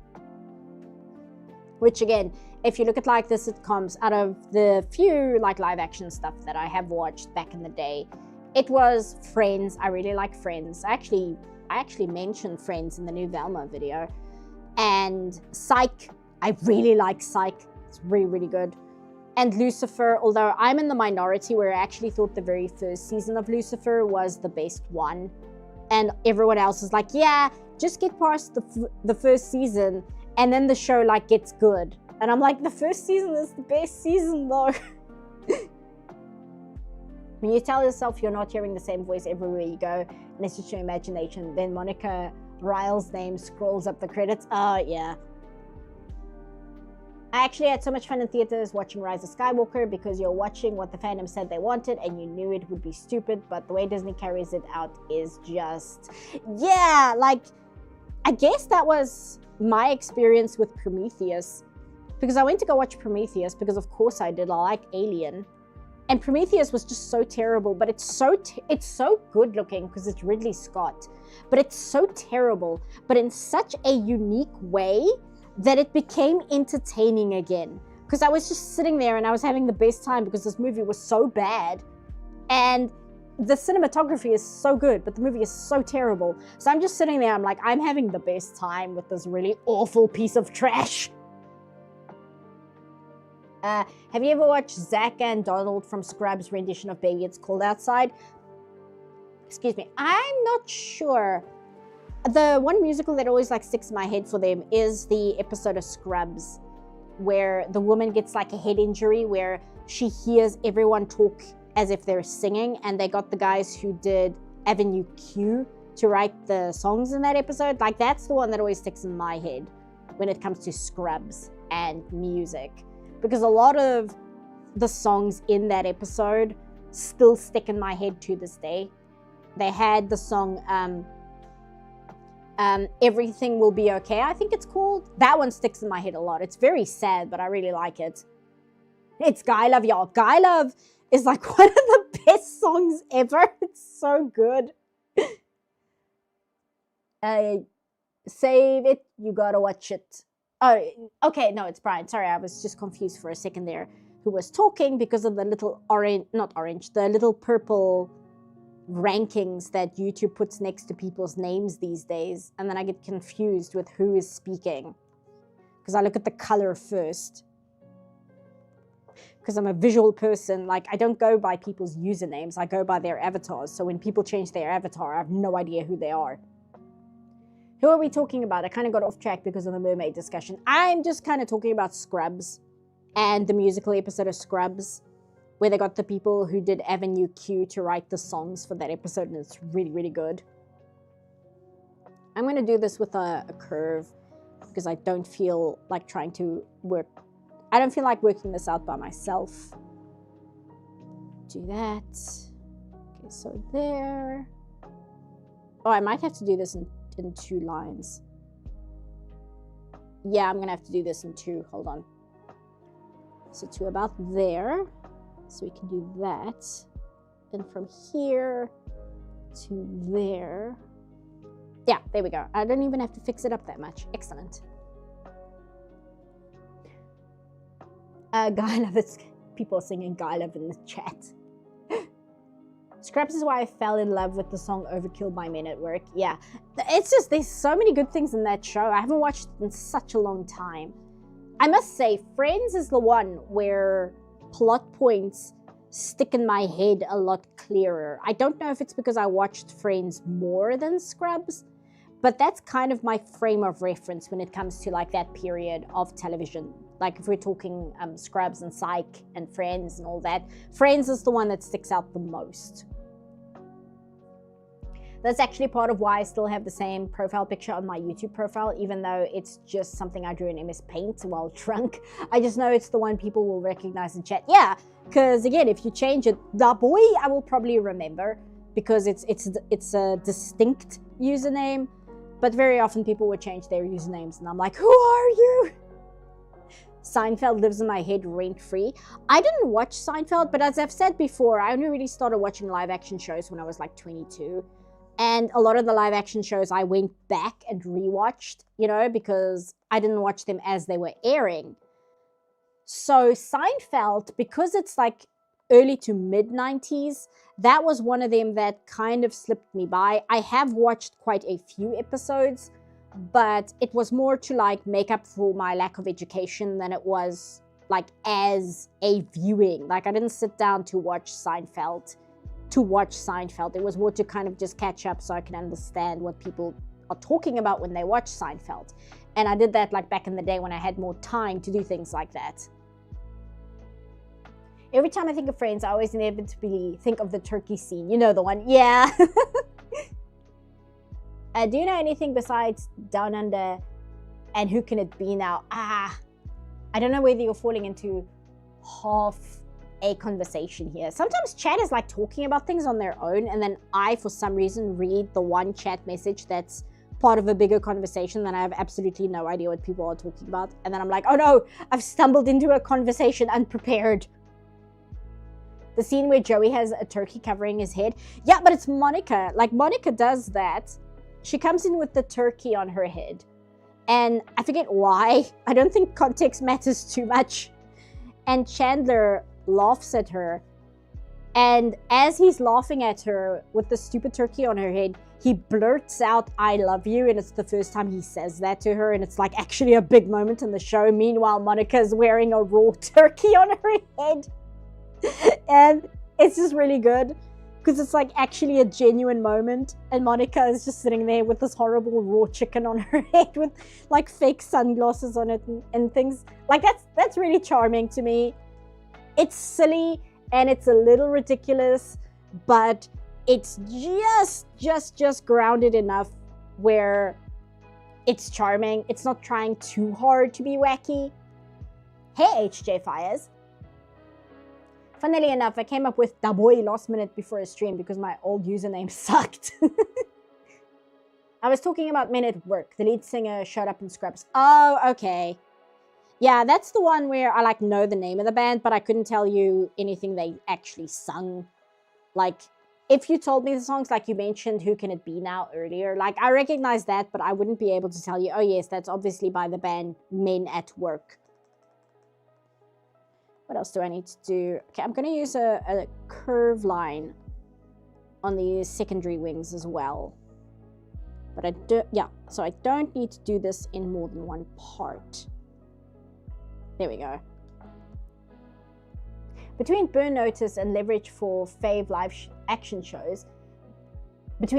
Which again, if you look at like the sitcoms, out of the few like live action stuff that I have watched back in the day, it was Friends. I really like Friends. I actually mentioned Friends in the new Velma video. And Psych. I really like Psych. It's really, really good. And Lucifer, although I'm in the minority where I actually thought the very first season of Lucifer was the best one. And everyone else is like, yeah, just get past the first season and then the show like gets good. And I'm like, the first season is the best season though. When you tell yourself you're not hearing the same voice everywhere you go, and it's just your imagination, then Monica Ryle's name scrolls up the credits. Oh, yeah. I actually had so much fun in theaters watching Rise of Skywalker because you're watching what the fandom said they wanted and you knew it would be stupid, but the way Disney carries it out is just, yeah, like, I guess that was my experience with Prometheus, because I went to go watch Prometheus because of course I did. I like Alien, and Prometheus was just so terrible, but it's so good looking because it's Ridley Scott, but it's so terrible, but in such a unique way that it became entertaining again. Because I was just sitting there and I was having the best time because this movie was so bad and the cinematography is so good, but the movie is so terrible. So I'm just sitting there, I'm like, I'm having the best time with this really awful piece of trash. Have you ever watched Zach and Donald from Scrubs' rendition of Baby It's Cold Outside? Excuse me, I'm not sure. The one musical that always like sticks in my head for them is the episode of Scrubs where the woman gets like a head injury where she hears everyone talk as if they're singing, and they got the guys who did Avenue Q to write the songs in that episode. Like, that's the one that always sticks in my head when it comes to Scrubs and music, because a lot of the songs in that episode still stick in my head to this day. They had the song Everything Will Be Okay, I think it's called. That one sticks in my head a lot. It's very sad, but I really like it. It's Guy Love, y'all. Guy Love is like one of the best songs ever. It's so good. Save it, you gotta watch it. Oh, okay, no, it's Brian. Sorry, I was just confused for a second there. Who was talking because of the little orange, not orange, the little purple rankings that YouTube puts next to people's names these days. And then I get confused with who is speaking because I look at the color first. Because I'm a visual person, like, I don't go by people's usernames, I go by their avatars. So when people change their avatar, I have no idea who they are. Who are we talking about? I kind of got off track because of the mermaid discussion. I'm just kind of talking about Scrubs and the musical episode of Scrubs, where they got the people who did Avenue Q to write the songs for that episode, and it's really, really good. I'm going to do this with a curve because I don't feel like trying to work. I don't feel like working this out by myself. Do that. Okay, so there. Oh, I might have to do this in 2 lines. Yeah, I'm gonna have to do this in 2. Hold on. So to about there. So we can do that. And from here to there. Yeah, there we go. I don't even have to fix it up that much. Excellent. Guy Love, it's people are singing Guy Love in the chat. Scrubs is why I fell in love with the song Overkill by Men at Work. Yeah, it's just, there's so many good things in that show. I haven't watched it in such a long time. I must say, Friends is the one where plot points stick in my head a lot clearer. I don't know if it's because I watched Friends more than Scrubs, but that's kind of my frame of reference when it comes to like that period of television. Like if we're talking Scrubs and Psych and Friends and all that, Friends is the one that sticks out the most. That's actually part of why I still have the same profile picture on my YouTube profile, even though it's just something I drew in MS Paint while drunk. I just know it's the one people will recognize in chat. Yeah, because again, if you change it, the boy, I will probably remember because it's a distinct username. But very often people would change their usernames and I'm like, who are you? Seinfeld lives in my head rent-free. I didn't watch Seinfeld, but as I've said before, I only really started watching live action shows when I was like 22. And a lot of the live action shows I went back and rewatched, you know, because I didn't watch them as they were airing. So Seinfeld, because it's like early to mid-90s, that was one of them that kind of slipped me by. I have watched quite a few episodes, but it was more to like make up for my lack of education than it was like as a viewing. Like I didn't sit down to watch Seinfeld. It was more to kind of just catch up so I can understand what people are talking about when they watch Seinfeld. And I did that like back in the day when I had more time to do things like that. Every time I think of Friends, I always inevitably think of the turkey scene. You know the one? Yeah. Do you know anything besides Down Under and Who Can It Be Now? I don't know whether you're falling into half a conversation here. Sometimes chat is like talking about things on their own, and then I, for some reason, read the one chat message that's part of a bigger conversation, then I have absolutely no idea what people are talking about. And then I'm like, oh no, I've stumbled into a conversation unprepared. The scene where Joey has a turkey covering his head. Yeah, but it's Monica. Like, Monica does that. She comes in with the turkey on her head. And I forget why. I don't think context matters too much. And Chandler laughs at her. And as he's laughing at her with the stupid turkey on her head, he blurts out, "I love you." And it's the first time he says that to her. And it's like actually a big moment in the show. Meanwhile, Monica's wearing a raw turkey on her head. And it's just really good because it's like actually a genuine moment, and Monica is just sitting there with this horrible raw chicken on her head with like fake sunglasses on it and things like that's really charming to me. It's silly and it's a little ridiculous, but it's just grounded enough where it's charming. It's not trying too hard to be wacky. Hey HJ Fires. Funnily enough, I came up with Da Boy last minute before a stream because my old username sucked. I was talking about Men at Work. The lead singer showed up in Scrubs. Oh, okay. Yeah, that's the one where I like know the name of the band, but I couldn't tell you anything they actually sung. Like, if you told me the songs, like you mentioned Who Can It Be Now earlier, like I recognize that, but I wouldn't be able to tell you, oh yes, that's obviously by the band Men at Work. What else do I need to do? Okay, I'm going to use a curve line on the secondary wings as well. But I do, yeah, so I don't need to do this in more than one part. There we go. Between Burn Notice and Leverage for Fave live action shows, never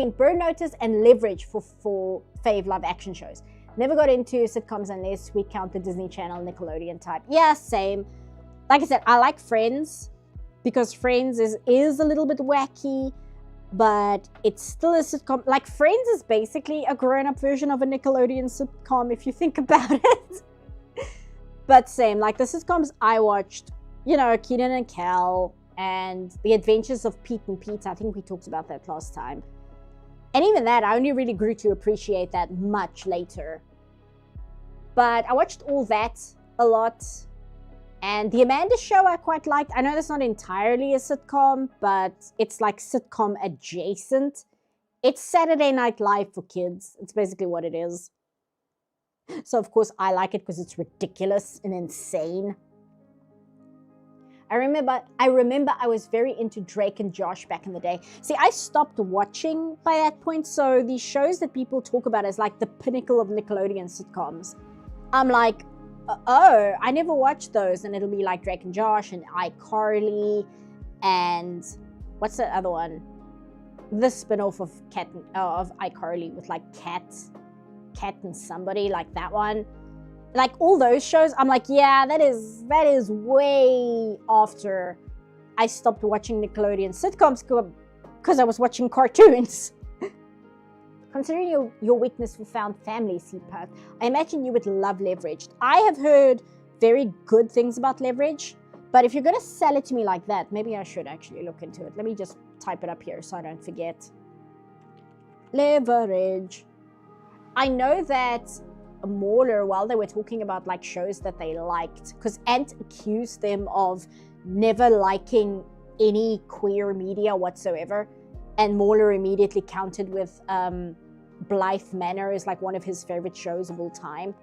got into sitcoms unless we count the Disney Channel, Nickelodeon type. Yeah, same. Like I said, I like Friends because Friends is a little bit wacky, but it's still a sitcom. Like, Friends is basically a grown-up version of a Nickelodeon sitcom if you think about it. But same, like the sitcoms I watched, you know, Kenan and Kel and The Adventures of Pete and Pete. I think we talked about that last time. And even that, I only really grew to appreciate that much later. But I watched all that a lot. And The Amanda Show I quite liked. I know that's not entirely a sitcom, but it's like sitcom adjacent. It's Saturday Night Live for kids. It's basically what it is. So of course I like it because it's ridiculous and insane. I remember I was very into Drake and Josh back in the day. See, I stopped watching by that point, so these shows that people talk about as like the pinnacle of Nickelodeon sitcoms, I'm like, oh, I never watched those. And it'll be like Drake and Josh and iCarly and what's that other one? The spin-off of iCarly with like Cat and somebody, like that one. Like all those shows, I'm like, yeah, that is way after I stopped watching Nickelodeon sitcoms because I was watching cartoons. Considering your weakness for found family, CPAT, I imagine you would love Leveraged. I have heard very good things about Leverage, but if you're going to sell it to me like that, maybe I should actually look into it. Let me just type it up here so I don't forget. Leverage. I know that Mauler while they were talking about like shows that they liked, because Ant accused them of never liking any queer media whatsoever, and Mauler immediately countered with Blythe Manor is like one of his favorite shows of all time.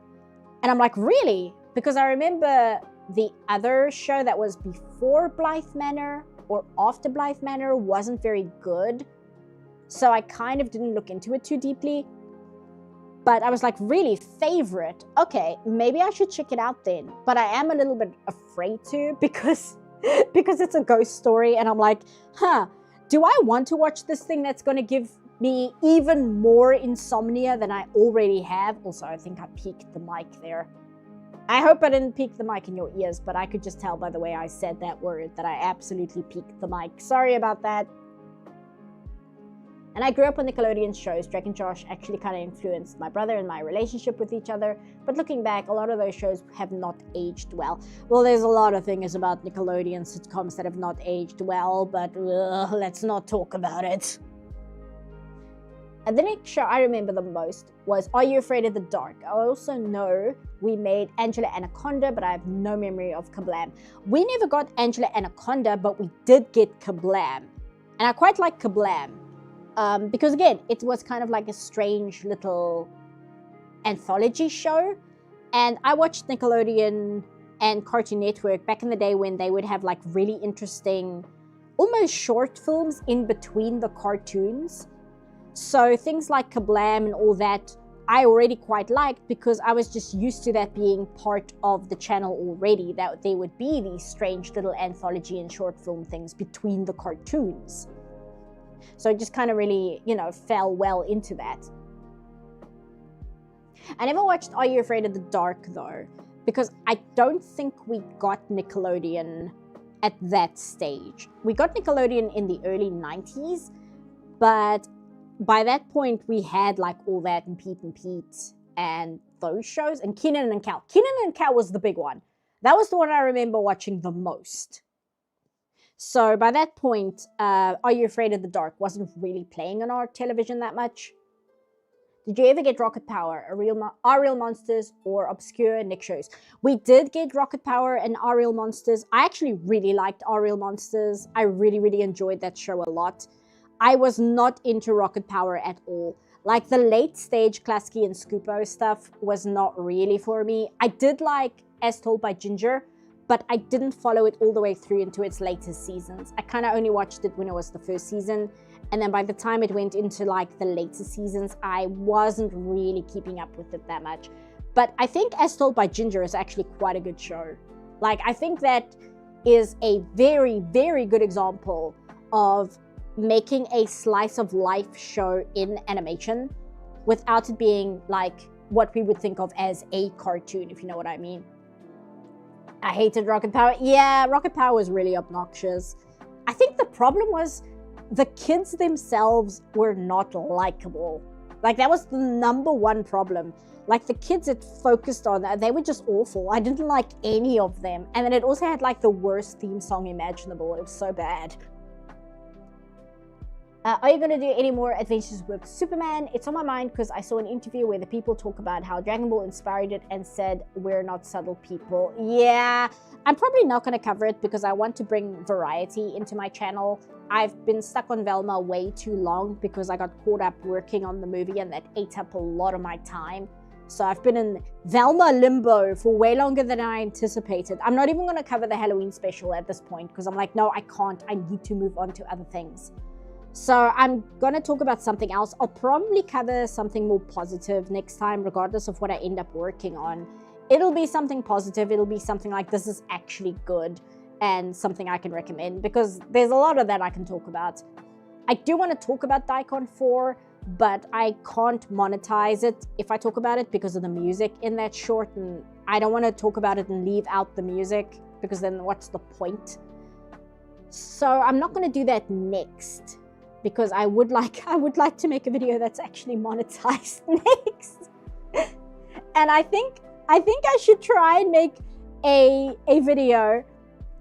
And I'm like, really? Because I remember the other show that was before Blythe Manor or after Blythe Manor wasn't very good, so I kind of didn't look into it too deeply. But I was like, really, favorite? Okay, maybe I should check it out then. But I am a little bit afraid to, because it's a ghost story, and I'm like, do I want to watch this thing that's going to give me even more insomnia than I already have? Also, I think I peaked the mic there. I hope I didn't peak the mic in your ears, but I could just tell by the way I said that word that I absolutely peaked the mic. Sorry about that. And I grew up on Nickelodeon shows. Drake and Josh actually kind of influenced my brother and my relationship with each other. But looking back, a lot of those shows have not aged well. Well, there's a lot of things about Nickelodeon sitcoms that have not aged well, but let's not talk about it. And the next show I remember the most was Are You Afraid of the Dark? I also know we made Angela Anaconda, but I have no memory of Kablam. We never got Angela Anaconda, but we did get Kablam. And I quite like Kablam. Because again, it was kind of like a strange little anthology show. And I watched Nickelodeon and Cartoon Network back in the day when they would have like really interesting, almost short films in between the cartoons. So things like Kablam and all that, I already quite liked because I was just used to that being part of the channel already, that there would be these strange little anthology and short film things between the cartoons. So it just kind of really, fell well into that. I never watched Are You Afraid of the Dark, though, because I don't think we got Nickelodeon at that stage. We got Nickelodeon in the early 90s, but by that point, we had like All That and Pete and those shows, and Kenan and Kel. Kenan and Kel was the big one. That was the one I remember watching the most. So by that point, Are You Afraid of the Dark wasn't really playing on our television that much. Did you ever get Rocket Power, Our Real Monsters, or obscure Nick shows? We did get Rocket Power and Our Real Monsters. I actually really liked Our Real Monsters. I really, really enjoyed that show a lot. I was not into Rocket Power at all. Like the late stage Klasky and Scoopo stuff was not really for me. I did like As Told by Ginger, but I didn't follow it all the way through into its later seasons. I kind of only watched it when it was the first season. And then by the time it went into like the later seasons, I wasn't really keeping up with it that much. But I think As Told by Ginger is actually quite a good show. Like, I think that is a very, very good example of making a slice of life show in animation without it being like what we would think of as a cartoon, if you know what I mean. I hated Rocket Power. Yeah, Rocket Power was really obnoxious. I think the problem was the kids themselves were not likable. Like, that was the number one problem. Like, the kids it focused on, they were just awful. I didn't like any of them. And then it also had like the worst theme song imaginable. It was so bad. Are you going to do any more adventures with Superman? It's on my mind because I saw an interview where the people talk about how Dragon Ball inspired it and said, we're not subtle people. Yeah, I'm probably not going to cover it because I want to bring variety into my channel. I've been stuck on Velma way too long because I got caught up working on the movie and that ate up a lot of my time. So I've been in Velma limbo for way longer than I anticipated. I'm not even going to cover the Halloween special at this point because I'm like, no, I can't. I need to move on to other things. So I'm going to talk about something else. I'll probably cover something more positive next time, regardless of what I end up working on. It'll be something positive. It'll be something like this is actually good and something I can recommend because there's a lot of that I can talk about. I do want to talk about Daikon 4, but I can't monetize it if I talk about it because of the music in that short, and I don't want to talk about it and leave out the music because then what's the point? So I'm not going to do that next. Because I would like to make a video that's actually monetized next. And I think I should try and make a video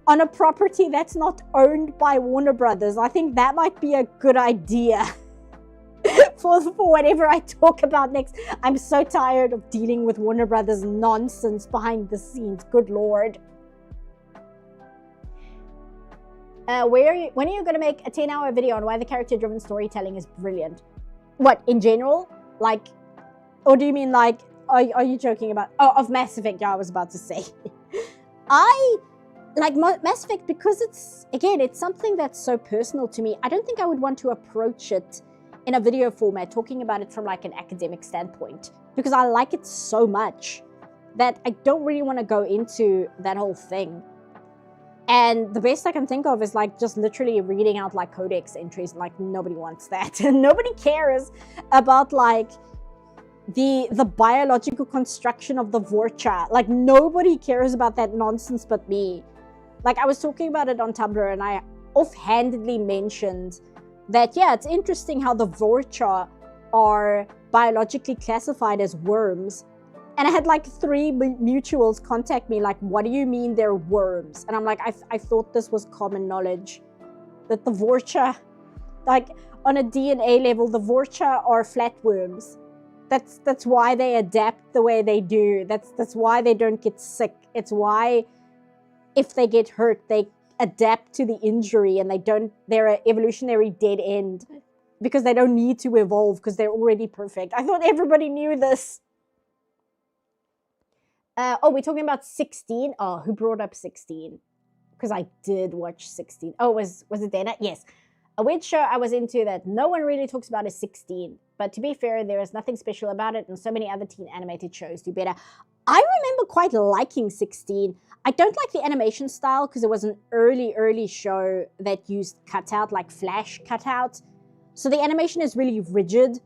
on a property that's not owned by Warner Brothers. I think that might be a good idea for whatever I talk about next. I'm so tired of dealing with Warner Brothers nonsense behind the scenes. Good Lord. When are you going to make a 10-hour video on why the character-driven storytelling is brilliant? What, in general? Like, or do you mean like, are you joking about, oh, of Mass Effect? Yeah, I was about to say. I like Mass Effect because it's something that's so personal to me. I don't think I would want to approach it in a video format, talking about it from like an academic standpoint, because I like it so much that I don't really want to go into that whole thing. And the best I can think of is like just literally reading out like codex entries. Like nobody wants that. Nobody cares about like the biological construction of the Vorcha. Like nobody cares about that nonsense but me. Like I was talking about it on Tumblr and I offhandedly mentioned that, yeah, it's interesting how the Vorcha are biologically classified as worms. And I had like 3 mutuals contact me like, what do you mean they're worms? And I'm like, I thought this was common knowledge. That the Vorcha, like on a DNA level, the Vorcha are flatworms. That's why they adapt the way they do. That's why they don't get sick. It's why if they get hurt, they adapt to the injury and they're an evolutionary dead end because they don't need to evolve because they're already perfect. I thought everybody knew this. Oh, we're talking about 16. Oh, who brought up 16? Because I did watch 16. Oh, was it Dana? Yes. A weird show I was into that no one really talks about is 16. But to be fair, there is nothing special about it, and so many other teen animated shows do better. I remember quite liking 16. I don't like the animation style because it was an early show that used cutout, like Flash cutout. So the animation is really rigid.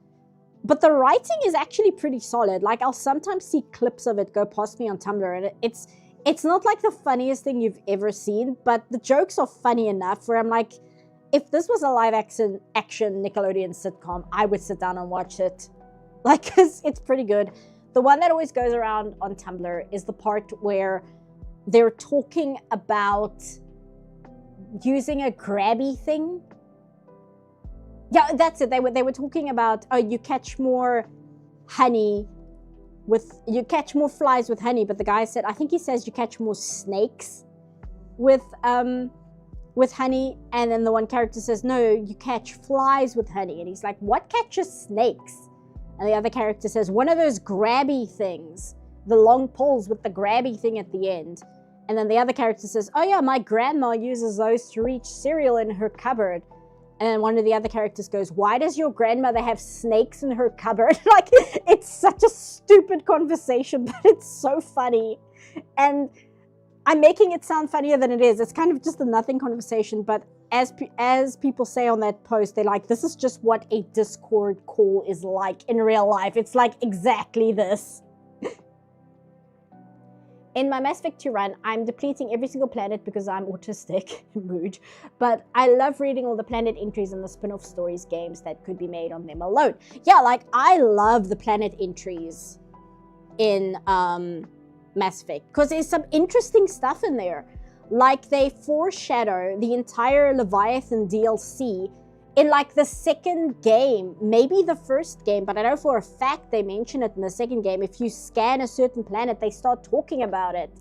But the writing is actually pretty solid. Like I'll sometimes see clips of it go past me on Tumblr, and it's not like the funniest thing you've ever seen, but the jokes are funny enough where I'm like, if this was a live action Nickelodeon sitcom, I would sit down and watch it. Like, 'cause it's pretty good. The one that always goes around on Tumblr is the part where they're talking about using a grabby thing. Yeah, that's it. They were talking about, oh, you catch more flies with honey, but the guy said, I think he says you catch more snakes with honey, and then the one character says, no, you catch flies with honey, and he's like, what catches snakes? And the other character says, one of those grabby things, the long poles with the grabby thing at the end. And then the other character says, oh yeah, my grandma uses those to reach cereal in her cupboard. And then one of the other characters goes, why does your grandmother have snakes in her cupboard? Like, it's such a stupid conversation, but it's so funny. And I'm making it sound funnier than it is. It's kind of just a nothing conversation, but as people say on that post, they're like, this is just what a Discord call is like in real life. It's like exactly this. In my Mass Effect 2 run, I'm depleting every single planet because I'm autistic, mood, but I love reading all the planet entries and the spin-off stories games that could be made on them alone. Yeah, like, I love the planet entries in Mass Effect because there's some interesting stuff in there. Like, they foreshadow the entire Leviathan DLC in like the second game, maybe the first game, but I know for a fact they mention it in the second game. If you scan a certain planet, they start talking about it.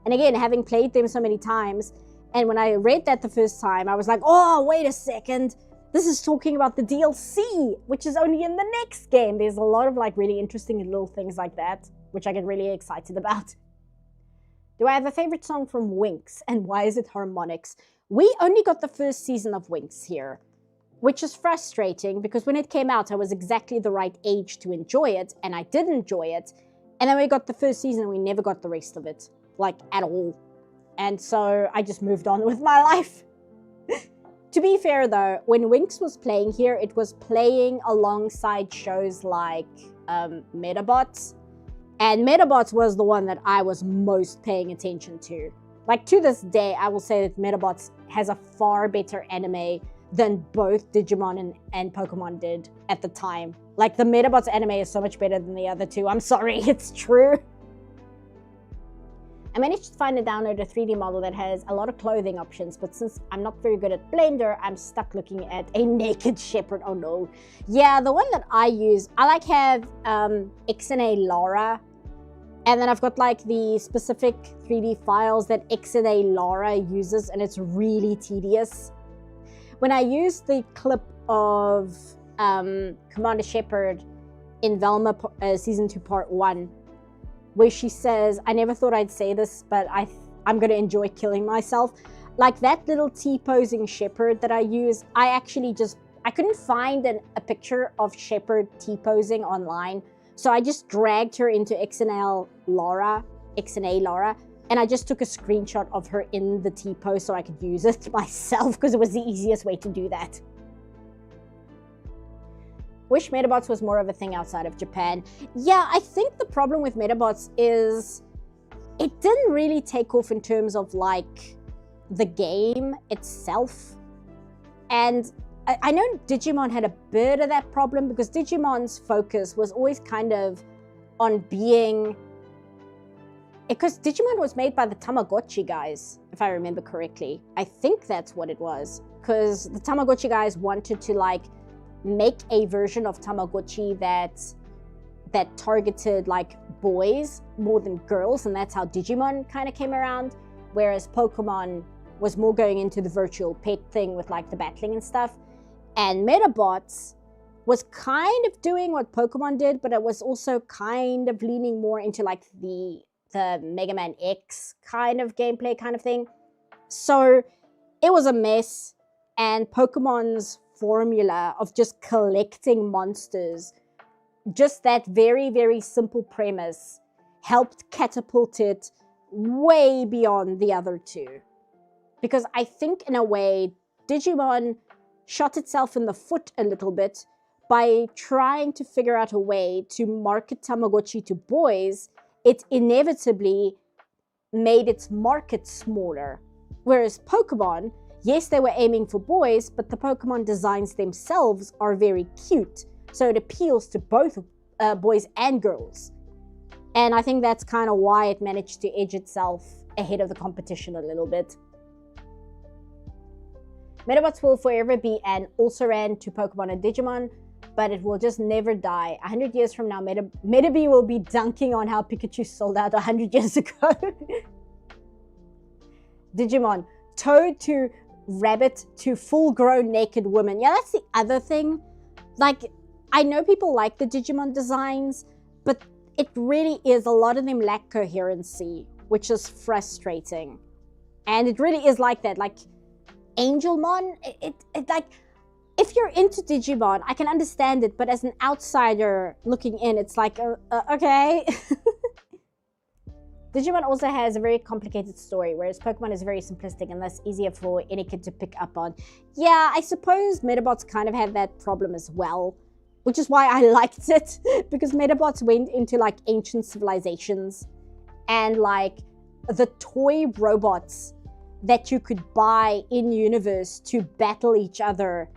And again, having played them so many times, and when I read that the first time, I was like, oh, wait a second. This is talking about the DLC, which is only in the next game. There's a lot of like really interesting little things like that, which I get really excited about. Do I have a favorite song from Winx, and why is it harmonics? We only got the first season of Winx here, which is frustrating because when it came out, I was exactly the right age to enjoy it, and I did enjoy it. And then we got the first season and we never got the rest of it, like at all. And so I just moved on with my life. To be fair though, when Winx was playing here, it was playing alongside shows like Metabots. And Metabots was the one that I was most paying attention to. Like to this day, I will say that Metabots has a far better anime than both Digimon and Pokemon did at the time. Like, the Metabots anime is so much better than the other two. I'm sorry, it's true. I managed to find and download a 3D model that has a lot of clothing options, but since I'm not very good at Blender, I'm stuck looking at a naked shepherd. Oh no. Yeah, the one that I use, I like have XNA Lara, and then I've got like the specific 3D files that XNA Lara uses, and it's really tedious. When I use the clip of Commander Shepard in Velma Season 2 Part 1, where she says, I never thought I'd say this, but I'm going to enjoy killing myself. Like that little T-posing Shepard that I use, I couldn't find a picture of Shepard T-posing online. So I just dragged her into XNA Lara, and I just took a screenshot of her in the T-pose so I could use it myself because it was the easiest way to do that. Wish Metabots was more of a thing outside of Japan. Yeah, I think the problem with Metabots is it didn't really take off in terms of like the game itself. And I know Digimon had a bit of that problem because Digimon's focus was always kind of on being... Because Digimon was made by the Tamagotchi guys, if I remember correctly. I think that's what it was. Because the Tamagotchi guys wanted to like make a version of Tamagotchi that targeted like boys more than girls, and that's how Digimon kind of came around, whereas Pokemon was more going into the virtual pet thing with like the battling and stuff. And Metabots was kind of doing what Pokemon did, but it was also kind of leaning more into like the Mega Man X kind of gameplay kind of thing. So it was a mess, and Pokemon's formula of just collecting monsters, just that very, very simple premise, helped catapult it way beyond the other two. Because I think in a way, Digimon shot itself in the foot a little bit by trying to figure out a way to market Tamagotchi to boys. It inevitably made its market smaller. Whereas Pokemon, yes, they were aiming for boys, but the Pokemon designs themselves are very cute. So it appeals to both boys and girls. And I think that's kind of why it managed to edge itself ahead of the competition a little bit. Metabots will forever be an also-ran to Pokemon and Digimon, but it will just never die. 100 years from now, Metabee will be dunking on how Pikachu sold out 100 years ago. Digimon, Toad to Rabbit to full-grown naked woman. Yeah, that's the other thing. Like, I know people like the Digimon designs, but it really is, a lot of them lack coherency, which is frustrating. And it really is like that. Like, Angelmon, it like, if you're into Digimon, I can understand it, but as an outsider looking in, it's like, okay. Digimon also has a very complicated story, whereas Pokemon is very simplistic and thus easier for any kid to pick up on. Yeah, I suppose Metabots kind of had that problem as well, which is why I liked it, because Metabots went into like ancient civilizations, and like the toy robots that you could buy in universe to battle each other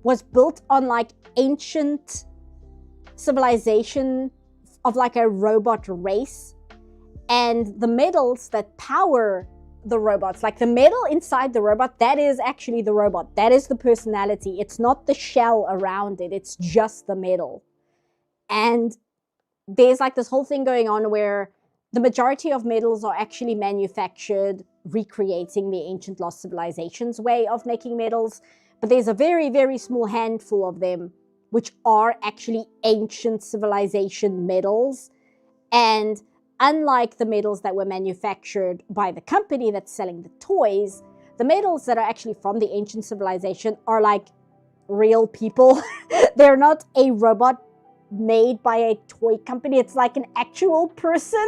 was built on like ancient civilization of like a robot race. And the metals that power the robots, like the metal inside the robot, that is actually the robot. That is the personality. It's not the shell around it. It's just the metal. And there's like this whole thing going on where the majority of metals are actually manufactured recreating the ancient lost civilizations way of making metals. But there's a very, very small handful of them which are actually ancient civilization metals. And unlike the metals that were manufactured by the company that's selling the toys, the metals that are actually from the ancient civilization are like real people. They're not a robot made by a toy company. It's like an actual person.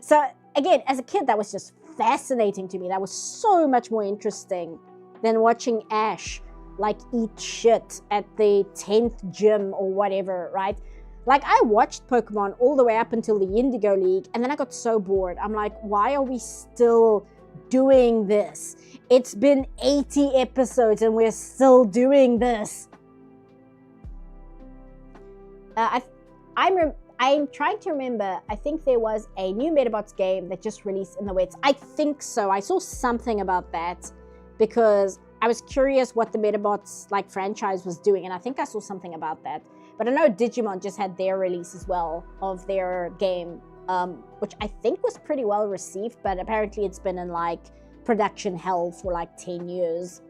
So again, as a kid, that was just fascinating to me. That was so much more interesting than watching Ash like eat shit at the 10th gym or whatever, right? Like, I watched Pokemon all the way up until the Indigo League, and then I got so bored. I'm like, why are we still doing this? It's been 80 episodes and we're still doing this. I'm trying to remember. I think there was a new Metabots game that just released in the West. I think so. I saw something about that because I was curious what the Metabots like franchise was doing, and I think I saw something about that. But I know Digimon just had their release as well of their game, which I think was pretty well received, but apparently it's been in like production hell for like 10 years.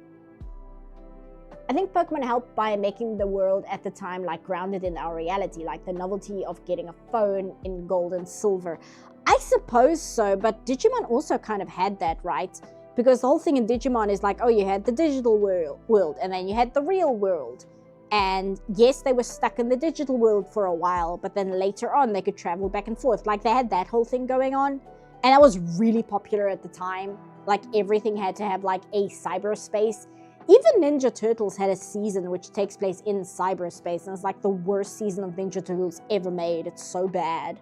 I think Pokemon helped by making the world at the time like grounded in our reality, like the novelty of getting a phone in gold and silver. I suppose so, but Digimon also kind of had that, right? Because the whole thing in Digimon is like, oh, you had the digital world and then you had the real world. And yes, they were stuck in the digital world for a while, but then later on they could travel back and forth. Like they had that whole thing going on. And that was really popular at the time. Like everything had to have like a cyberspace. Even Ninja Turtles had a season which takes place in cyberspace, and it's like the worst season of Ninja Turtles ever made. It's so bad.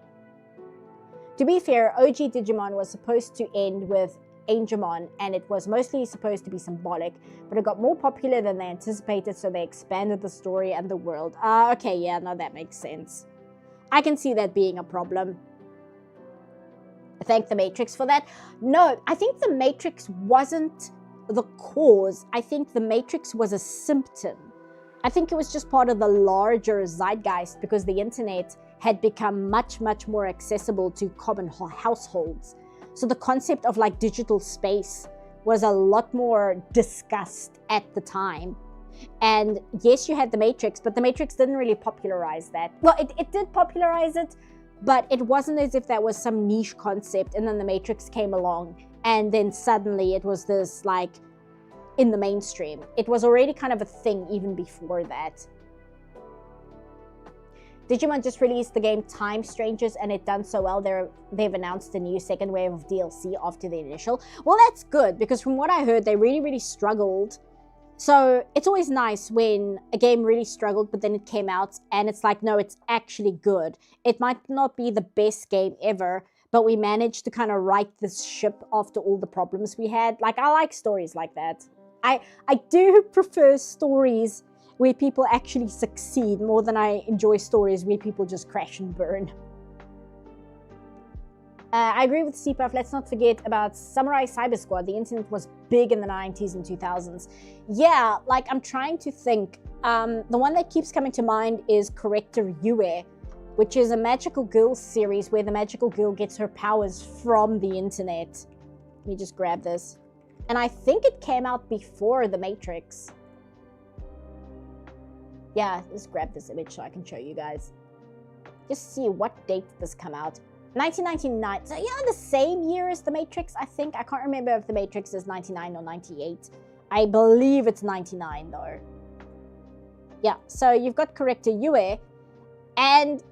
To be fair, OG Digimon was supposed to end with Angemon, and it was mostly supposed to be symbolic, but it got more popular than they anticipated, so they expanded the story and the world. Okay, yeah, no, that makes sense. I can see that being a problem. Thank the Matrix for that. No, I think the Matrix wasn't the cause. I think the Matrix was a symptom. I think it was just part of the larger zeitgeist because the internet had become much, much more accessible to common households. So the concept of like digital space was a lot more discussed at the time. And yes, you had the Matrix, but the Matrix didn't really popularize that. Well, it did popularize it, but it wasn't as if that was some niche concept and then the Matrix came along and then suddenly it was this like in the mainstream. It was already kind of a thing even before that. Digimon just released the game Time Strangers and it done so well. They've announced a new second wave of DLC after the initial. Well, that's good because from what I heard, they really, really struggled. So it's always nice when a game really struggled, but then it came out and it's like, no, it's actually good. It might not be the best game ever, but we managed to kind of right this ship after all the problems we had. Like, I like stories like that. I do prefer stories where people actually succeed more than I enjoy stories where people just crash and burn. I agree with CPAF. Let's not forget about Samurai Cyber Squad. The internet was big in the 90s and 2000s. Yeah, like I'm trying to think. The one that keeps coming to mind is Corrector Yue, which is a magical girl series where the magical girl gets her powers from the internet. Let me just grab this. And I think it came out before The Matrix. Yeah, let's grab this image so I can show you guys. Just see what date did this come out. 1999. So yeah, the same year as The Matrix, I think. I can't remember if The Matrix is 99 or 98. I believe it's 99 though. Yeah, so you've got Corrector Yue, and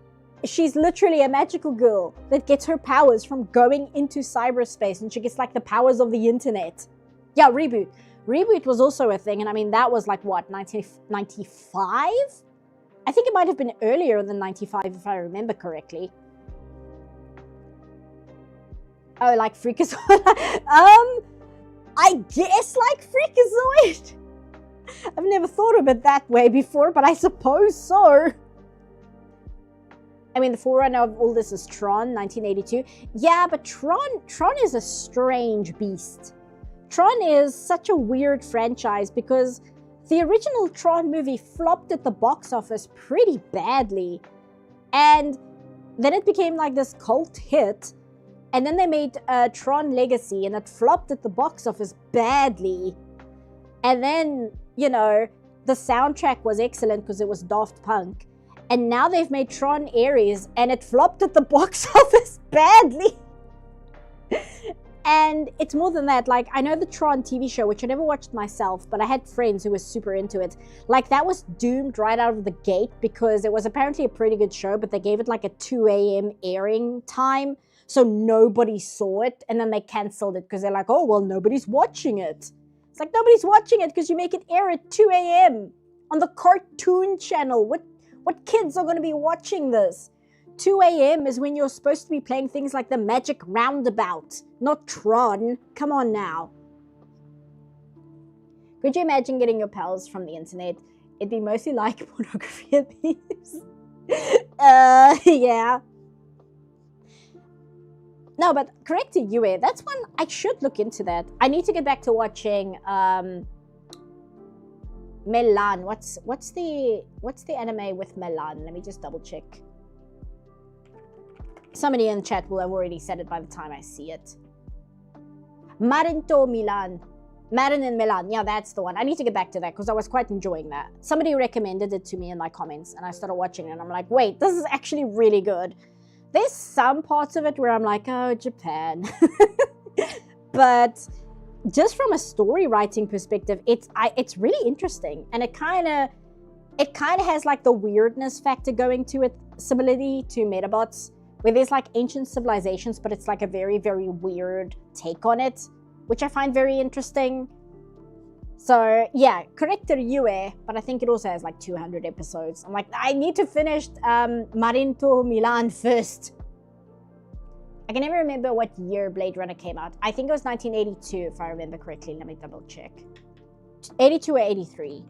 she's literally a magical girl that gets her powers from going into cyberspace, and she gets like the powers of the internet. Yeah, Reboot. Reboot was also a thing, and I mean, that was like, what, 1995? I think it might have been earlier than 95, if I remember correctly. Oh, like Freakazoid? I guess like Freakazoid? I've never thought of it that way before, but I suppose so. I mean, the forerunner of all this is Tron, 1982. Yeah, but Tron is a strange beast. Tron is such a weird franchise because the original Tron movie flopped at the box office pretty badly. And then it became like this cult hit. And then they made Tron Legacy and it flopped at the box office badly. And then, you know, the soundtrack was excellent because it was Daft Punk. And now they've made Tron Ares and it flopped at the box office badly. And it's more than that. Like, I know the Tron TV show, which I never watched myself, but I had friends who were super into it. Like, that was doomed right out of the gate because it was apparently a pretty good show, but they gave it like a 2 a.m. airing time. So nobody saw it. And then they canceled it because they're like, oh, well, nobody's watching it. It's like, nobody's watching it because you make it air at 2 a.m. on the Cartoon Channel. What kids are going to be watching this? 2 a.m. is when you're supposed to be playing things like the Magic Roundabout, not Tron. Come on now. Could you imagine getting your pals from the internet? It'd be mostly like pornography and thieves. Yeah. No, but correct Yue. That's one I should look into that. I need to get back to watching Melan. What's the anime with Melan? Let me just double check. Somebody in the chat will have already said it by the time I see it. Marinto Milan. Marin and Milan. Yeah, that's the one. I need to get back to that because I was quite enjoying that. Somebody recommended it to me in my comments and I started watching it and I'm like, wait, this is actually really good. There's some parts of it where I'm like, oh, Japan. But just from a story writing perspective, it's really interesting. And it kind of has like the weirdness factor going to it, similarly to Metabots, where there's like ancient civilizations, but it's like a very, very weird take on it, which I find very interesting. So yeah, corrector Yue, but I think it also has like 200 episodes. I'm like, I need to finish Marinto Milan first. I can never remember what year Blade Runner came out. I think it was 1982, if I remember correctly. Let me double check. 82 or 83?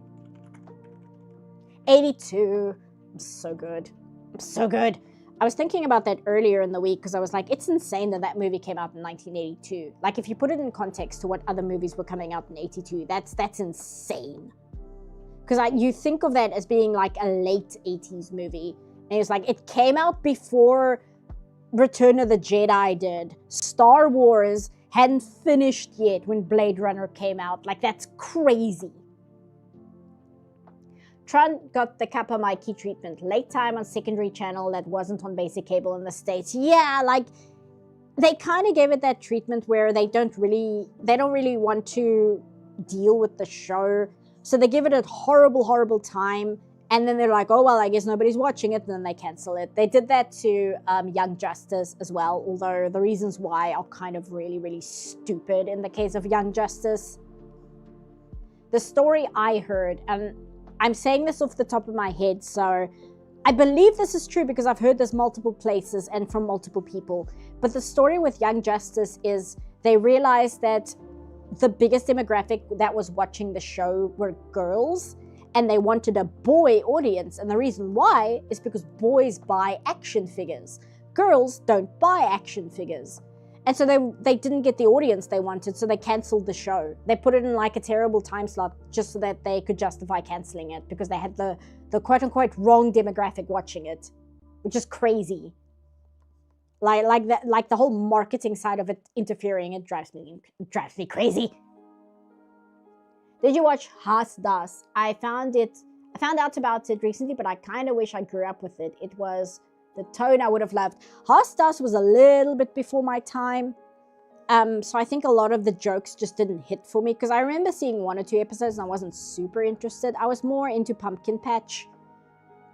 82. I'm so good. I'm so good. I was thinking about that earlier in the week because I was like, it's insane that that movie came out in 1982. Like, if you put it in context to what other movies were coming out in 82, that's insane. Because you think of that as being like a late 80s movie. And it's like, it came out before Return of the Jedi did. Star Wars hadn't finished yet when Blade Runner came out. Like, that's crazy. Tron got the Kappa Mikey treatment. Late time on secondary channel that wasn't on basic cable in the States. Yeah, like, they kind of gave it that treatment where they don't really want to deal with the show. So they give it a horrible, horrible time. And then they're like, oh, well, I guess nobody's watching it. And then they cancel it. They did that to Young Justice as well. Although the reasons why are kind of really, really stupid in the case of Young Justice. The story I heard, and I'm saying this off the top of my head, so I believe this is true because I've heard this multiple places and from multiple people. But the story with Young Justice is they realized that the biggest demographic that was watching the show were girls, and they wanted a boy audience. And the reason why is because boys buy action figures. Girls don't buy action figures. And so they didn't get the audience they wanted, so they cancelled the show. They put it in like a terrible time slot just so that they could justify cancelling it because they had the quote-unquote wrong demographic watching it, which is crazy. Like the whole marketing side of it interfering, it drives me crazy. Did you watch Haas Das? I found out about it recently, but I kind of wish I grew up with it. It was the tone I would have loved. Haas Das was a little bit before my time. So I think a lot of the jokes just didn't hit for me because I remember seeing 1 or 2 episodes and I wasn't super interested. I was more into Pumpkin Patch,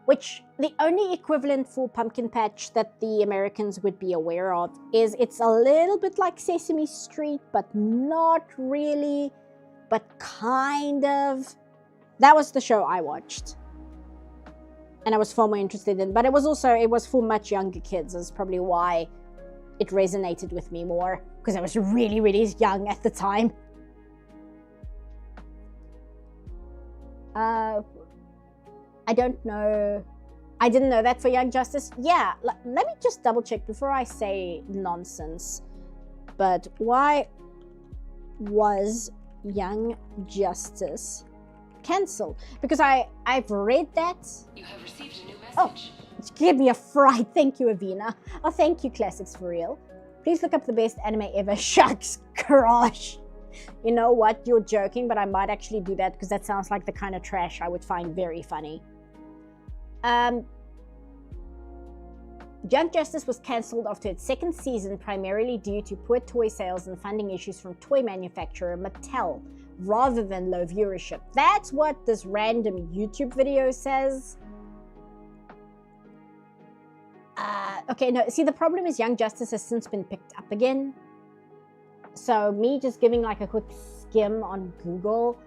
which the only equivalent for Pumpkin Patch that the Americans would be aware of is it's a little bit like Sesame Street, but not really, but kind of. That was the show I watched. And I was far more interested in, but it was for much younger kids. That's probably why it resonated with me more, because I was really, really young at the time. I don't know. I didn't know that for Young Justice. Yeah, let me just double check before I say nonsense. But why was Young Justice cancelled? Because I've read that. You have received a new message. Oh, give me a fright. Thank you, Avina. Oh, thank you, Classics for Real. Please look up the best anime ever. Shucks, crush. You know what? You're joking, but I might actually do that because that sounds like the kind of trash I would find very funny. Young Justice was cancelled after its 2nd season primarily due to poor toy sales and funding issues from toy manufacturer Mattel, rather than low viewership. That's what this random YouTube video says. Okay, no, see, the problem is Young Justice has since been picked up again. So me just giving like a quick skim on Google,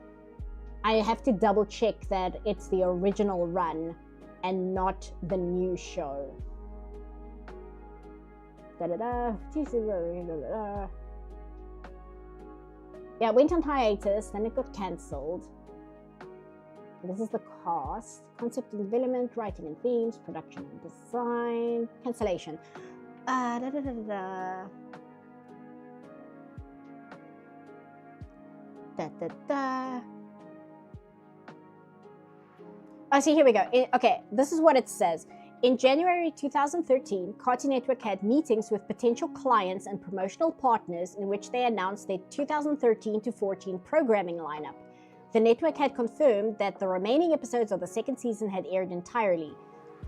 I have to double check that it's the original run and not the new show. Yeah, it went on hiatus, then it got cancelled. This is the cast. Concept and development, writing and themes, production and design, cancellation. Da, da, da, da, da. Da, da, da. Oh, see, here we go. Okay, this is what it says. In January 2013, Cartoon Network had meetings with potential clients and promotional partners in which they announced their 2013 to 14 programming lineup. The network had confirmed that the remaining episodes of the second season had aired entirely.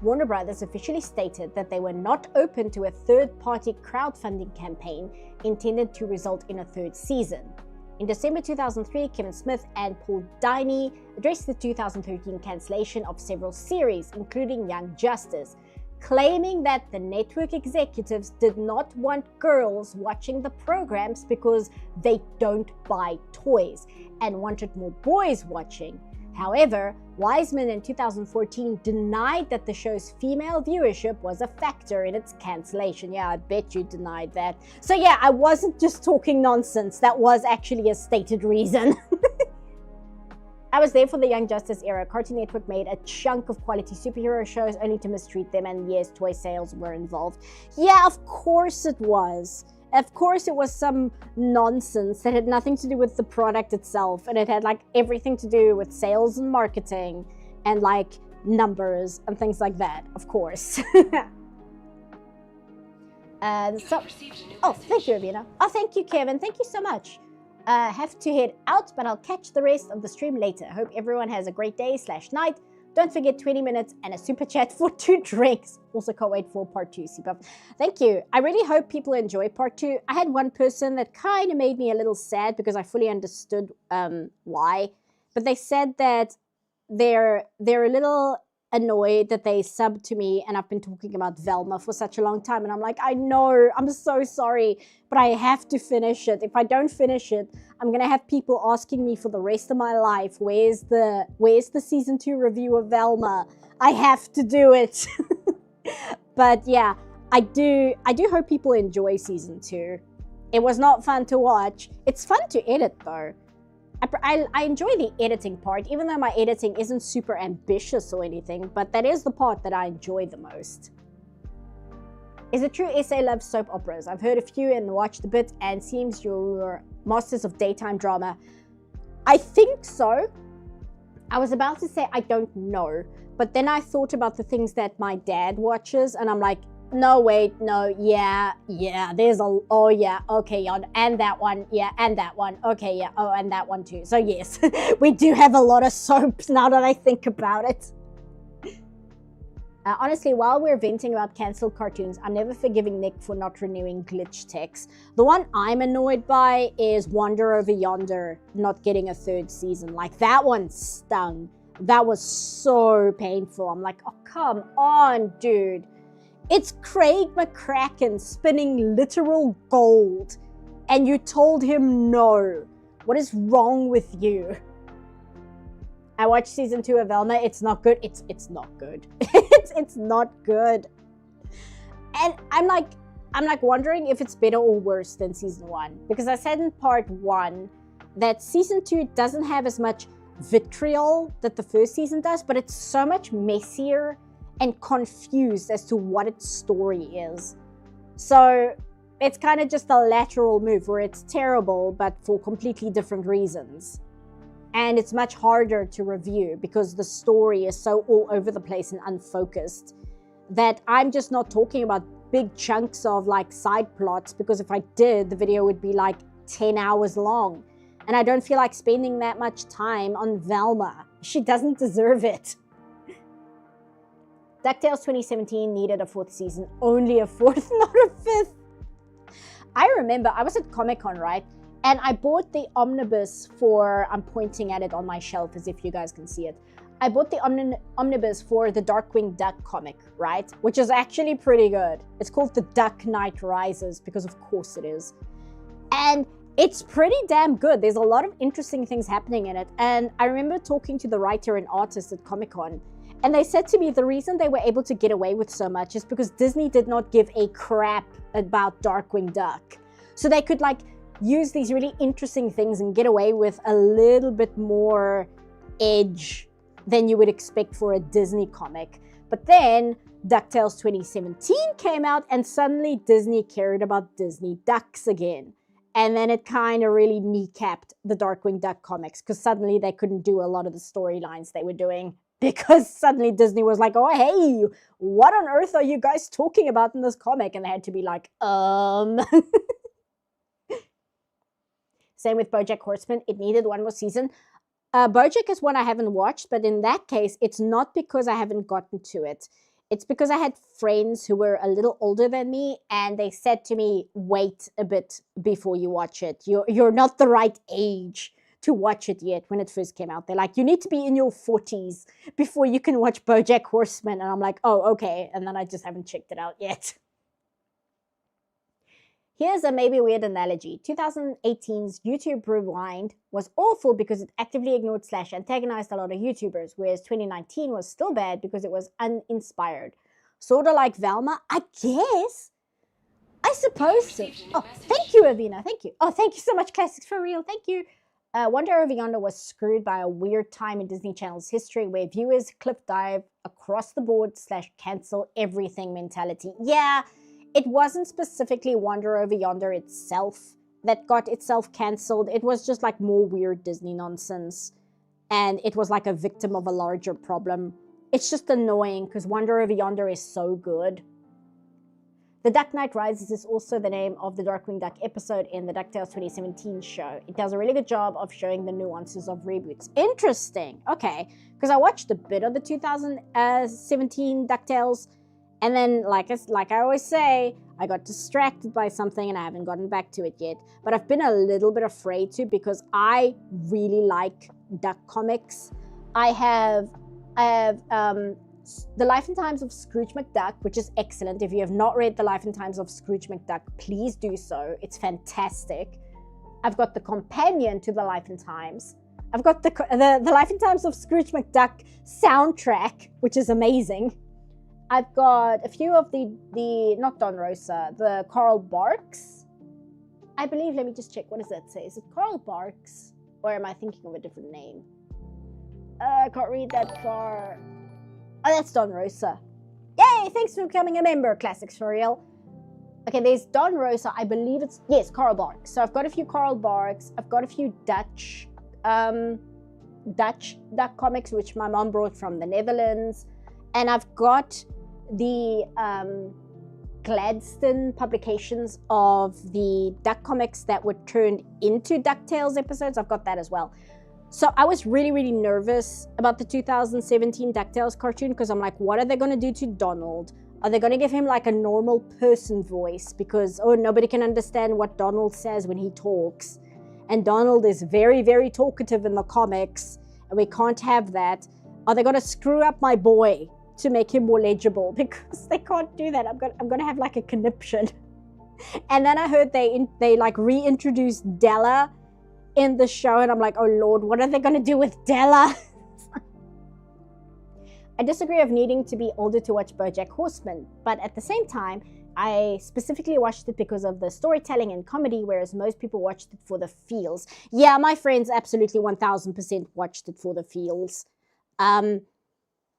Warner Brothers officially stated that they were not open to a third-party crowdfunding campaign intended to result in a third season. In December 2003, Kevin Smith and Paul Dini addressed the 2013 cancellation of several series, including Young Justice, claiming that the network executives did not want girls watching the programs because they don't buy toys and wanted more boys watching. However, Wiseman in 2014 denied that the show's female viewership was a factor in its cancellation. Yeah, I bet you denied that. So yeah, I wasn't just talking nonsense. That was actually a stated reason. I was there for the Young Justice era. Cartoon Network made a chunk of quality superhero shows only to mistreat them, and yes, toy sales were involved. Yeah, of course it was. Of course it was some nonsense that had nothing to do with the product itself, and it had like everything to do with sales and marketing and like numbers and things like that, of course. Thank you, Ravina. Oh, thank you, Kevin. Thank you so much. Have to head out, but I'll catch the rest of the stream later. Hope everyone has a great day/night. Don't forget 20 minutes and a super chat for 2 drinks. Also can't wait for part 2, CPUP. Thank you. I really hope people enjoy part 2. I had one person that kind of made me a little sad because I fully understood why. But they said that they're a little annoyed that they subbed to me and I've been talking about Velma for such a long time. And I'm like, I know, I'm so sorry, but I have to finish it. If I don't finish it, I'm going to have people asking me for the rest of my life, where's the season 2 review of Velma? I have to do it. But yeah, I do hope people enjoy season 2. It was not fun to watch. It's fun to edit though. I enjoy the editing part, even though my editing isn't super ambitious or anything, but that is the part that I enjoy the most. Is it true SA loves soap operas? I've heard a few and watched a bit, and seems you're masters of daytime drama. I think so. I was about to say I don't know, but then I thought about the things that my dad watches, and I'm like, no, wait, no, yeah, there's oh yeah, okay, yeah, and that one, yeah, and that one, okay, yeah, oh, and that one too. So yes, we do have a lot of soaps now that I think about it. Honestly, while we're venting about cancelled cartoons, I'm never forgiving Nick for not renewing Glitch Text. The one I'm annoyed by is Wander Over Yonder not getting a 3rd season. Like, that one stung. That was so painful. I'm like, oh, come on, dude. It's Craig McCracken spinning literal gold, and you told him no. What is wrong with you? I watched season 2 of Velma. It's not good. It's not good. it's not good. And I'm like wondering if it's better or worse than season 1, because I said in part 1 that season 2 doesn't have as much vitriol that the first season does, but it's so much messier and confused as to what its story is. So it's kind of just a lateral move where it's terrible, but for completely different reasons. And it's much harder to review because the story is so all over the place and unfocused that I'm just not talking about big chunks of like side plots, because if I did, the video would be like 10 hours long. And I don't feel like spending that much time on Velma. She doesn't deserve it. DuckTales 2017 needed a 4th season, only a 4th, not a 5th. I remember I was at Comic-Con, right? And I bought the omnibus for, I'm pointing at it on my shelf as if you guys can see it. I bought the omnibus for the Darkwing Duck comic, right? Which is actually pretty good. It's called The Duck Knight Rises, because of course it is. And it's pretty damn good. There's a lot of interesting things happening in it. And I remember talking to the writer and artist at Comic-Con, and they said to me the reason they were able to get away with so much is because Disney did not give a crap about Darkwing Duck. So they could like use these really interesting things and get away with a little bit more edge than you would expect for a Disney comic. But then DuckTales 2017 came out, and suddenly Disney cared about Disney ducks again. And then it kind of really kneecapped the Darkwing Duck comics, because suddenly they couldn't do a lot of the storylines they were doing, because suddenly Disney was like, oh, hey, what on earth are you guys talking about in this comic? And they had to be like, Same with BoJack Horseman. It needed one more season. BoJack is one I haven't watched, but in that case, it's not because I haven't gotten to it. It's because I had friends who were a little older than me, and they said to me, wait a bit before you watch it. You're not the right age to watch it yet when it first came out. They're like, you need to be in your 40s before you can watch BoJack Horseman. And I'm like, oh, okay. And then I just haven't checked it out yet. Here's a maybe weird analogy. 2018's YouTube Rewind was awful because it actively ignored / antagonized a lot of YouTubers, whereas 2019 was still bad because it was uninspired. Sort of like Velma, I guess. I suppose so. Oh, thank you, Avina. Thank you. Oh, thank you so much, Classics for Real. Thank you. Wonder Over Yonder was screwed by a weird time in Disney Channel's history where viewers cliff dive across the board / cancel everything mentality. Yeah. It wasn't specifically Wonder Over Yonder itself that got itself cancelled. It was just like more weird Disney nonsense. And it was like a victim of a larger problem. It's just annoying because Wonder Over Yonder is so good. The Duck Knight Rises is also the name of the Darkwing Duck episode in the DuckTales 2017 show. It does a really good job of showing the nuances of reboots. Interesting. Okay. Because I watched a bit of the 2017 DuckTales. And then, like I always say, I got distracted by something and I haven't gotten back to it yet. But I've been a little bit afraid to because I really like Duck comics. I have The Life and Times of Scrooge McDuck, which is excellent. If you have not read The Life and Times of Scrooge McDuck, please do so. It's fantastic. I've got the companion to The Life and Times. I've got the Life and Times of Scrooge McDuck soundtrack, which is amazing. I've got a few of the not Don Rosa, the Carl Barks. I believe, let me just check. What does that say? Is it Carl Barks? Or am I thinking of a different name? I can't read that far. Oh, that's Don Rosa. Yay! Thanks for becoming a member, Classics for Real. Okay, there's Don Rosa. I believe it's, yes, Carl Barks. So I've got a few Carl Barks. I've got a few Dutch Duck comics, which my mom brought from the Netherlands. And I've got the Gladstone publications of the Duck comics that were turned into DuckTales episodes. I've got that as well. So I was really, really nervous about the 2017 DuckTales cartoon because I'm like, what are they going to do to Donald? Are they going to give him like a normal person voice? Because, oh, nobody can understand what Donald says when he talks. And Donald is very, very talkative in the comics. And we can't have that. Are they going to screw up my boy to make him more legible? Because they can't do that. I'm going to have like a conniption. And then I heard they like reintroduced Della in the show. And I'm like, oh Lord, what are they going to do with Della? I disagree of needing to be older to watch BoJack Horseman, but at the same time, I specifically watched it because of the storytelling and comedy, whereas most people watched it for the feels. Yeah, my friends absolutely 1000% watched it for the feels.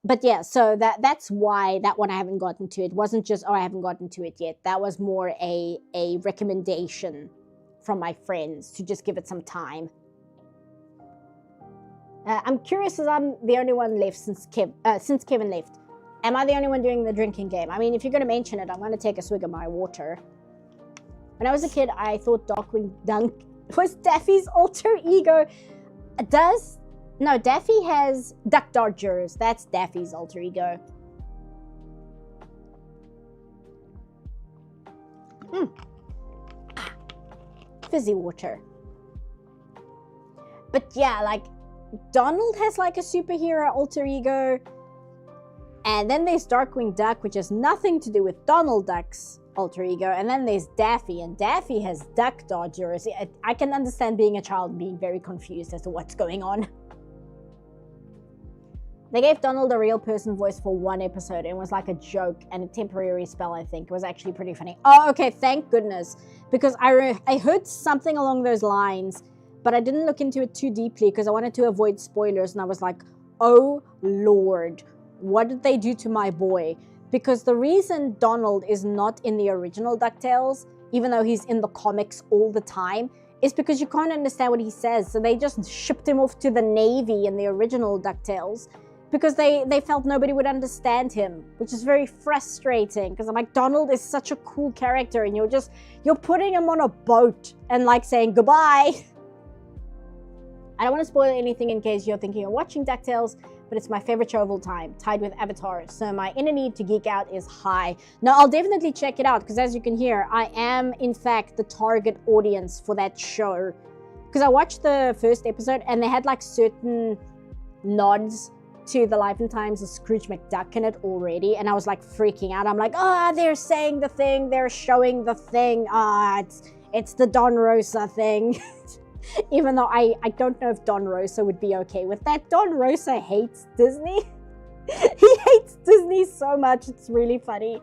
But yeah, so that's why that one I haven't gotten to. It wasn't just, oh, I haven't gotten to it yet. That was more a recommendation from my friends to just give it some time. I'm curious as I'm the only one left since Kevin left. Am I the only one doing the drinking game? I mean, if you're going to mention it, I'm going to take a swig of my water. When I was a kid, I thought Darkwing Duck was Daffy's alter ego. No, Daffy has Duck Dodgers. That's Daffy's alter ego. Fizzy water. But yeah, like, Donald has like a superhero alter ego. And then there's Darkwing Duck, which has nothing to do with Donald Duck's alter ego. And then there's Daffy, and Daffy has Duck Dodgers. I can understand being a child being very confused as to what's going on. They gave Donald a real person voice for one episode, and it was like a joke and a temporary spell, I think. It was actually pretty funny. Oh, okay, thank goodness. Because I heard something along those lines, but I didn't look into it too deeply because I wanted to avoid spoilers, and I was like, oh Lord, what did they do to my boy? Because the reason Donald is not in the original DuckTales, even though he's in the comics all the time, is because you can't understand what he says. So they just shipped him off to the Navy in the original DuckTales because they felt nobody would understand him, which is very frustrating because I'm like, Donald is such a cool character and you're putting him on a boat and like saying goodbye. I don't want to spoil anything in case you're thinking of watching DuckTales, but it's my favorite show of all time, tied with Avatar. So my inner need to geek out is high. Now, I'll definitely check it out because as you can hear, I am in fact the target audience for that show. Because I watched the first episode and they had like certain nods to the Life and Times of Scrooge McDuck in it already. And I was like freaking out. I'm like, they're saying the thing. They're showing the thing. It's the Don Rosa thing. Even though I don't know if Don Rosa would be okay with that. Don Rosa hates Disney. He hates Disney so much. It's really funny.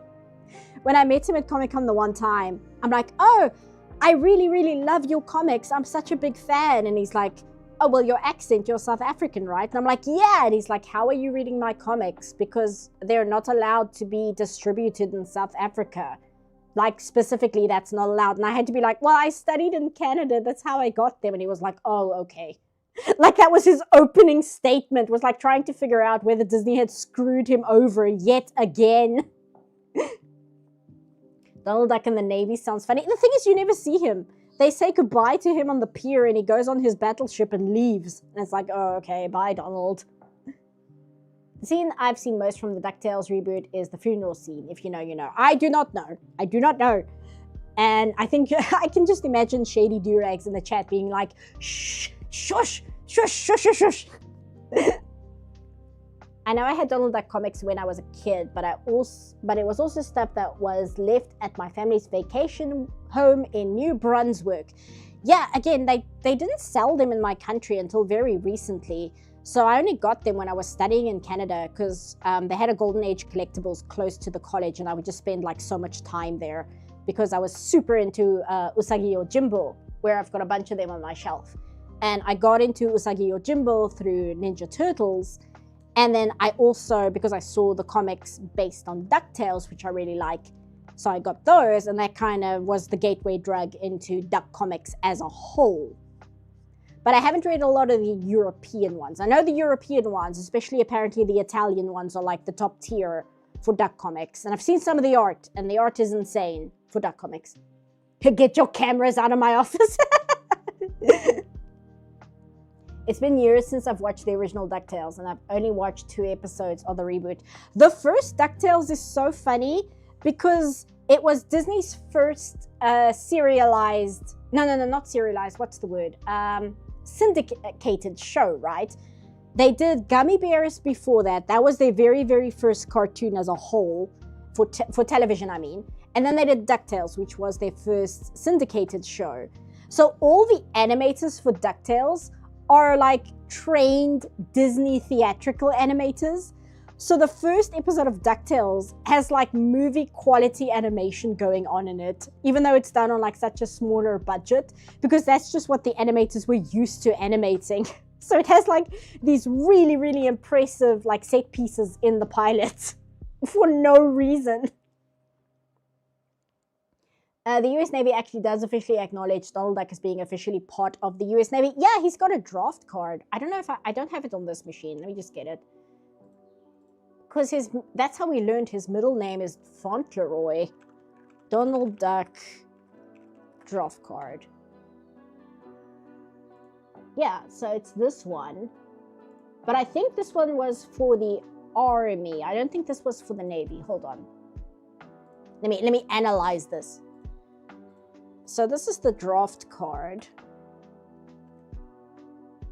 When I met him at Comic-Con the one time, I'm like, oh, I really, really love your comics. I'm such a big fan. And he's like, oh, well, your accent, you're South African, right? And I'm like, yeah. And he's like, how are you reading my comics? Because they're not allowed to be distributed in South Africa. Like, specifically, that's not allowed. And I had to be like, well, I studied in Canada. That's how I got them. And he was like, oh, okay. Like, that was his opening statement, was like trying to figure out whether Disney had screwed him over yet again. Donald Duck in the Navy sounds funny. The thing is, you never see him. They say goodbye to him on the pier and he goes on his battleship and leaves. And it's like, oh, okay, bye, Donald. The scene I've seen most from the DuckTales reboot is the funeral scene. If you know, you know. I do not know. I do not know. And I think I can just imagine Shady Durags in the chat being like, shh, shush, shush, shush, shush, shush. I know I had Donald Duck comics when I was a kid, but it was also stuff that was left at my family's vacation home in New Brunswick. Yeah, again, they didn't sell them in my country until very recently. So I only got them when I was studying in Canada because they had a Golden Age collectibles close to the college and I would just spend like so much time there because I was super into Usagi Yojimbo, where I've got a bunch of them on my shelf. And I got into Usagi Yojimbo through Ninja Turtles. And then I also, because I saw the comics based on DuckTales, which I really like, so I got those and that kind of was the gateway drug into Duck comics as a whole. But I haven't read a lot of the European ones. I know the European ones, especially apparently the Italian ones, are like the top tier for Duck comics. And I've seen some of the art, and the art is insane for Duck comics. Get your cameras out of my office. It's been years since I've watched the original DuckTales, and I've only watched 2 episodes of the reboot. The first DuckTales is so funny because it was Disney's first serialized... No, not serialized. What's the word? Syndicated show, right? They did Gummy Bears before that. That was their very, very first cartoon as a whole, for television, I mean. And then they did DuckTales, which was their first syndicated show. So all the animators for DuckTales are like trained Disney theatrical animators. So the first episode of DuckTales has like movie quality animation going on in it, even though it's done on like such a smaller budget, because that's just what the animators were used to animating. So it has like these really, really impressive like set pieces in the pilot for no reason. The US Navy actually does officially acknowledge Donald Duck as being officially part of the US Navy. Yeah, he's got a draft card. I don't know if I don't have it on this machine. Let me just get it. Because that's how we learned his middle name is Fauntleroy. Donald Duck draft card. Yeah, so it's this one. But I think this one was for the Army. I don't think this was for the Navy. Hold on. Let me analyze this. So this is the draft card.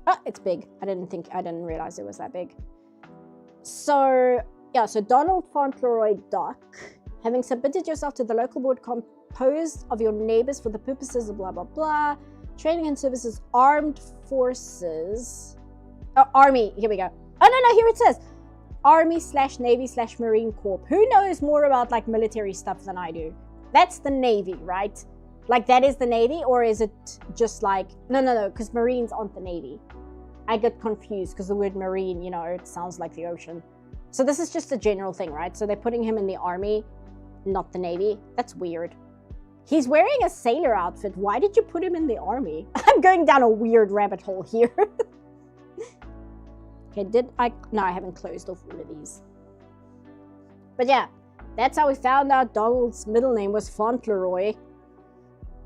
Oh, it's big. I didn't realize it was that big. So, yeah, so Donald Fauntleroy Duck, having submitted yourself to the local board composed of your neighbors for the purposes of blah, blah, blah, training and services, armed forces, Army, here we go. Oh, no, here it says, Army/Navy/Marine Corps. Who knows more about, like, military stuff than I do? That's the Navy, right? Like, that is the Navy, or is it just like, no, because Marines aren't the Navy. I get confused because the word marine, you know, it sounds like the ocean. So this is just a general thing, right? So they're putting him in the army, not the navy. That's weird. He's wearing a sailor outfit. Why did you put him in the army? I'm going down a weird rabbit hole here. Okay, no, I haven't closed off all of these. But yeah, that's how we found out Donald's middle name was Fauntleroy.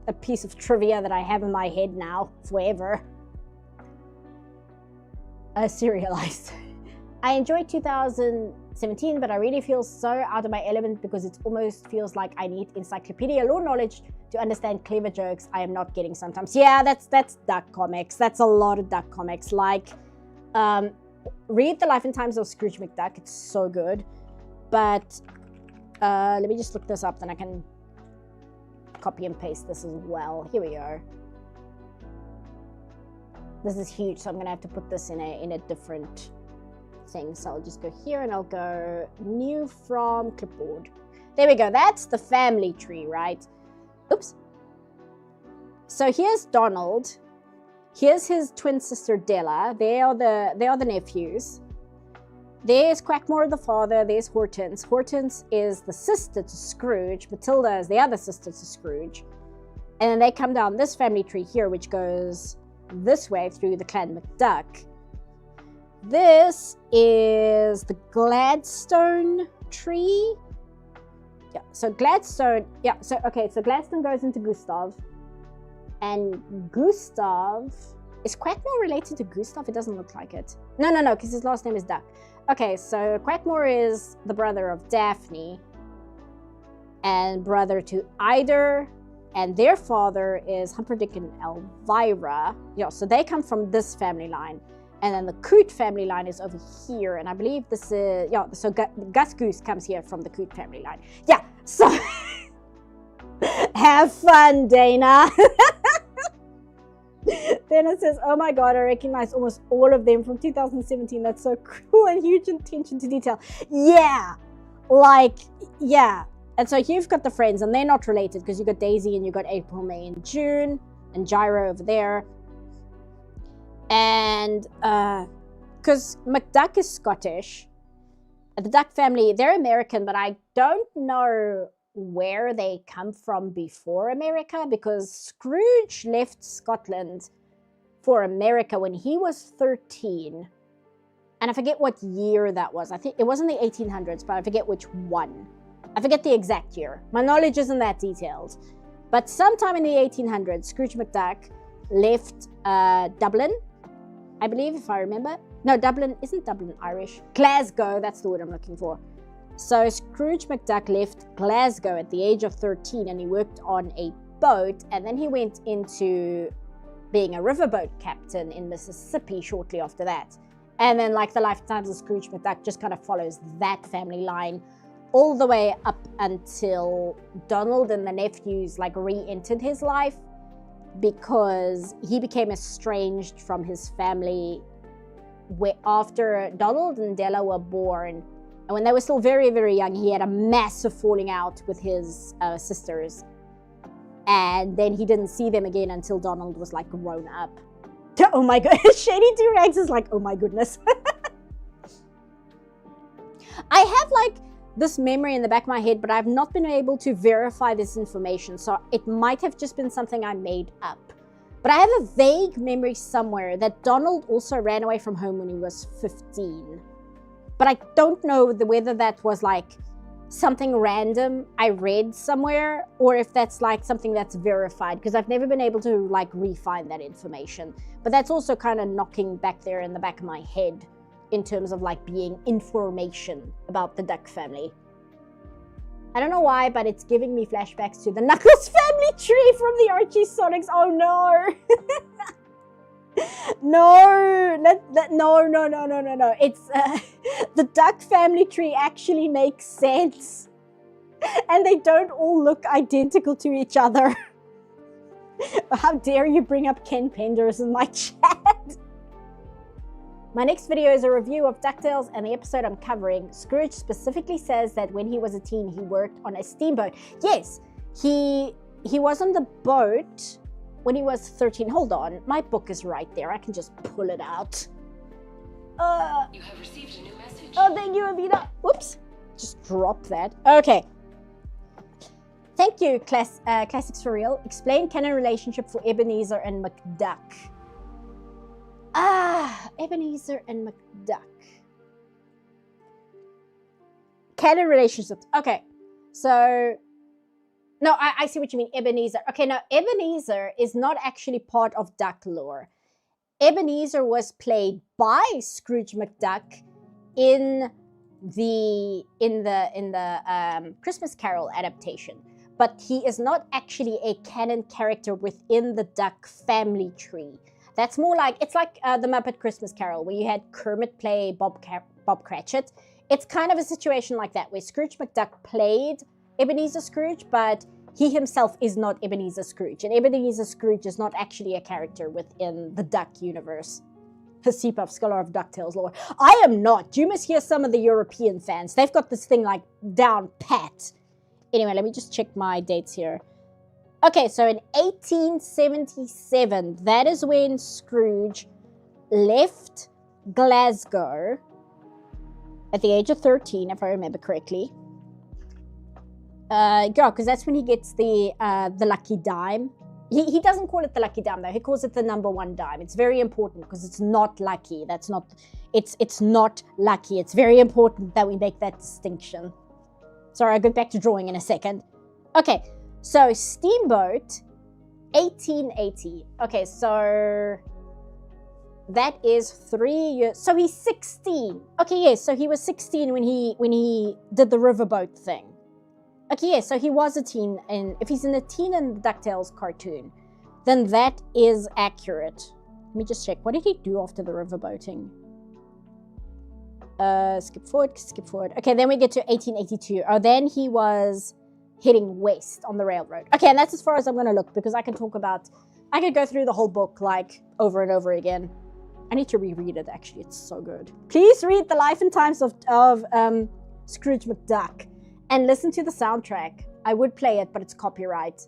A piece of trivia that I have in my head now forever. Serialized. I enjoyed 2017, but I really feel so out of my element because it almost feels like I need encyclopedia lore knowledge to understand clever jokes I am not getting sometimes. Yeah, that's Duck Comics. That's a lot of Duck Comics. Like, read The Life and Times of Scrooge McDuck. It's so good. But let me just look this up, then I can copy and paste this as well. Here we go. This is huge, so I'm gonna have to put this in a different thing. So I'll just go here and I'll go new from clipboard. There we go. That's the family tree, right? Oops. So here's Donald. Here's his twin sister Della. They are the nephews. There's Quackmore the father. There's Hortense. Hortense is the sister to Scrooge. Matilda is the other sister to Scrooge. And then they come down this family tree here, which goes this way through the Clan McDuck. This is the Gladstone tree. Yeah, so Gladstone, yeah, so okay, so Gladstone goes into Gustav. And Gustav, is Quackmore related to Gustav? It doesn't look like it. No, because his last name is Duck. Okay, so Quackmore is the brother of Daphne and brother to Eider, and their father is Humperdinck and Elvira. Yeah, so they come from this family line. And then the Coot family line is over here. And I believe this is, yeah, so Gus Goose comes here from the Coot family line. Yeah, so have fun, Dana. Then it says, oh my God, I recognize almost all of them from 2017. That's so cool and huge attention to detail. Yeah, like, yeah. And so you've got the friends and they're not related because you've got Daisy and you've got April, May, and June and Gyro over there. And because McDuck is Scottish, the Duck family, they're American, but I don't know where they come from before America because Scrooge left Scotland for America when he was 13. And I forget what year that was. I think it wasn't the 1800s, but I forget which one. I forget the exact year. My knowledge isn't that detailed. But sometime in the 1800s, Scrooge McDuck left Dublin, I believe, if I remember. No, Dublin, isn't Dublin Irish? Glasgow, that's the word I'm looking for. So Scrooge McDuck left Glasgow at the age of 13 and he worked on a boat, and then he went into being a riverboat captain in Mississippi shortly after that. And then like the lifetimes of Scrooge McDuck just kind of follows that family line all the way up until Donald and the nephews like re-entered his life because he became estranged from his family after Donald and Della were born. And when they were still very, very young, he had a massive falling out with his sisters. And then he didn't see them again until Donald was like grown up. Oh my God, Shady Durags is like, oh my goodness. I have like this memory in the back of my head, but I've not been able to verify this information. So it might have just been something I made up. But I have a vague memory somewhere that Donald also ran away from home when he was 15. But I don't know whether that was like something random I read somewhere or if that's like something that's verified, because I've never been able to like re-find that information. But that's also kind of knocking back there in the back of my head in terms of like being information about the Duck family. I don't know why, but it's giving me flashbacks to the Knuckles family tree from the Archie Sonics. Oh no. No, no. It's the Duck family tree actually makes sense. And they don't all look identical to each other. How dare you bring up Ken Penders in my chat? My next video is a review of DuckTales, and the episode I'm covering, Scrooge specifically says that when he was a teen, he worked on a steamboat. Yes, he was on the boat when he was 13. Hold on, my book is right there. I can just pull it out. You have received a new message. Oh, thank you, Avina. Whoops. Just drop that. Okay. Thank you, Classics for Real. Explain canon relationship for Ebenezer and McDuck. Ebenezer and McDuck. Canon relationships. Okay. So, no, I see what you mean. Ebenezer. Okay, now Ebenezer is not actually part of Duck lore. Ebenezer was played by Scrooge McDuck in the Christmas Carol adaptation, but he is not actually a canon character within the Duck family tree. That's more like, it's like the Muppet Christmas Carol, where you had Kermit play Bob Cratchit. It's kind of a situation like that, where Scrooge McDuck played Ebenezer Scrooge, but he himself is not Ebenezer Scrooge, and Ebenezer Scrooge is not actually a character within the Duck universe. Hasipa, Scholar of DuckTales lore. I am not. You must hear some of the European fans. They've got this thing like down pat. Anyway, let me just check my dates here. Okay, so in 1877, that is when Scrooge left Glasgow at the age of 13, if I remember correctly. Yeah, because that's when he gets the lucky dime. He doesn't call it the lucky dime though. He calls it the number one dime. It's very important because it's not lucky. That's not. It's not lucky. It's very important that we make that distinction. Sorry, I'll go back to drawing in a second. Okay, so Steamboat, 1880. Okay, so that is 3 years. So he's 16. Okay, yes. So he was 16 when he did the riverboat thing. Okay, yeah, so he was a teen, and if he's in a teen in the DuckTales cartoon, then that is accurate. Let me just check. What did he do after the riverboating? Skip forward. Okay, then we get to 1882. Oh, then he was heading west on the railroad. Okay, and that's as far as I'm going to look, because I could go through the whole book, like, over and over again. I need to reread it, actually. It's so good. Please read The Life and Times of Scrooge McDuck. And listen to the soundtrack. I would play it, but it's copyright.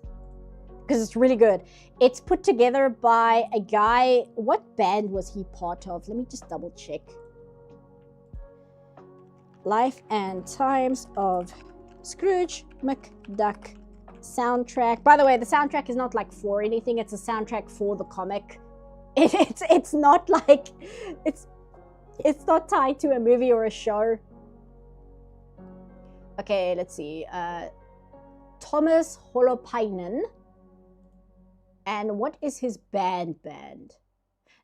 Because it's really good. It's put together by a guy. What band was he part of? Let me just double check. Life and Times of Scrooge McDuck soundtrack. By the way, the soundtrack is not like for anything. It's a soundtrack for the comic. It's not like... It's not tied to a movie or a show. Okay, let's see. Thomas Holopainen. And what is his band?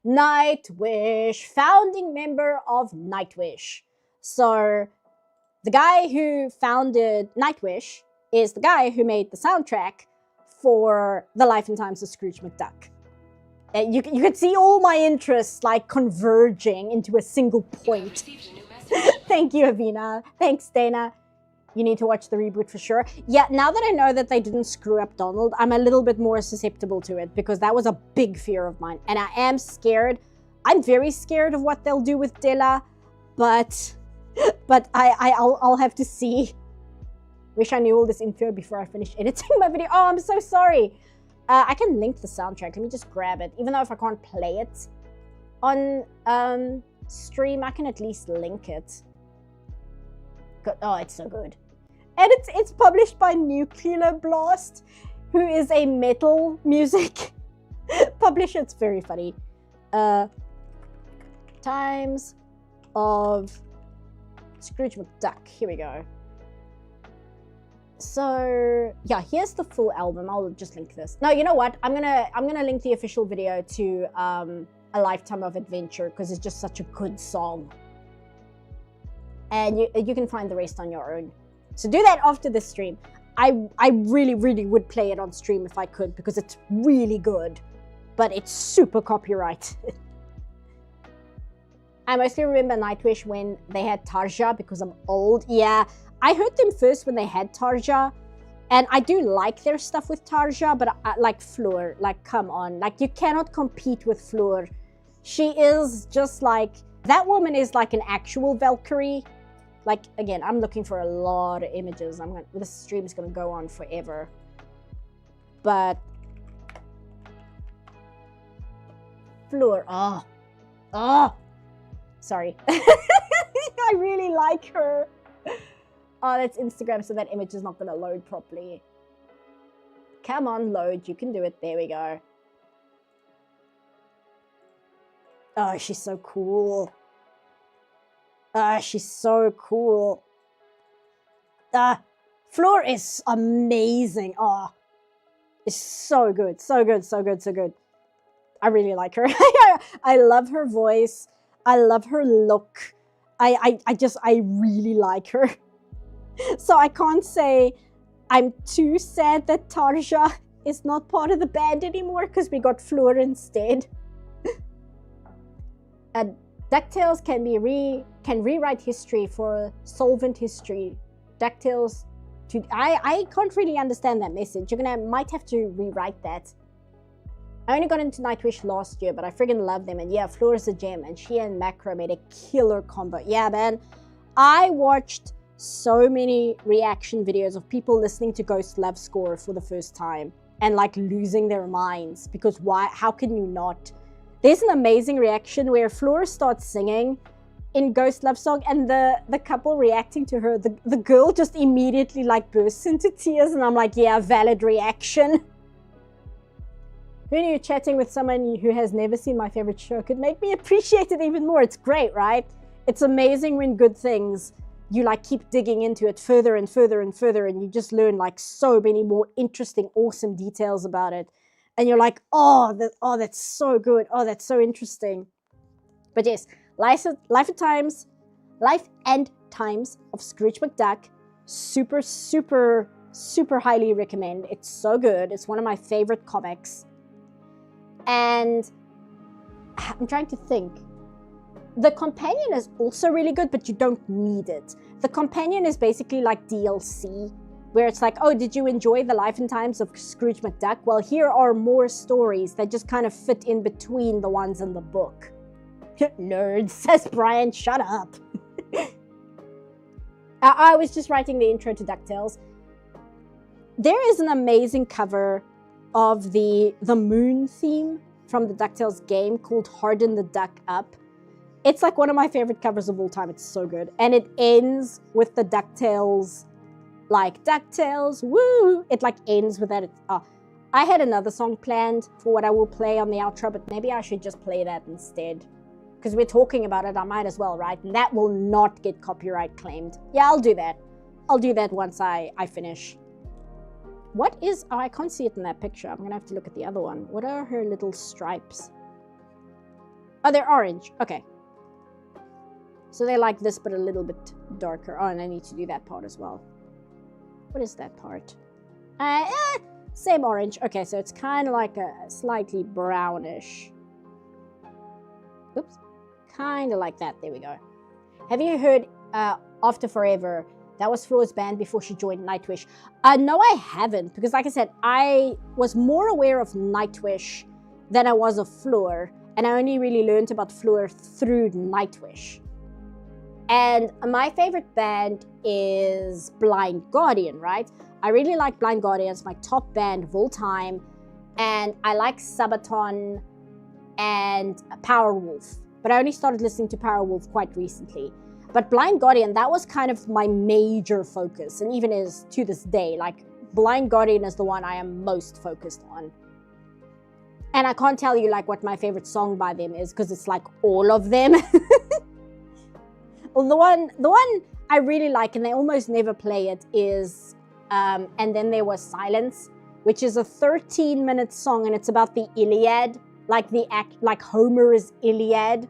Nightwish. Founding member of Nightwish. So, the guy who founded Nightwish is the guy who made the soundtrack for The Life and Times of Scrooge McDuck. You could see all my interests like converging into a single point. Thank you, Avina. Thanks, Dana. You need to watch the reboot for sure. Yeah, now that I know that they didn't screw up Donald, I'm a little bit more susceptible to it because that was a big fear of mine. And I am scared. I'm very scared of what they'll do with Della, but I'll have to see. Wish I knew all this info before I finished editing my video. Oh, I'm so sorry. I can link the soundtrack. Let me just grab it. Even though if I can't play it on stream, I can at least link it. Oh, it's so good. And it's published by Nuclear Blast, who is a metal music publisher. It's very funny. Times of Scrooge McDuck. Here we go. So yeah, here's the full album. I'll just link this. No, you know what? I'm gonna link the official video to A Lifetime of Adventure because it's just such a good song. And you can find the rest on your own. So do that after this stream. I really, really would play it on stream if I could because it's really good. But it's super copyrighted. I mostly remember Nightwish when they had Tarja because I'm old. Yeah, I heard them first when they had Tarja. And I do like their stuff with Tarja, but I like Floor. Like, come on. Like, you cannot compete with Floor. She is just like... That woman is like an actual Valkyrie. Like, again, I'm looking for a lot of images. This stream is going to go on forever. But Floor. Oh, sorry. I really like her. Oh, that's Instagram, so that image is not going to load properly. Come on, load. You can do it. There we go. Oh, she's so cool. She's so cool. Floor is amazing. Oh, it's so good. So good, so good, so good. I really like her. I love her voice. I love her look. I really like her. So I can't say I'm too sad that Tarja is not part of the band anymore because we got Floor instead. DuckTales can rewrite history for solvent history. DuckTales, I can't really understand that message. Might have to rewrite that. I only got into Nightwish last year, but I friggin' love them. And yeah, Floor is a gem, and she and Macro made a killer combo. Yeah, man. I watched so many reaction videos of people listening to Ghost Love Score for the first time and like losing their minds because why? How can you not? There's an amazing reaction where Floor starts singing in Ghost Love Song and the couple reacting to her, the girl just immediately like bursts into tears, and I'm like, yeah, valid reaction. Who knew chatting with someone who has never seen my favorite show could make me appreciate it even more? It's great, right? It's amazing when good things, you like keep digging into it further and further and further, and you just learn like so many more interesting, awesome details about it. And you're like, that's so good. Oh, that's so interesting. But yes, Life and Times of Scrooge McDuck. Super, super, super highly recommend. It's so good. It's one of my favorite comics. And I'm trying to think. The companion is also really good, but you don't need it. The companion is basically like DLC, where it's like, oh, did you enjoy the life and times of Scrooge McDuck? Well, here are more stories that just kind of fit in between the ones in the book. Nerds, says Brian, shut up. I was just writing the intro to DuckTales. There is an amazing cover of the moon theme from the DuckTales game called Harden the Duck Up. It's like one of my favorite covers of all time. It's so good. And it ends with the DuckTales, like DuckTales, woo! It like ends with that. I had another song planned for what I will play on the outro, but maybe I should just play that instead. Because we're talking about it, I might as well, right? And that will not get copyright claimed. Yeah, I'll do that. I'll do that once I finish. What is... Oh, I can't see it in that picture. I'm going to have to look at the other one. What are her little stripes? Oh, they're orange. Okay. So they're like this, but a little bit darker. Oh, and I need to do that part as well. What is that part? Same orange. Okay, so it's kind of like a slightly brownish. Oops. Kind of like that. There we go. Have you heard After Forever? That was Floor's band before she joined Nightwish. No, I haven't. Because like I said, I was more aware of Nightwish than I was of Floor. And I only really learned about Floor through Nightwish. And my favorite band is Blind Guardian, right? I really like Blind Guardian. It's my top band of all time. And I like Sabaton and Powerwolf. But I only started listening to Powerwolf quite recently. But Blind Guardian, that was kind of my major focus. And even is to this day, like Blind Guardian is the one I am most focused on. And I can't tell you like what my favorite song by them is because it's like all of them. Well, the one I really like, and they almost never play it, is And Then There Was Silence, which is a 13-minute song, and it's about the Iliad, like the act, like Homer's Iliad.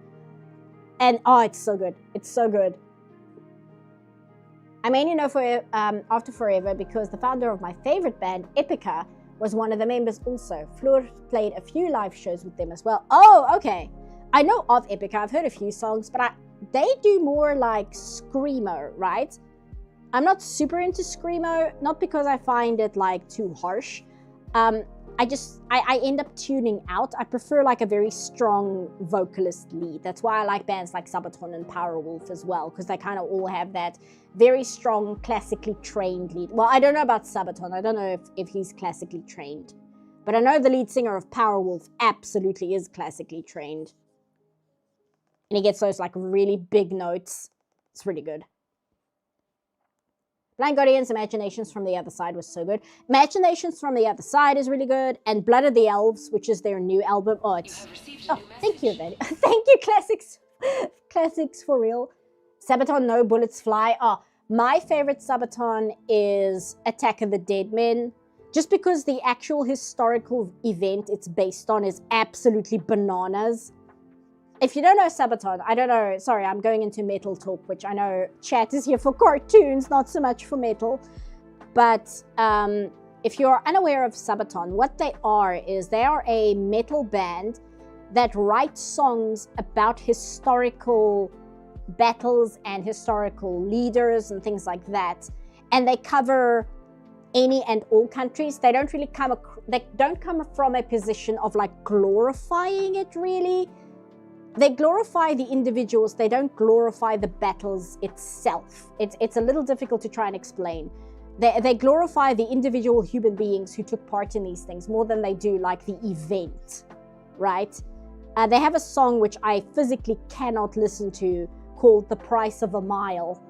And oh, it's so good. It's so good. I mainly know for After Forever because the founder of my favorite band, Epica, was one of the members also. Floor played a few live shows with them as well. Oh, okay. I know of Epica. I've heard a few songs, but they do more like screamo, right? I'm not super into screamo, not because I find it like too harsh. I end up tuning out. I prefer like a very strong vocalist lead. That's why I like bands like Sabaton and Powerwolf as well, because they kind of all have that very strong, classically trained lead. Well, I don't know about Sabaton. I don't know if he's classically trained. But I know the lead singer of Powerwolf absolutely is classically trained. And he gets those like really big notes. It's really good. Blind Guardian's Imaginations from the Other Side was so good. Imaginations from the Other Side is really good. And Blood of the Elves, which is their new album. Oh, it's... Oh, thank you, Betty. Thank you, Classics. Classics for real. Sabaton, No Bullets Fly. Oh, my favorite Sabaton is Attack of the Dead Men. Just because the actual historical event it's based on is absolutely bananas. If you don't know Sabaton, I don't know, sorry, I'm going into metal talk, which I know chat is here for cartoons, not so much for metal. But if you're unaware of Sabaton, what they are is they are a metal band that writes songs about historical battles and historical leaders and things like that. And they cover any and all countries. They don't really come from a position of like glorifying it really. They glorify the individuals, they don't glorify the battles itself. It's a little difficult to try and explain. They glorify the individual human beings who took part in these things more than they do like the event, right? They have a song which I physically cannot listen to called The Price of a Mile.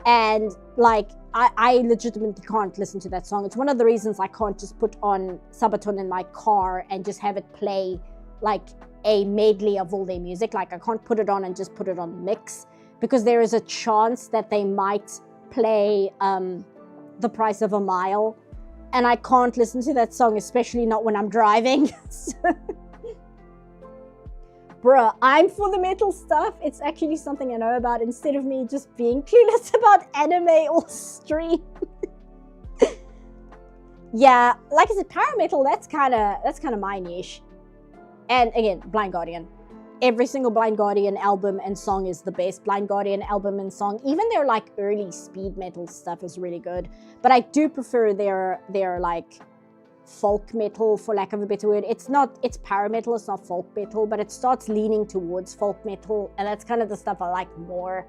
And like, I legitimately can't listen to that song. It's one of the reasons I can't just put on Sabaton in my car and just have it play like a medley of all their music. Like I can't put it on and just put it on mix because there is a chance that they might play The Price of a Mile. And I can't listen to that song, especially not when I'm driving. Bruh, I'm for the metal stuff. It's actually something I know about instead of me just being clueless about anime or stream. Yeah, like I said, power metal, that's kind of my niche. And again, Blind Guardian. Every single Blind Guardian album and song is the best Blind Guardian album and song. Even their like early speed metal stuff is really good. But I do prefer their like folk metal, for lack of a better word. It's power metal, it's not folk metal, but it starts leaning towards folk metal, and that's kind of the stuff I like more.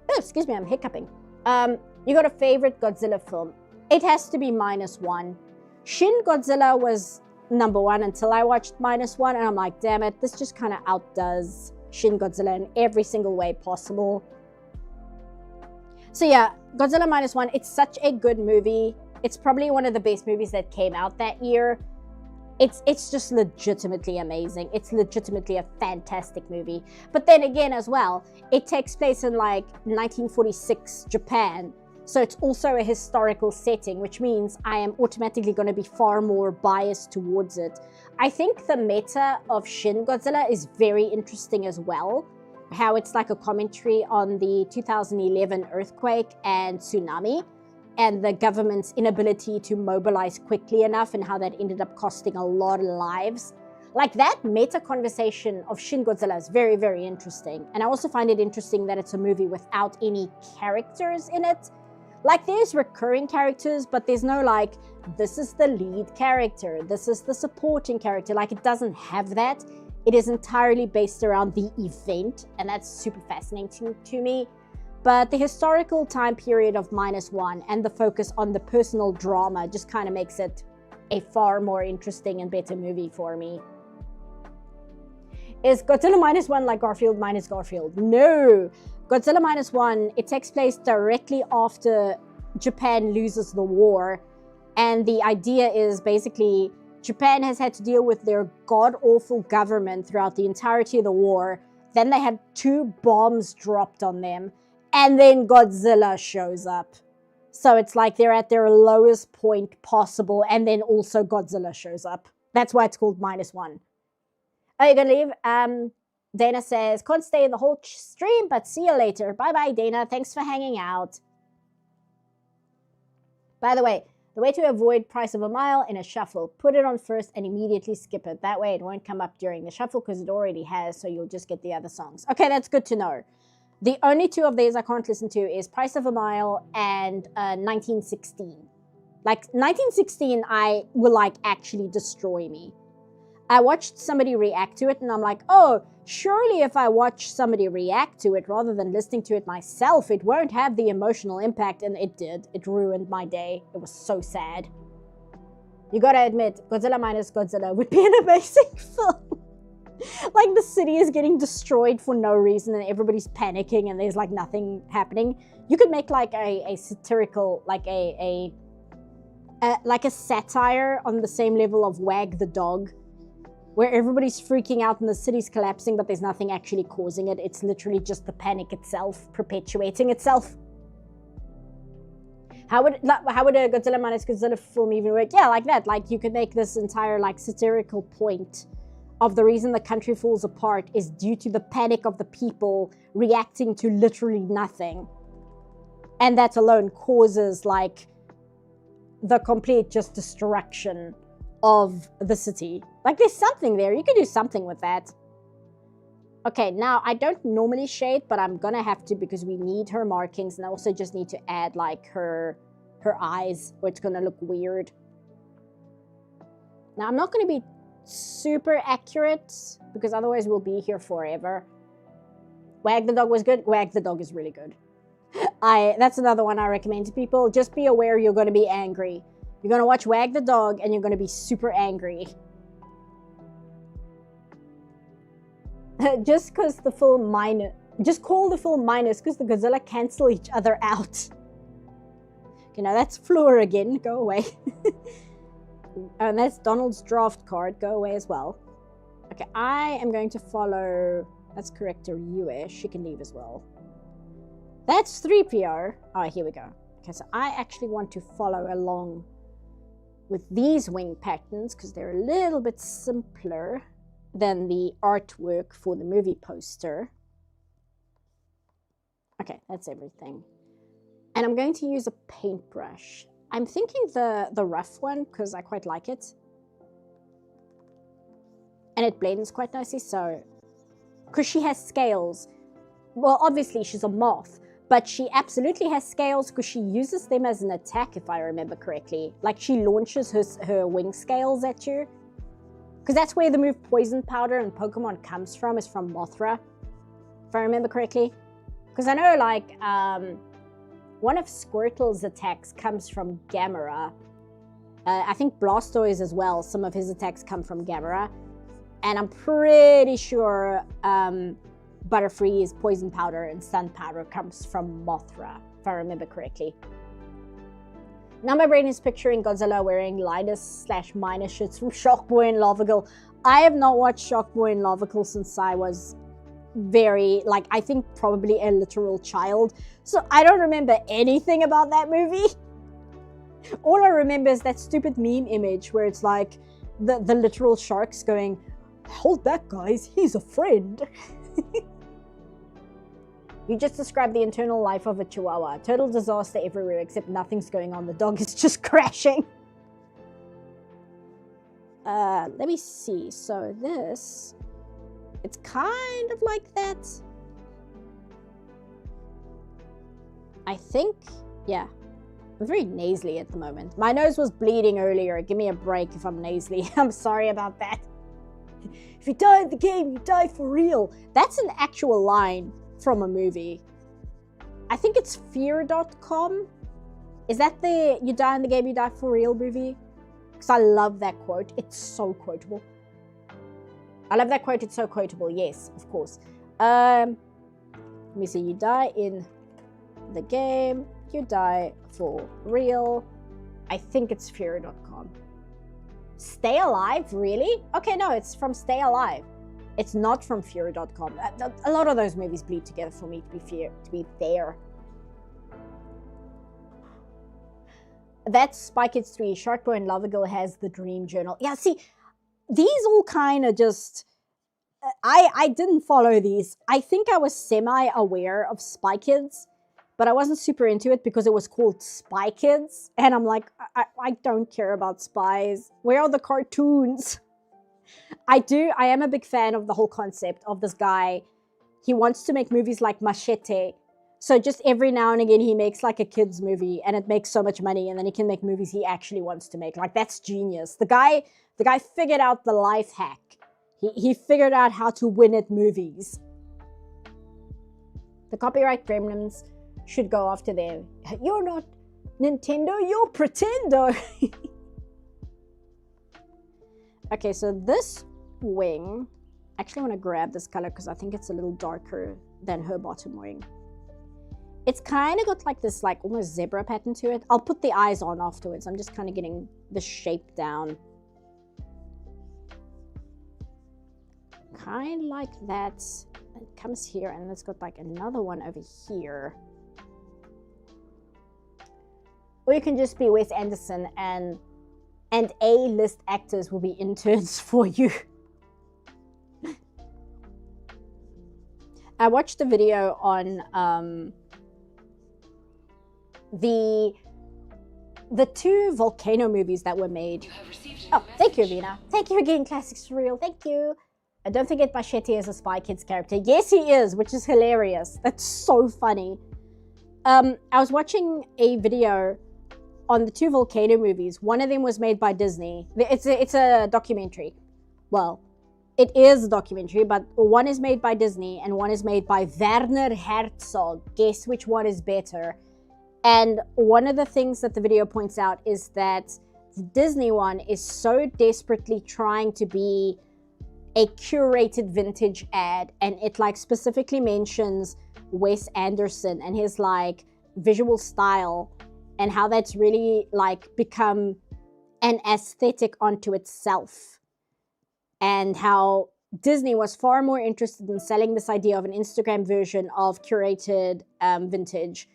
Oh, excuse me, I'm hiccuping. You got a favorite Godzilla film? It has to be -1. Shin Godzilla was #1 until I watched -1, and I'm like, damn it, this just kind of outdoes Shin Godzilla in every single way possible. So yeah, Godzilla -1, it's such a good movie. It's probably one of the best movies that came out that year. It's just legitimately amazing. It's legitimately a fantastic movie. But then again as well, it takes place in like 1946 Japan. So it's also a historical setting, which means I am automatically going to be far more biased towards it. I think the meta of Shin Godzilla is very interesting as well. How it's like a commentary on the 2011 earthquake and tsunami, and the government's inability to mobilize quickly enough, and how that ended up costing a lot of lives. Like, that meta conversation of Shin Godzilla is very, very interesting. And I also find it interesting that it's a movie without any characters in it. Like, there's recurring characters, but there's no like, this is the lead character, this is the supporting character. Like, it doesn't have that. It is entirely based around the event, and that's super fascinating to me. But the historical time period of -1 and the focus on the personal drama just kind of makes it a far more interesting and better movie for me. Is Godzilla -1 like Garfield minus Garfield? No! Godzilla -1, it takes place directly after Japan loses the war. And the idea is basically Japan has had to deal with their god-awful government throughout the entirety of the war. Then they had 2 bombs dropped on them. And then Godzilla shows up. So it's like they're at their lowest point possible, and then also Godzilla shows up. That's why it's called -1. Are you gonna leave? Dana says, can't stay in the whole stream, but see you later. Bye-bye, Dana. Thanks for hanging out. By the way, the way to avoid Price of a Mile in a shuffle, put it on first and immediately skip it. That way it won't come up during the shuffle because it already has, so you'll just get the other songs. Okay, that's good to know. The only 2 of these I can't listen to is Price of a Mile and 1916. Like, 1916 will like actually destroy me. I watched somebody react to it and I'm like, oh, surely if I watch somebody react to it rather than listening to it myself, it won't have the emotional impact. And it did. It ruined my day. It was so sad. You gotta admit, Godzilla minus Godzilla would be an amazing film. Like the city is getting destroyed for no reason and everybody's panicking and there's like nothing happening. You could make like a satirical, like a satire on the same level of Wag the Dog, where everybody's freaking out and the city's collapsing, but there's nothing actually causing it. It's literally just the panic itself perpetuating itself. How would a Godzilla minus Godzilla film even work? Yeah, like that. Like you could make this entire like satirical point of the reason the country falls apart is due to the panic of the people reacting to literally nothing. And that alone causes like the complete just destruction of the city. Like there's something there. You could do something with that. Okay, now I don't normally shade, but I'm gonna have to because we need her markings, and I also just need to add like her eyes, or it's gonna look weird. Now I'm not gonna be super accurate because otherwise we'll be here forever. Wag the Dog was good. Wag the Dog is really good. That's another one I recommend to people. Just be aware you're gonna be angry. You're gonna watch Wag the Dog and you're gonna be super angry. Just call the film minus because the Godzilla cancel each other out. Okay, now that's Floor again. Go away. And that's Donald's draft card. Go away as well. Okay, I am going to follow. That's corrector US. She can leave as well. That's 3PO. Oh, here we go. Okay, so I actually want to follow along with these wing patterns because they're a little bit simpler than the artwork for the movie poster. Okay, that's everything. And I'm going to use a paintbrush. I'm thinking the rough one because I quite like it. And it blends quite nicely, so... Because she has scales. Well, obviously she's a moth, but she absolutely has scales because she uses them as an attack, if I remember correctly. Like she launches her wing scales at you. Because that's where the move Poison Powder in Pokemon comes from, is from Mothra, if I remember correctly. Because I know, like, one of Squirtle's attacks comes from Gamera. I think Blastoise as well, some of his attacks come from Gamera. And I'm pretty sure Butterfree's Poison Powder and Sun Powder comes from Mothra, if I remember correctly. Now my brain is picturing Godzilla wearing Linus/Minus shirts from Shockboy and Lavagirl. I have not watched Shockboy and Lavagirl since I was very, like, I think probably a literal child. So I don't remember anything about that movie. All I remember is that stupid meme image where it's like the literal sharks going, "Hold back, guys, he's a friend." You just described the internal life of a chihuahua. Total disaster everywhere except nothing's going on. The dog is just crashing. Let me see. So this, it's kind of like that. I think, yeah. I'm very nasally at the moment. My nose was bleeding earlier. Give me a break if I'm nasally. I'm sorry about that. If you die in the game, you die for real. That's an actual line from a movie. I think it's fear.com. Is that the "you die in the game, you die for real" movie? Because I love that quote. It's so quotable. I love that quote. It's so quotable. Yes, of course. Let me see. You die in the game, you die for real. I think it's fear.com. Stay Alive? Really? Okay, no, it's from Stay Alive. It's not from fear.com. A lot of those movies bleed together for me, to be fair. That's Spy Kids 3. Sharkboy and Lavagirl has the Dream Journal. Yeah, see, these all kind of just... I didn't follow these. I think I was semi-aware of Spy Kids, but I wasn't super into it because it was called Spy Kids. And I'm like, I don't care about spies. Where are the cartoons? I am a big fan of the whole concept of this guy. He wants to make movies like Machete. So just every now and again, he makes like a kid's movie and it makes so much money, and then he can make movies he actually wants to make. Like, that's genius. The guy figured out the life hack. He figured out how to win at movies. The copyright gremlins should go after them. You're not Nintendo, you're Pretendo. Okay, so this wing, I actually want to grab this color because I think it's a little darker than her bottom wing. It's kind of got like this like almost zebra pattern to it. I'll put the eyes on afterwards. I'm just kind of getting the shape down. Kind of like that. It comes here and it's got like another one over here. Or you can just be Wes Anderson and A-list actors will be interns for you. I watched a video on the 2 volcano movies that were made. You have received a new Oh, thank you, message. Lena. Thank you for getting Classics for real. Thank you. Don't forget Machete is a Spy Kids character. Yes, he is, which is hilarious. That's so funny. I was watching a video on the 2 volcano movies. One of them was made by Disney. It's a documentary. Well, it is a documentary, but one is made by Disney and one is made by Werner Herzog. Guess which one is better? And one of the things that the video points out is that the Disney one is so desperately trying to be a curated vintage ad, and it like specifically mentions Wes Anderson and his like visual style and how that's really like become an aesthetic onto itself, and how Disney was far more interested in selling this idea of an Instagram version of curated vintage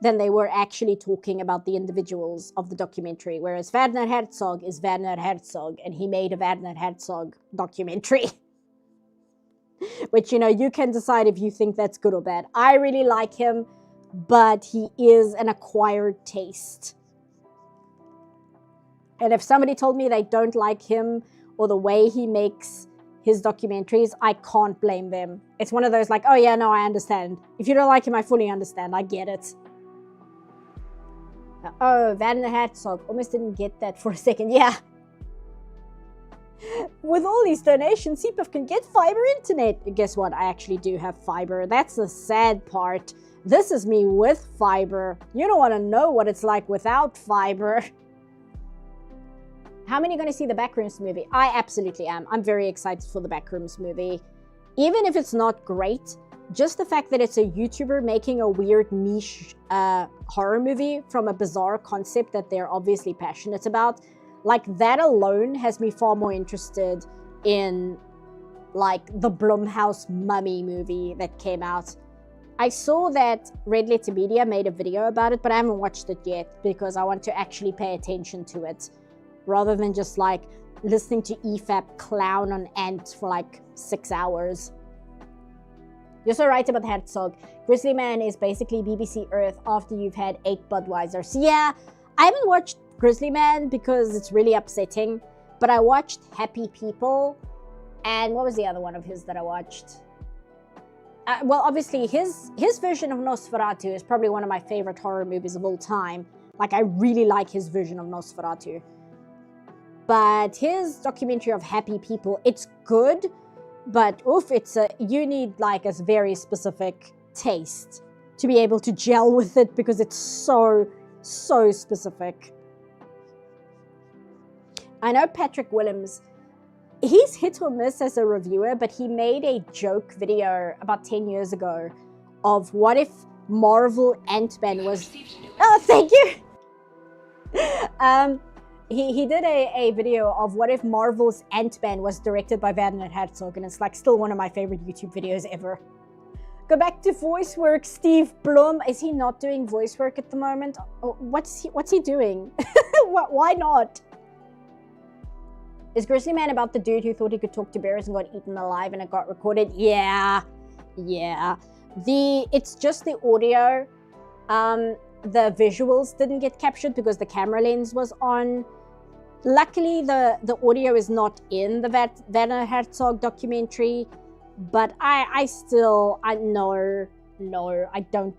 than they were actually talking about the individuals of the documentary. Whereas Werner Herzog is Werner Herzog, and he made a Werner Herzog documentary. Which, you know, you can decide if you think that's good or bad. I really like him, but he is an acquired taste. And if somebody told me they don't like him or the way he makes his documentaries, I can't blame them. It's one of those like, oh yeah, no, I understand. If you don't like him, I fully understand. I get it. Oh, Werner Herzog. Almost didn't get that for a second. Yeah. With all these donations, CPF can get fiber internet. Guess what? I actually do have fiber. That's the sad part. This is me with fiber. You don't want to know what it's like without fiber. How many are going to see the Backrooms movie? I absolutely am. I'm very excited for the Backrooms movie. Even if it's not great, just the fact that it's a YouTuber making a weird niche horror movie from a bizarre concept that they're obviously passionate about, like that alone has me far more interested in like the Blumhouse Mummy movie that came out. I saw that Red Letter Media made a video about it, but I haven't watched it yet because I want to actually pay attention to it rather than just like listening to EFAP clown on Ant for like 6 hours. You're so right about Herzog. Grizzly Man is basically BBC Earth after you've had 8 Budweisers. Yeah, I haven't watched Grizzly Man because it's really upsetting, but I watched Happy People, and what was the other one of his that I watched? Well, obviously his version of Nosferatu is probably one of my favorite horror movies of all time. Like, I really like his version of Nosferatu. But his documentary of Happy People, it's good, but oof, you need like a very specific taste to be able to gel with it because it's so specific. I know Patrick Willems, he's hit or miss as a reviewer, but he made a joke video about 10 years ago of what if Marvel Ant-Man was... Oh, thank you! He did a video of what if Marvel's Ant-Man was directed by Werner Herzog, and it's like still one of my favorite YouTube videos ever. Go back to voice work, Steve Blum. Is he not doing voice work at the moment? Oh, what's he doing? Why not? Is Grizzly Man about the dude who thought he could talk to bears and got eaten alive and it got recorded? Yeah. It's just the audio. The visuals didn't get captured because the camera lens was on. Luckily, the audio is not in the Werner Herzog documentary, but I don't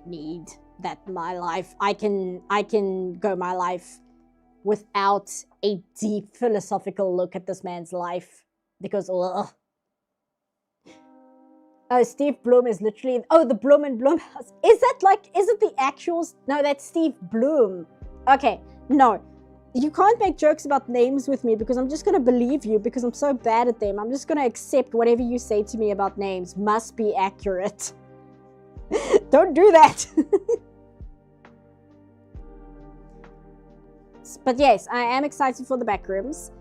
need that in my life. I can go my life without a deep philosophical look at this man's life because ugh. Oh, Steve Blum is literally... Oh, the Blum and Blumhouse. Is it the actual... No, that's Steve Blum. Okay, no. You can't make jokes about names with me because I'm just going to believe you because I'm so bad at them. I'm just going to accept whatever you say to me about names must be accurate. Don't do that. But yes, I am excited for the backrooms.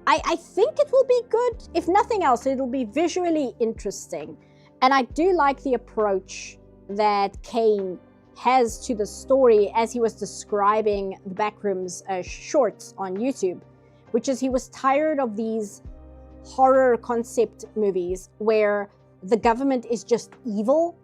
I think it will be good. If nothing else, it'll be visually interesting. And I do like the approach that Kane has to the story as he was describing the backrooms shorts on YouTube, which is he was tired of these horror concept movies where the government is just evil.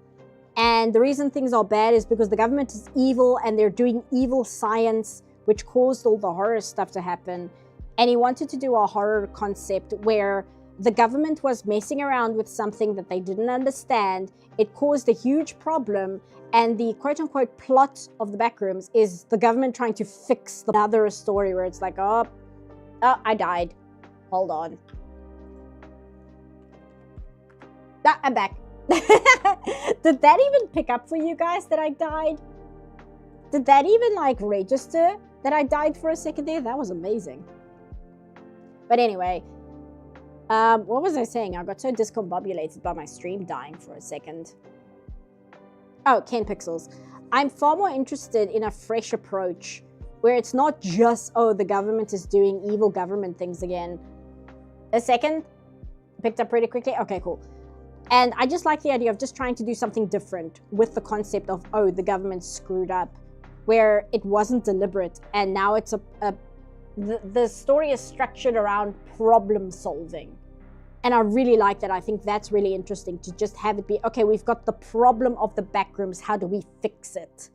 And the reason things are bad is because the government is evil and they're doing evil science, which caused all the horror stuff to happen. And he wanted to do a horror concept where the government was messing around with something that they didn't understand. It caused a huge problem. And the quote-unquote plot of the backrooms is the government trying to fix another story where it's like, oh, I died. Hold on. Ah, I'm back. Did that even pick up for you guys that I died? Did that even like register that I died for a second there? That was amazing. But anyway, what was I saying? I got so discombobulated by my stream dying for a second. Oh, Ken Pixels. I'm far more interested in a fresh approach where it's not just, oh, the government is doing evil government things again. A second? Picked up pretty quickly? Okay, cool. And I just like the idea of just trying to do something different with the concept of, oh, the government screwed up, where it wasn't deliberate. And now it's the story is structured around problem solving. And I really like that. I think that's really interesting to just have it be, okay, we've got the problem of the backrooms. How do we fix it?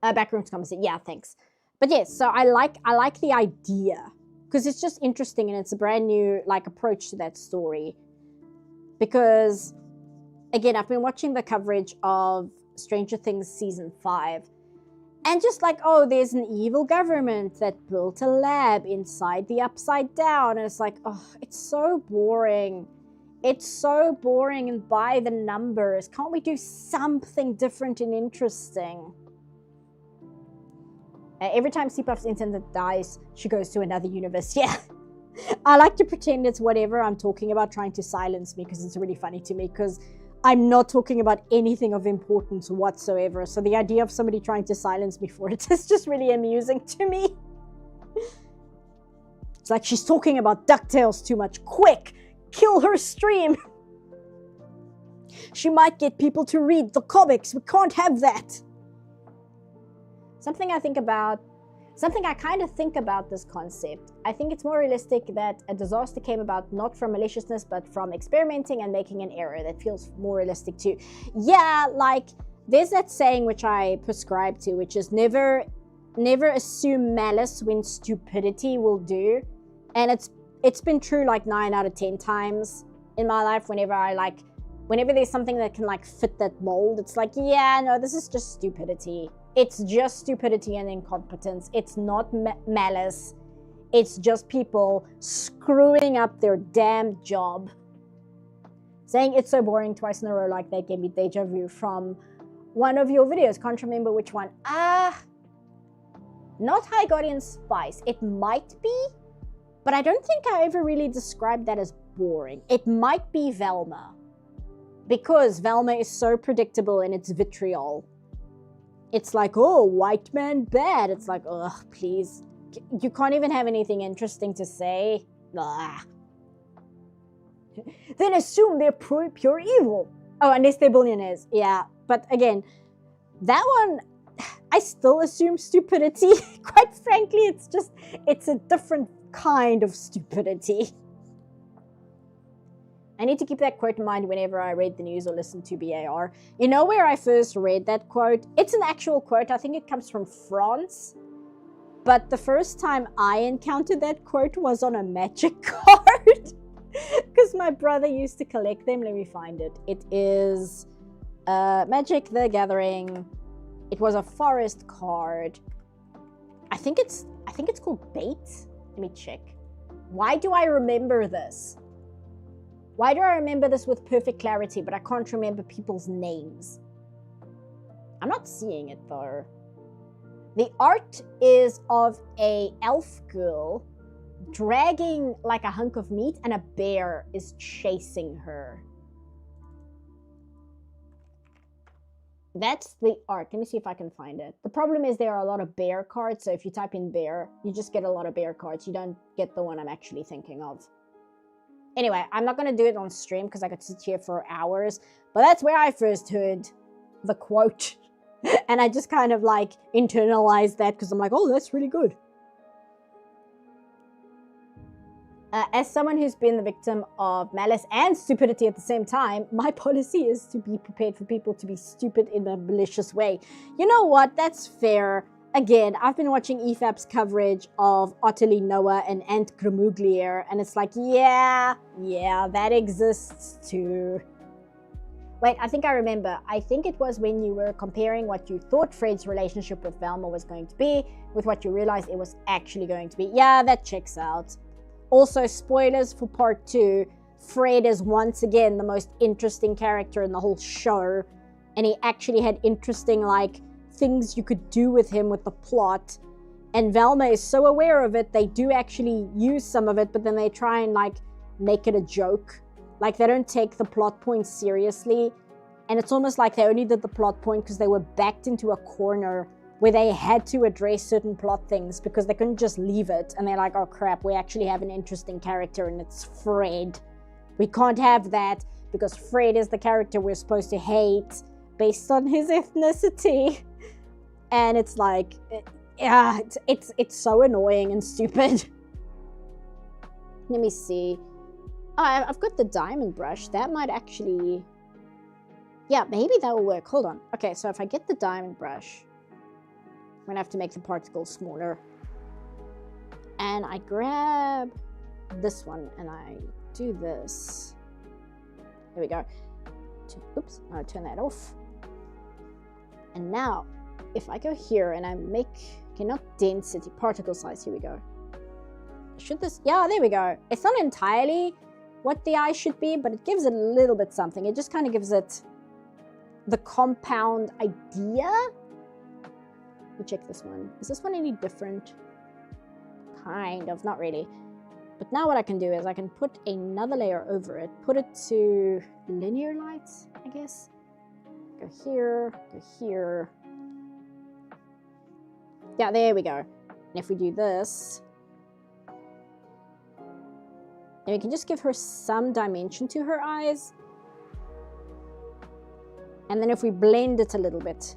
Backrooms comments. Yeah, thanks. But yes, so I like the idea because it's just interesting and it's a brand new like approach to that story. Because again, I've been watching the coverage of Stranger Things season 5. And just like, oh, there's an evil government that built a lab inside the Upside Down. And it's like, oh, it's so boring. It's so boring and by the numbers. Can't we do something different and interesting? Every time Seapuff's internet dies, she goes to another universe. Yeah. I like to pretend it's whatever I'm talking about trying to silence me because it's really funny to me because I'm not talking about anything of importance whatsoever. So the idea of somebody trying to silence me for it is just really amusing to me. It's like she's talking about DuckTales too much. Quick, kill her stream. She might get people to read the comics. We can't have that. Something I kind of think about this concept. I think it's more realistic that a disaster came about not from maliciousness, but from experimenting and making an error. That feels more realistic too. Yeah, like there's that saying which I prescribe to, which is never assume malice when stupidity will do. And it's been true like 9 out of 10 times in my life. Whenever there's something that can like fit that mold, it's like, yeah, no, this is just stupidity. It's just stupidity and incompetence. It's not malice. It's just people screwing up their damn job. Saying it's so boring twice in a row like that gave me deja vu from one of your videos. Can't remember which one. Not High Guardian Spice. It might be, but I don't think I ever really described that as boring. It might be Velma. Because Velma is so predictable in its vitriol. It's like, oh, white man bad. It's like, ugh, please. You can't even have anything interesting to say. Ugh. Then assume they're pure evil. Oh, unless they're billionaires. Yeah, but again, that one, I still assume stupidity. Quite frankly, it's a different kind of stupidity. I need to keep that quote in mind whenever I read the news or listen to BAR. You know where I first read that quote? It's an actual quote. I think it comes from France. But the first time I encountered that quote was on a magic card. Because my brother used to collect them. Let me find it. It is Magic the Gathering. It was a forest card. I think it's called Bait. Let me check. Why do I remember this? Why do I remember this with perfect clarity, but I can't remember people's names? I'm not seeing it though. The art is of a elf girl dragging like a hunk of meat, and a bear is chasing her. That's the art. Let me see if I can find it. The problem is there are a lot of bear cards, so if you type in bear, you just get a lot of bear cards. You don't get the one I'm actually thinking of. Anyway, I'm not going to do it on stream because I could sit here for hours, but that's where I first heard the quote. And I just kind of like internalized that because I'm like, oh, that's really good. As someone who's been the victim of malice and stupidity at the same time, my policy is to be prepared for people to be stupid in a malicious way. You know what? That's fair. Again, I've been watching EFAP's coverage of Ottilie Noah and Ant Gramuglier, and it's like, yeah, that exists too. Wait, I think I remember. I think it was when you were comparing what you thought Fred's relationship with Velma was going to be with what you realized it was actually going to be. Yeah, that checks out. Also, spoilers for part 2. Fred is once again the most interesting character in the whole show. And he actually had interesting, like, things you could do with him with the plot. And Velma is so aware of it, they do actually use some of it, but then they try and, like, make it a joke. Like, they don't take the plot point seriously. And it's almost like they only did the plot point because they were backed into a corner where they had to address certain plot things because they couldn't just leave it. And they're like, oh crap, we actually have an interesting character and it's Fred. We can't have that because Fred is the character we're supposed to hate based on his ethnicity. And it's like, yeah, it's so annoying and stupid. Let me see. Oh, I've got the diamond brush. That might actually... Yeah, maybe that will work. Hold on. Okay, so if I get the diamond brush, I'm going to have to make the particles smaller. And I grab this one and I do this. There we go. Oops, I'll turn that off. And now, if I go here and I make... Okay, not density, particle size. Here we go. Should this... Yeah, there we go. It's not entirely what the eye should be, but it gives it a little bit something. It just kind of gives it the compound idea. Let me check this one. Is this one any different? Kind of, not really. But now what I can do is I can put another layer over it, put it to linear lights, I guess. Go here, go here. Yeah, there we go. And if we do this, then we can just give her some dimension to her eyes. And then if we blend it a little bit.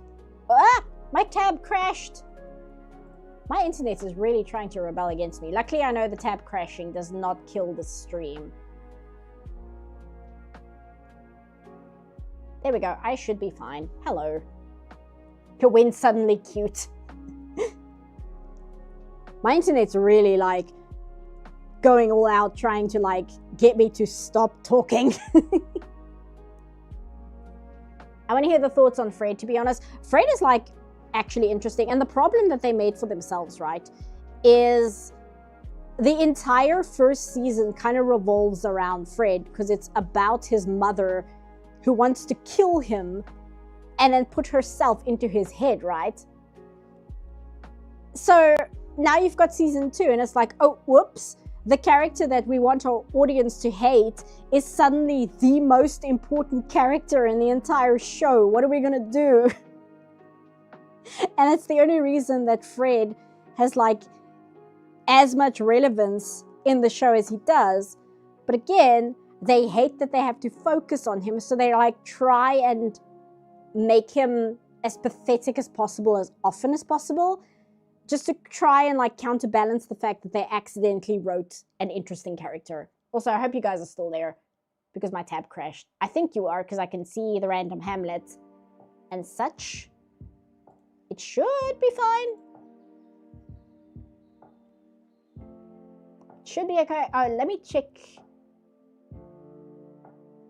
Ah! My tab crashed! My internet is really trying to rebel against me. Luckily, I know the tab crashing does not kill the stream. There we go. I should be fine. Hello. Your wind's suddenly cute. My internet's really, like, going all out trying to, like, get me to stop talking. I want to hear the thoughts on Fred, to be honest. Fred is, like, actually interesting. And the problem that they made for themselves, right, is the entire first season kind of revolves around Fred because it's about his mother who wants to kill him and then put herself into his head, right? So now you've got season 2 and it's like, oh, whoops. The character that we want our audience to hate is suddenly the most important character in the entire show. What are we gonna do? And it's the only reason that Fred has, like, as much relevance in the show as he does. But again, they hate that they have to focus on him, so they, like, try and make him as pathetic as possible as often as possible, just to try and, like, counterbalance the fact that they accidentally wrote an interesting character. Also, I hope you guys are still there because my tab crashed. I think you are because I can see the random Hamlet and such. It should be fine. It should be okay. Oh, let me check.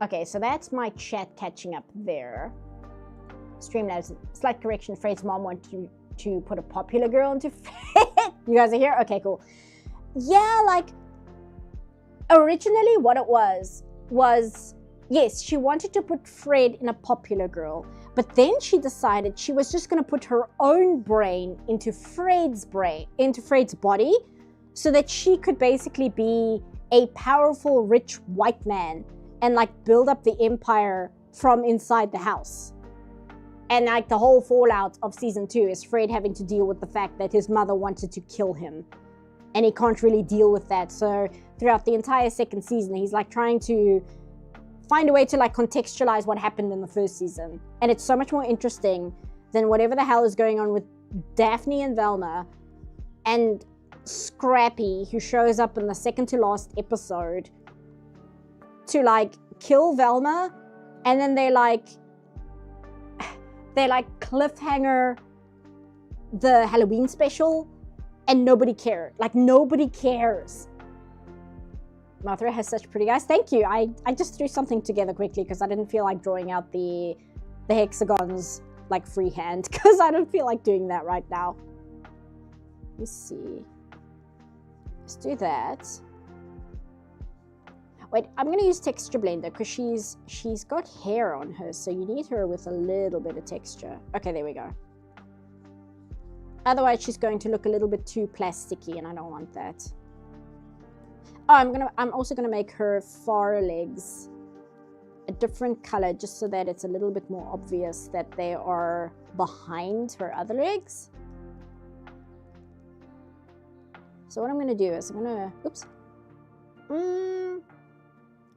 Okay, so that's my chat catching up there. Streamlabs, slight correction. Fred's mom wanted you to put a popular girl into Fred. You guys are here? Okay, cool. Yeah, like, originally what it was yes, she wanted to put Fred in a popular girl, but then she decided she was just going to put her own brain into Fred's body, so that she could basically be a powerful, rich white man and like build up the empire from inside the house. And like the whole fallout of season 2 is Fred having to deal with the fact that his mother wanted to kill him, and he can't really deal with that. So throughout the entire second season, he's like trying to find a way to like contextualize what happened in the first season. And it's so much more interesting than whatever the hell is going on with Daphne and Velma and Scrappy, who shows up in the second to last episode to like kill Velma, and then they like cliffhanger the Halloween special, and nobody cared. Like, nobody cares. Mothra has such pretty eyes. Thank you. I just threw something together quickly because I didn't feel like drawing out the hexagons like freehand, because I don't feel like doing that right now. Let me see. Let's do that. Wait, I'm going to use Texture Blender because she's got hair on her, so you need her with a little bit of texture. Okay, there we go. Otherwise, she's going to look a little bit too plasticky, and I don't want that. Oh, I'm also gonna make her far legs a different color, just so that it's a little bit more obvious that they are behind her other legs. So what I'm gonna do is I'm gonna, oops.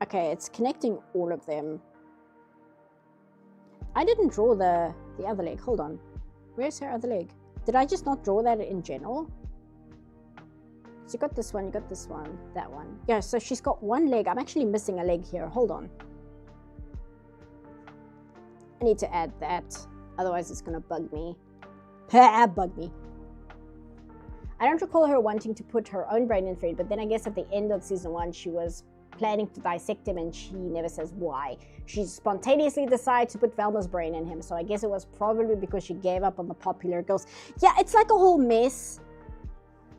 Okay, it's connecting all of them. I didn't draw the other leg. Hold on. Where's her other leg? Did I just not draw that in general? So you got this one, that one. Yeah, so she's got one leg. I'm actually missing a leg here. Hold on. I need to add that. Otherwise, it's going to bug me. Bug me. I don't recall her wanting to put her own brain in Fred, but then I guess at the end of season 1, she was planning to dissect him, and she never says why. She spontaneously decided to put Velma's brain in him, so I guess it was probably because she gave up on the popular girls. Yeah, it's like a whole mess.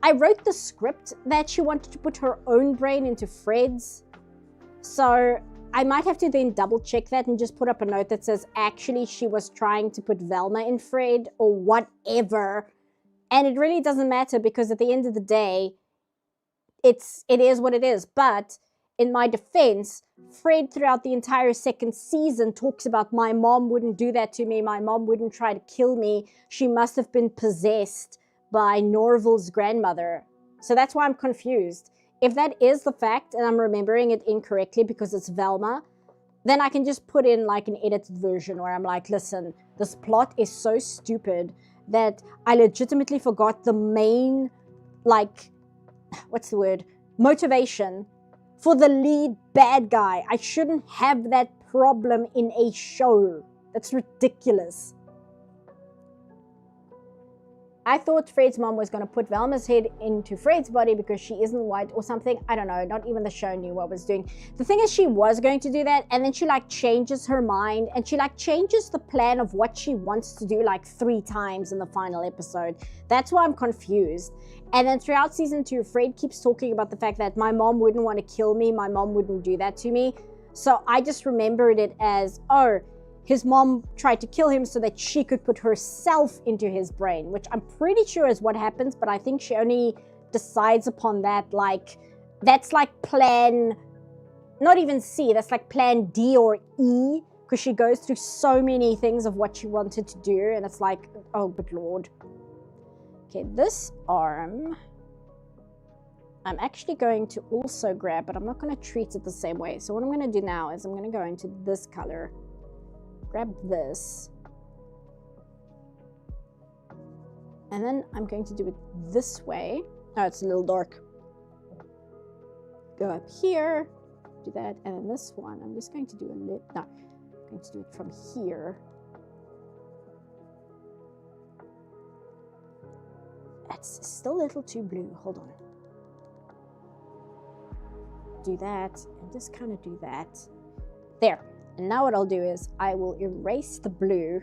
I wrote the script that she wanted to put her own brain into Fred's, so I might have to then double check that and just put up a note that says actually she was trying to put Velma in Fred or whatever, and it really doesn't matter because at the end of the day, it is what it is. But in my defense, Fred throughout the entire second season talks about my mom wouldn't do that to me, my mom wouldn't try to kill me, she must have been possessed by Norval's grandmother. So that's why I'm confused. If that is the fact and I'm remembering it incorrectly because it's Velma, then I can just put in like an edited version where I'm like, listen, this plot is so stupid that I legitimately forgot the main, like, what's the word? Motivation for the lead bad guy. I shouldn't have that problem in a show. That's ridiculous. I thought Fred's mom was going to put Velma's head into Fred's body because she isn't white or something. I don't know. Not even the show knew what was doing. The thing is, she was going to do that, and then she like changes her mind, and she like changes the plan of what she wants to do like 3 times in the final episode. That's why I'm confused. And then throughout season 2, Fred keeps talking about the fact that my mom wouldn't want to kill me. My mom wouldn't do that to me. So I just remembered it as, oh, his mom tried to kill him so that she could put herself into his brain, which I'm pretty sure is what happens, but I think she only decides upon that, like, that's like plan, not even C, that's like plan D or E, because she goes through so many things of what she wanted to do, and it's like, oh, good Lord. Okay, this arm, I'm actually going to also grab, but I'm not going to treat it the same way. So what I'm going to do now is I'm going to go into this color, grab this, and then I'm going to do it this way. Oh, it's a little dark. Go up here, do that, and then this one, I'm just going to do a little, no, I'm going to do it from here. It's still a little too blue, hold on. Do that, and just kind of do that. There. And now what I'll do is I will erase the blue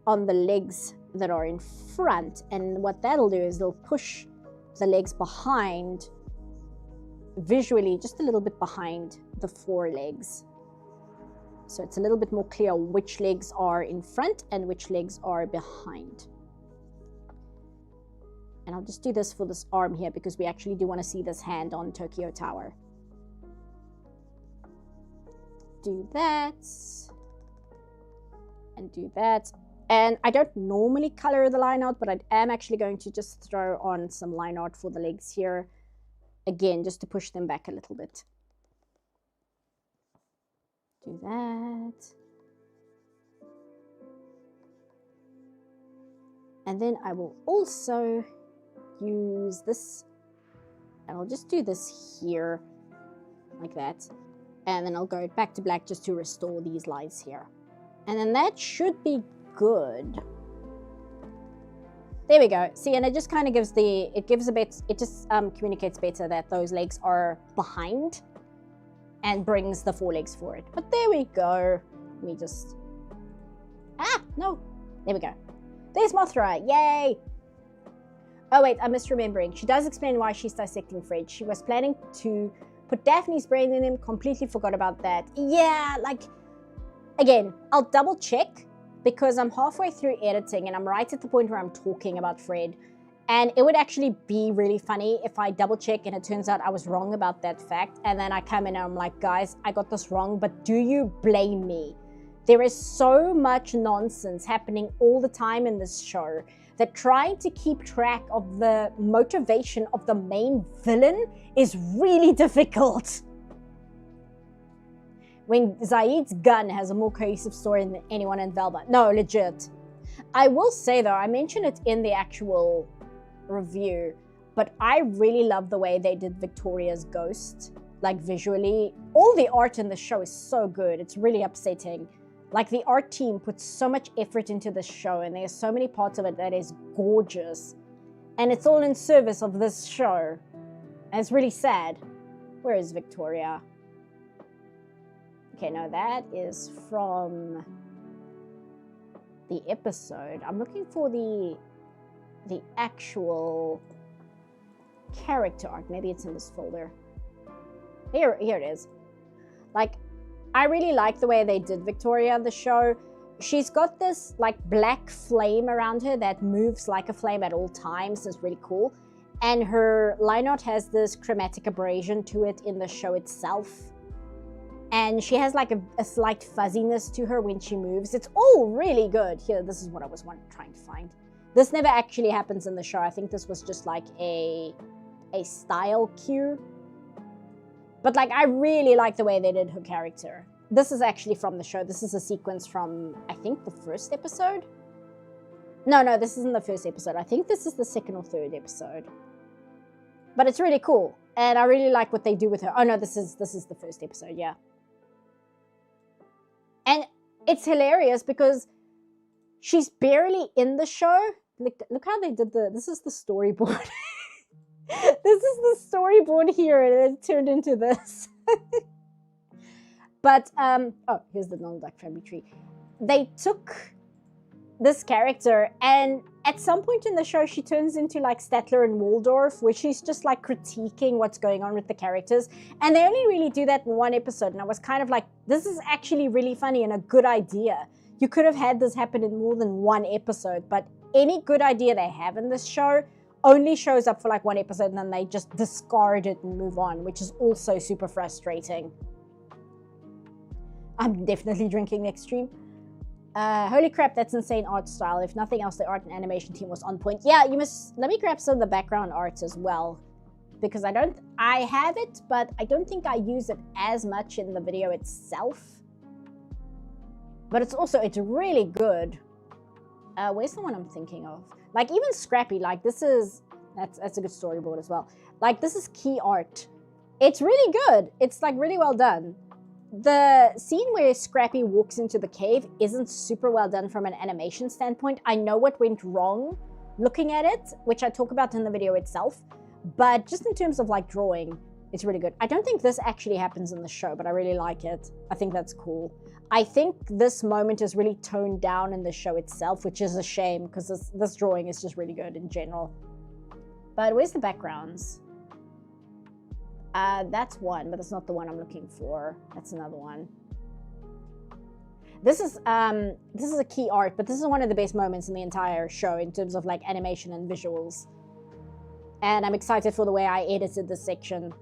on the legs that are in front. And what that'll do is it'll push the legs behind visually just a little bit behind the forelegs. So it's a little bit more clear which legs are in front and which legs are behind. And I'll just do this for this arm here because we actually do want to see this hand on Tokyo Tower. Do that. And do that. And I don't normally color the line art, but I am actually going to just throw on some line art for the legs here. Again, just to push them back a little bit. Do that. And then I will also use this, and I'll just do this here, like that. And then I'll go back to black just to restore these lines here. And then that should be good. There we go. See, and it just kind of gives it just communicates better that those legs are behind and brings the forelegs forward. But there we go. Let me just, no. There we go. There's Mothra, yay. Oh wait, I'm misremembering. She does explain why she's dissecting Fred. She was planning to put Daphne's brain in him, completely forgot about that. Yeah, like, again, I'll double check because I'm halfway through editing and I'm right at the point where I'm talking about Fred. And it would actually be really funny if I double check and it turns out I was wrong about that fact. And then I come in and I'm like, guys, I got this wrong, but do you blame me? There is so much nonsense happening all the time in this show that trying to keep track of the motivation of the main villain is really difficult. When Zaid's gun has a more cohesive story than anyone in Velva. No, legit. I will say though, I mentioned it in the actual review, but I really love the way they did Victoria's ghost. Like visually, all the art in the show is so good. It's really upsetting. Like the art team puts so much effort into this show and there's so many parts of it that is gorgeous. And it's all in service of this show. And it's really sad. Where is Victoria? Okay, no, that is from the episode. I'm looking for the actual character art. Maybe it's in this folder. Here it is. Like, I really like the way they did Victoria in the show. She's got this like black flame around her that moves like a flame at all times. It's really cool. And her line art has this chromatic abrasion to it in the show itself. And she has like a slight fuzziness to her when she moves. It's all really good. Here, this is what I was trying to find. This never actually happens in the show. I think this was just like a style cue. But like, I really like the way they did her character. This is actually from the show. This is a sequence from, I think, the first episode. No, this isn't the first episode. I think this is the second or third episode. But it's really cool. And I really like what they do with her. Oh no, this is the first episode, yeah. And it's hilarious because she's barely in the show. Look how they did this is the storyboard. This is the storyboard here, and it turned into this. But, oh, here's the Donald Duck family tree. They took this character, and at some point in the show, she turns into like Statler and Waldorf, where she's just like critiquing what's going on with the characters. And they only really do that in one episode, and I was kind of like, this is actually really funny and a good idea. You could have had this happen in more than one episode, but any good idea they have in this show only shows up for like one episode and then they just discard it and move on, which is also super frustrating. I'm definitely drinking next stream. Holy crap, that's insane art style. If nothing else, the art and animation team was on point. Yeah, let me grab some of the background arts as well. Because I have it, but I don't think I use it as much in the video itself. But it's really good. Where's the one I'm thinking of? Like even Scrappy, like that's a good storyboard as well. Like this is key art. It's really good. It's like really well done. The scene where Scrappy walks into the cave isn't super well done from an animation standpoint. I know what went wrong looking at it, which I talk about in the video itself. But just in terms of like drawing, it's really good. I don't think this actually happens in the show, but I really like it. I think that's cool. I think this moment is really toned down in the show itself, which is a shame because this drawing is just really good in general. But where's the backgrounds? That's one, but that's not the one I'm looking for. That's another one. This is a key art, but this is one of the best moments in the entire show in terms of like animation and visuals. And I'm excited for the way I edited this section.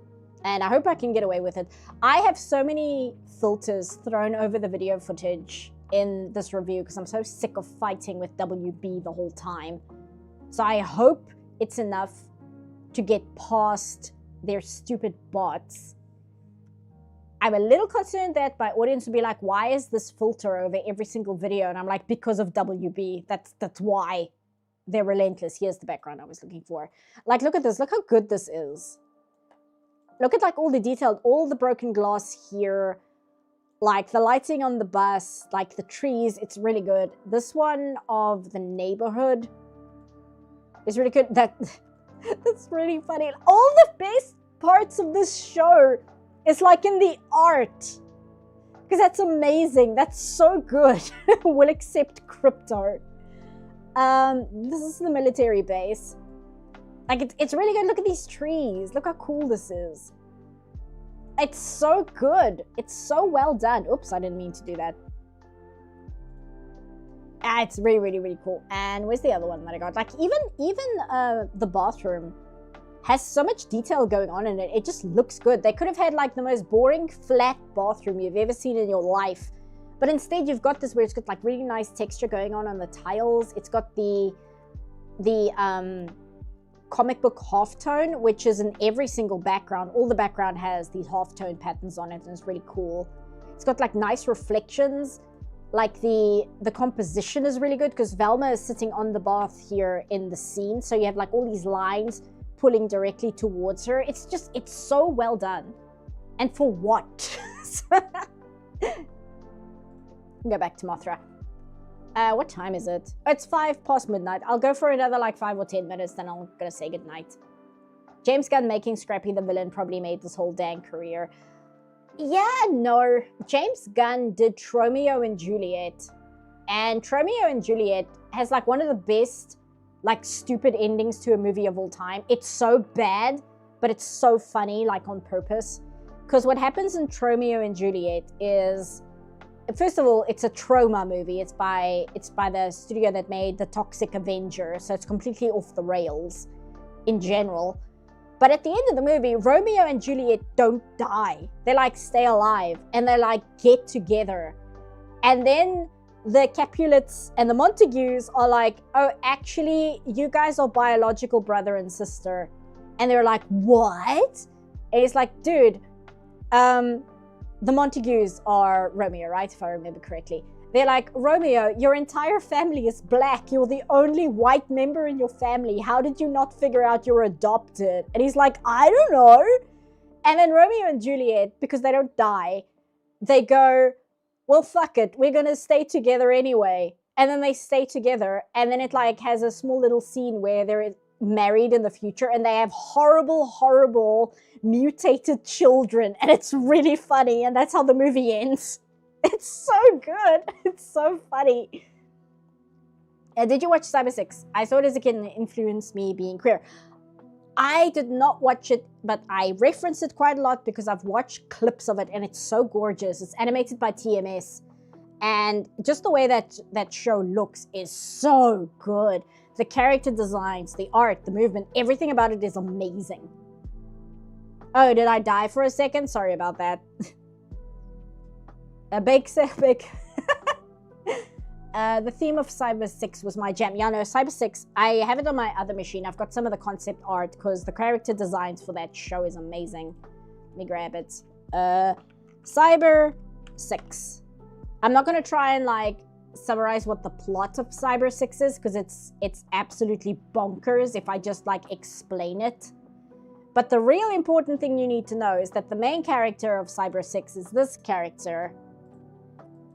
And I hope I can get away with it. I have so many filters thrown over the video footage in this review because I'm so sick of fighting with WB the whole time. So I hope it's enough to get past their stupid bots. I'm a little concerned that my audience will be like, why is this filter over every single video? And I'm like, because of WB. That's why they're relentless. Here's the background I was looking for. Like, look at this. Look how good this is. Look at like all the detail, all the broken glass here, like the lighting on the bus, like the trees. It's really good. This one of the neighborhood is really good. That's really funny. All the best parts of this show is like in the art, because that's amazing. That's so good. We'll accept crypto. This is the military base. Like, it's really good. Look at these trees. Look how cool this is. It's so good. It's so well done. Oops, I didn't mean to do that. It's really, really, really cool. And where's the other one that I got? Like, even the bathroom has so much detail going on in it. It just looks good. They could have had like the most boring flat bathroom you've ever seen in your life. But instead you've got this where it's got like really nice texture going on the tiles. It's got the comic book halftone, which is in every single background. All the background has these halftone patterns on it, and it's really cool. It's got like nice reflections. Like the composition is really good because Velma is sitting on the bath here in the scene. So you have like all these lines pulling directly towards her. It's so well done. And for what? Go back to Mothra. What time is it? Oh, it's 5 past midnight. I'll go for another like 5 or 10 minutes, then I'm gonna say goodnight. James Gunn making Scrappy the villain probably made this whole dang career. Yeah, no. James Gunn did Tromeo and Juliet. And Tromeo and Juliet has like one of the best like stupid endings to a movie of all time. It's so bad, but it's so funny, like on purpose. Because what happens in Tromeo and Juliet is, first of all, it's a trauma movie. It's by the studio that made The Toxic Avenger, so it's completely off the rails in general. But at the end of the movie, Romeo and Juliet don't die. They like stay alive and they like get together. And then the Capulets and the Montagues are like, oh, actually, you guys are biological brother and sister. And they're like, what? And it's like, dude, the Montagues are Romeo, right? If I remember correctly. They're like, Romeo, your entire family is black. You're the only white member in your family. How did you not figure out you're adopted? And he's like, I don't know. And then Romeo and Juliet, because they don't die, they go, well, fuck it. We're going to stay together anyway. And then they stay together. And then it like has a small little scene where they're married in the future and they have horrible, horrible mutated children. And it's really funny. And that's how the movie ends. It's so good. It's so funny. Did you watch Cyber 6? I saw it as a kid and it influenced me being queer. I did not watch it, but I reference it quite a lot because I've watched clips of it and it's so gorgeous. It's animated by TMS. And just the way that show looks is so good. The character designs, the art, the movement, everything about it is amazing. Oh, did I die for a second? Sorry about that. A big. The theme of Cyber 6 was my jam. Yeah, no, Cyber 6, I have it on my other machine. I've got some of the concept art because the character designs for that show is amazing. Let me grab it. Cyber 6. I'm not going to try and like summarize what the plot of Cyber 6 is because it's absolutely bonkers if I just like explain it. But the real important thing you need to know is that the main character of Cyber 6 is this character.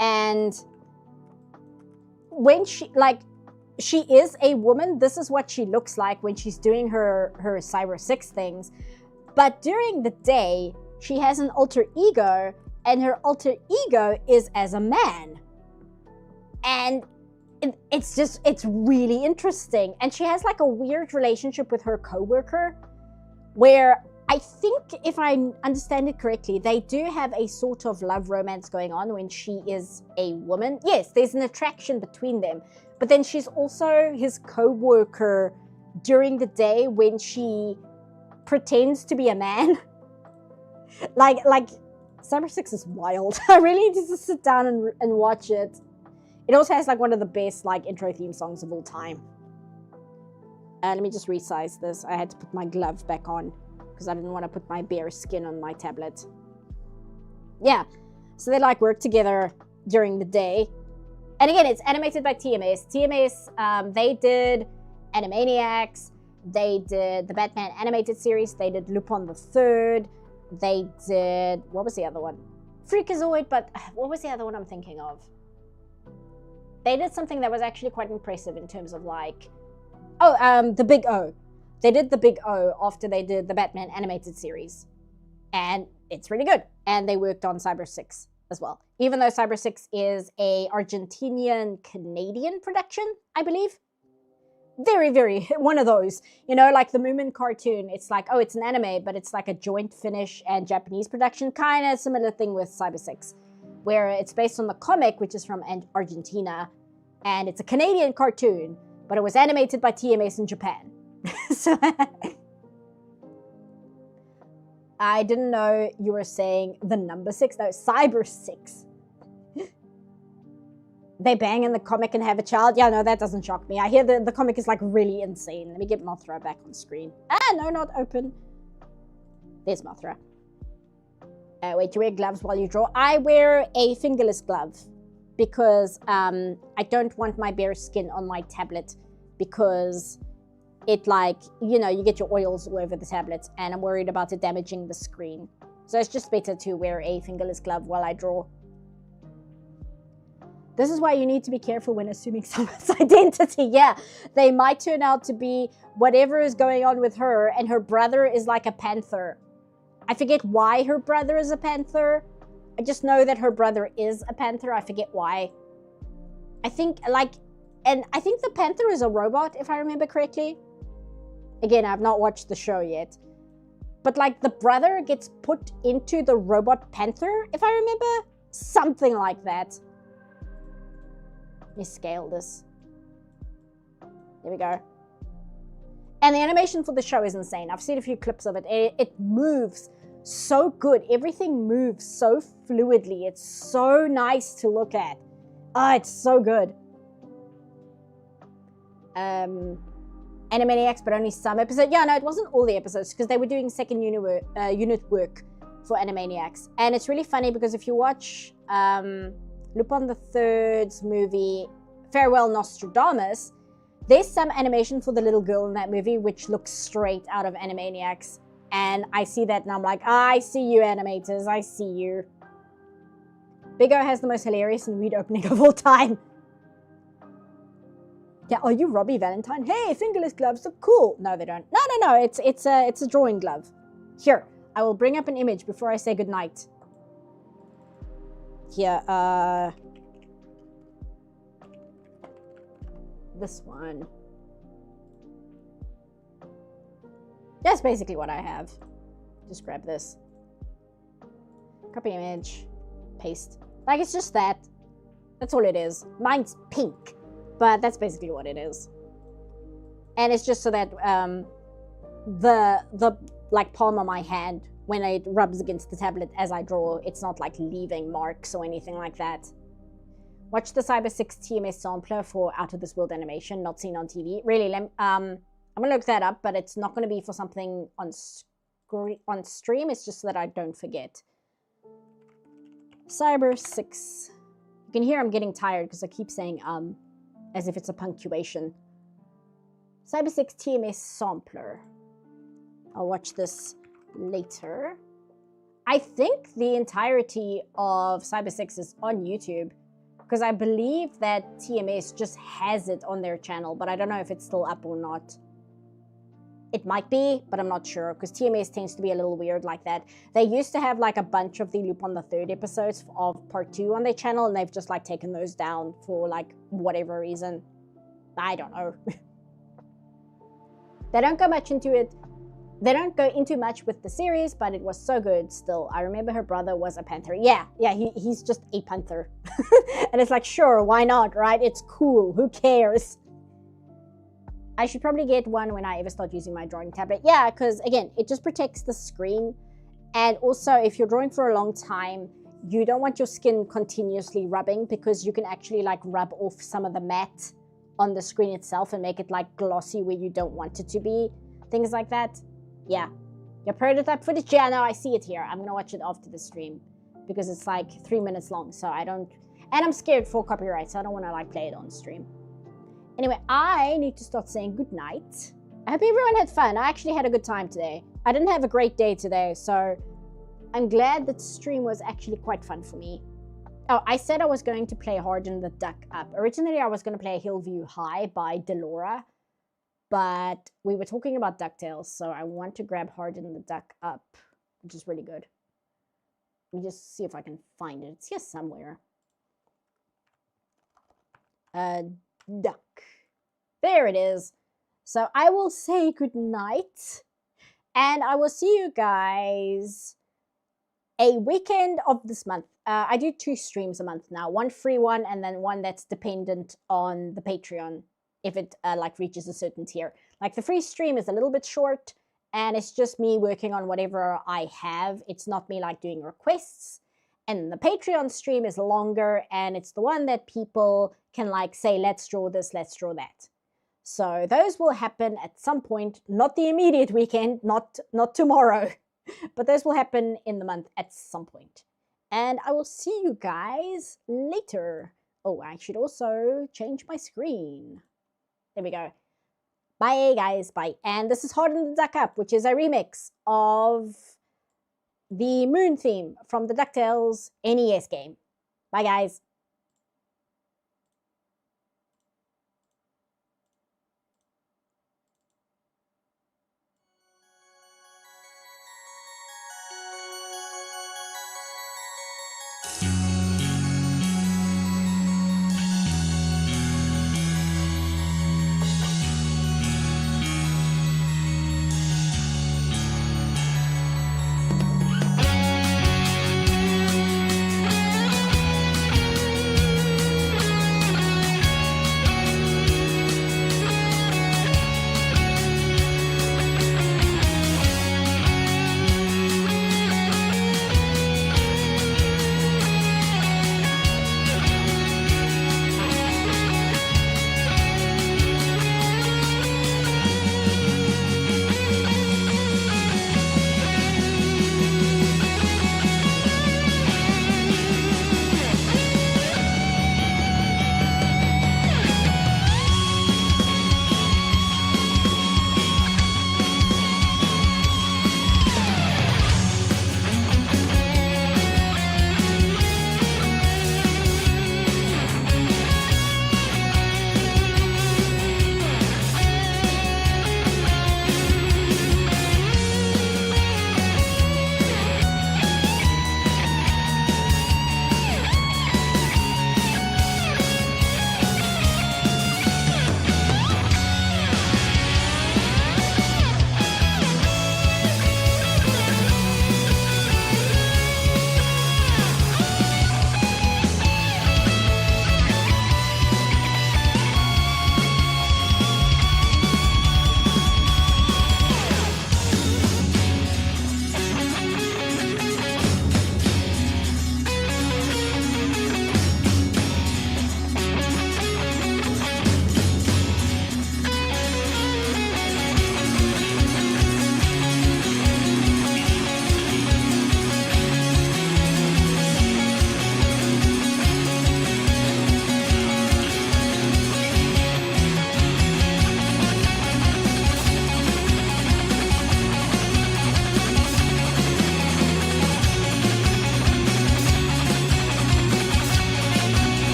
And when she is a woman, this is what she looks like when she's doing her Cyber 6 things. But during the day, she has an alter ego, and her alter ego is as a man. And it's really interesting. And she has like a weird relationship with her coworker, where I think if I understand it correctly, they do have a sort of love romance going on when she is a woman. Yes, there's an attraction between them, but then she's also his co-worker during the day when she pretends to be a man. like Cyber 6 is wild. I really need to sit down and watch it. It also has like one of the best like intro theme songs of all time. Let me just resize this. I had to put my glove back on because I didn't want to put my bare skin on my tablet. Yeah, so they like work together during the day. And again, it's animated by TMS. TMS, they did Animaniacs. They did the Batman animated series. They did Lupin the Third. They did, what was the other one? Freakazoid, but what was the other one I'm thinking of? They did something that was actually quite impressive in terms of like, the Big O. They did the Big O after they did the Batman animated series. And it's really good. And they worked on Cyber 6 as well. Even though Cyber 6 is a Argentinian-Canadian production, I believe. Very, very, one of those. You know, like the Moomin cartoon. It's like, oh, it's an anime, but it's like a joint Finnish and Japanese production. Kind of similar thing with Cyber 6. Where it's based on the comic, which is from Argentina. And it's a Canadian cartoon. But it was animated by TMS in Japan. So I didn't know you were saying the number 6. No, Cyber 6. They bang in the comic and have a child. Yeah, no, that doesn't shock me. I hear the comic is like really insane. Let me get Mothra back on screen. No, not open. There's Mothra. Wait, you wear gloves while you draw? I wear a fingerless glove because I don't want my bare skin on my tablet because it like, you know, you get your oils all over the tablet and I'm worried about it damaging the screen. So it's just better to wear a fingerless glove while I draw. This is why you need to be careful when assuming someone's identity. Yeah, they might turn out to be whatever is going on with her and her brother is like a panther. I forget why her brother is a panther. I just know that her brother is a panther. I forget why. I think I think the panther is a robot, if I remember correctly. Again, I've not watched the show yet. But like the brother gets put into the robot panther, if I remember. Something like that. Let me scale this. There we go. And the animation for the show is insane. I've seen a few clips of it. It moves so good. Everything moves so fluidly. It's so nice to look at. It's so good. Animaniacs, but only some episodes. Yeah, no, it wasn't all the episodes because they were doing second unit work for Animaniacs. And it's really funny because if you watch Lupin the Third's movie, Farewell Nostradamus, there's some animation for the little girl in that movie which looks straight out of Animaniacs. And I see that and I'm like, I see you, animators. I see you. Big O has the most hilarious and weird opening of all time. Yeah, are you Robbie Valentine? Hey, fingerless gloves look cool. No, they don't. No. It's a drawing glove. Here, I will bring up an image before I say goodnight. Here, this one. That's basically what I have. Just grab this. Copy image. Paste. Like, it's just that. That's all it is. Mine's pink. But that's basically what it is. And it's just so that the like palm of my hand, when it rubs against the tablet as I draw, it's not like leaving marks or anything like that. Watch the Cyber 6 TMS sampler for Out of This World animation, not seen on TV. Really, I'm going to look that up, but it's not going to be for something on stream. It's just so that I don't forget. Cyber 6. You can hear I'm getting tired because I keep saying as if it's a punctuation. Cyber 6 TMS sampler. I'll watch this later. I think the entirety of Cyber 6 is on YouTube because I believe that TMS just has it on their channel, but I don't know if it's still up or not. It might be, but I'm not sure because TMS tends to be a little weird like that. They used to have like a bunch of the Lupin the Third episodes of part 2 on their channel, and they've just like taken those down for like whatever reason. I don't know. They don't go much into it. They don't go into much with the series, but it was so good still. I remember her brother was a panther. Yeah, he's just a panther. And it's like, sure, why not, right? It's cool. Who cares? I should probably get one when I ever start using my drawing tablet. Yeah, because again, it just protects the screen. And also, if you're drawing for a long time, you don't want your skin continuously rubbing, because you can actually like rub off some of the matte on the screen itself and make it like glossy where you don't want it to be. Things like that. Yeah, your prototype footage. Yeah, no, I see it here. I'm gonna watch it after the stream because it's like 3 minutes long, so I don't, and I'm scared for copyright, so I don't want to like play it on stream. Anyway, I need to start saying good night. I hope everyone had fun. I actually had a good time today. I didn't have a great day today, so I'm glad that stream was actually quite fun for me. Oh, I said I was going to play Harden the Duck Up. Originally, I was going to play Hillview High by Delora, but we were talking about DuckTales, so I want to grab Harden the Duck Up, which is really good. Let me just see if I can find it. It's here somewhere. Duck. There it is. So I will say good night, and I will see you guys a weekend of this month. I do 2 streams a month now, one free one and then one that's dependent on the Patreon if it like reaches a certain tier. Like the free stream is a little bit short and it's just me working on whatever I have. It's not me like doing requests. And the Patreon stream is longer and it's the one that people can like say, let's draw this, let's draw that. So those will happen at some point, not the immediate weekend, not tomorrow, but those will happen in the month at some point. And I will see you guys later. Oh, I should also change my screen. There we go. Bye, guys. Bye. And this is Harden the Duck Up, which is a remix of the Moon theme from the DuckTales NES game. Bye, guys.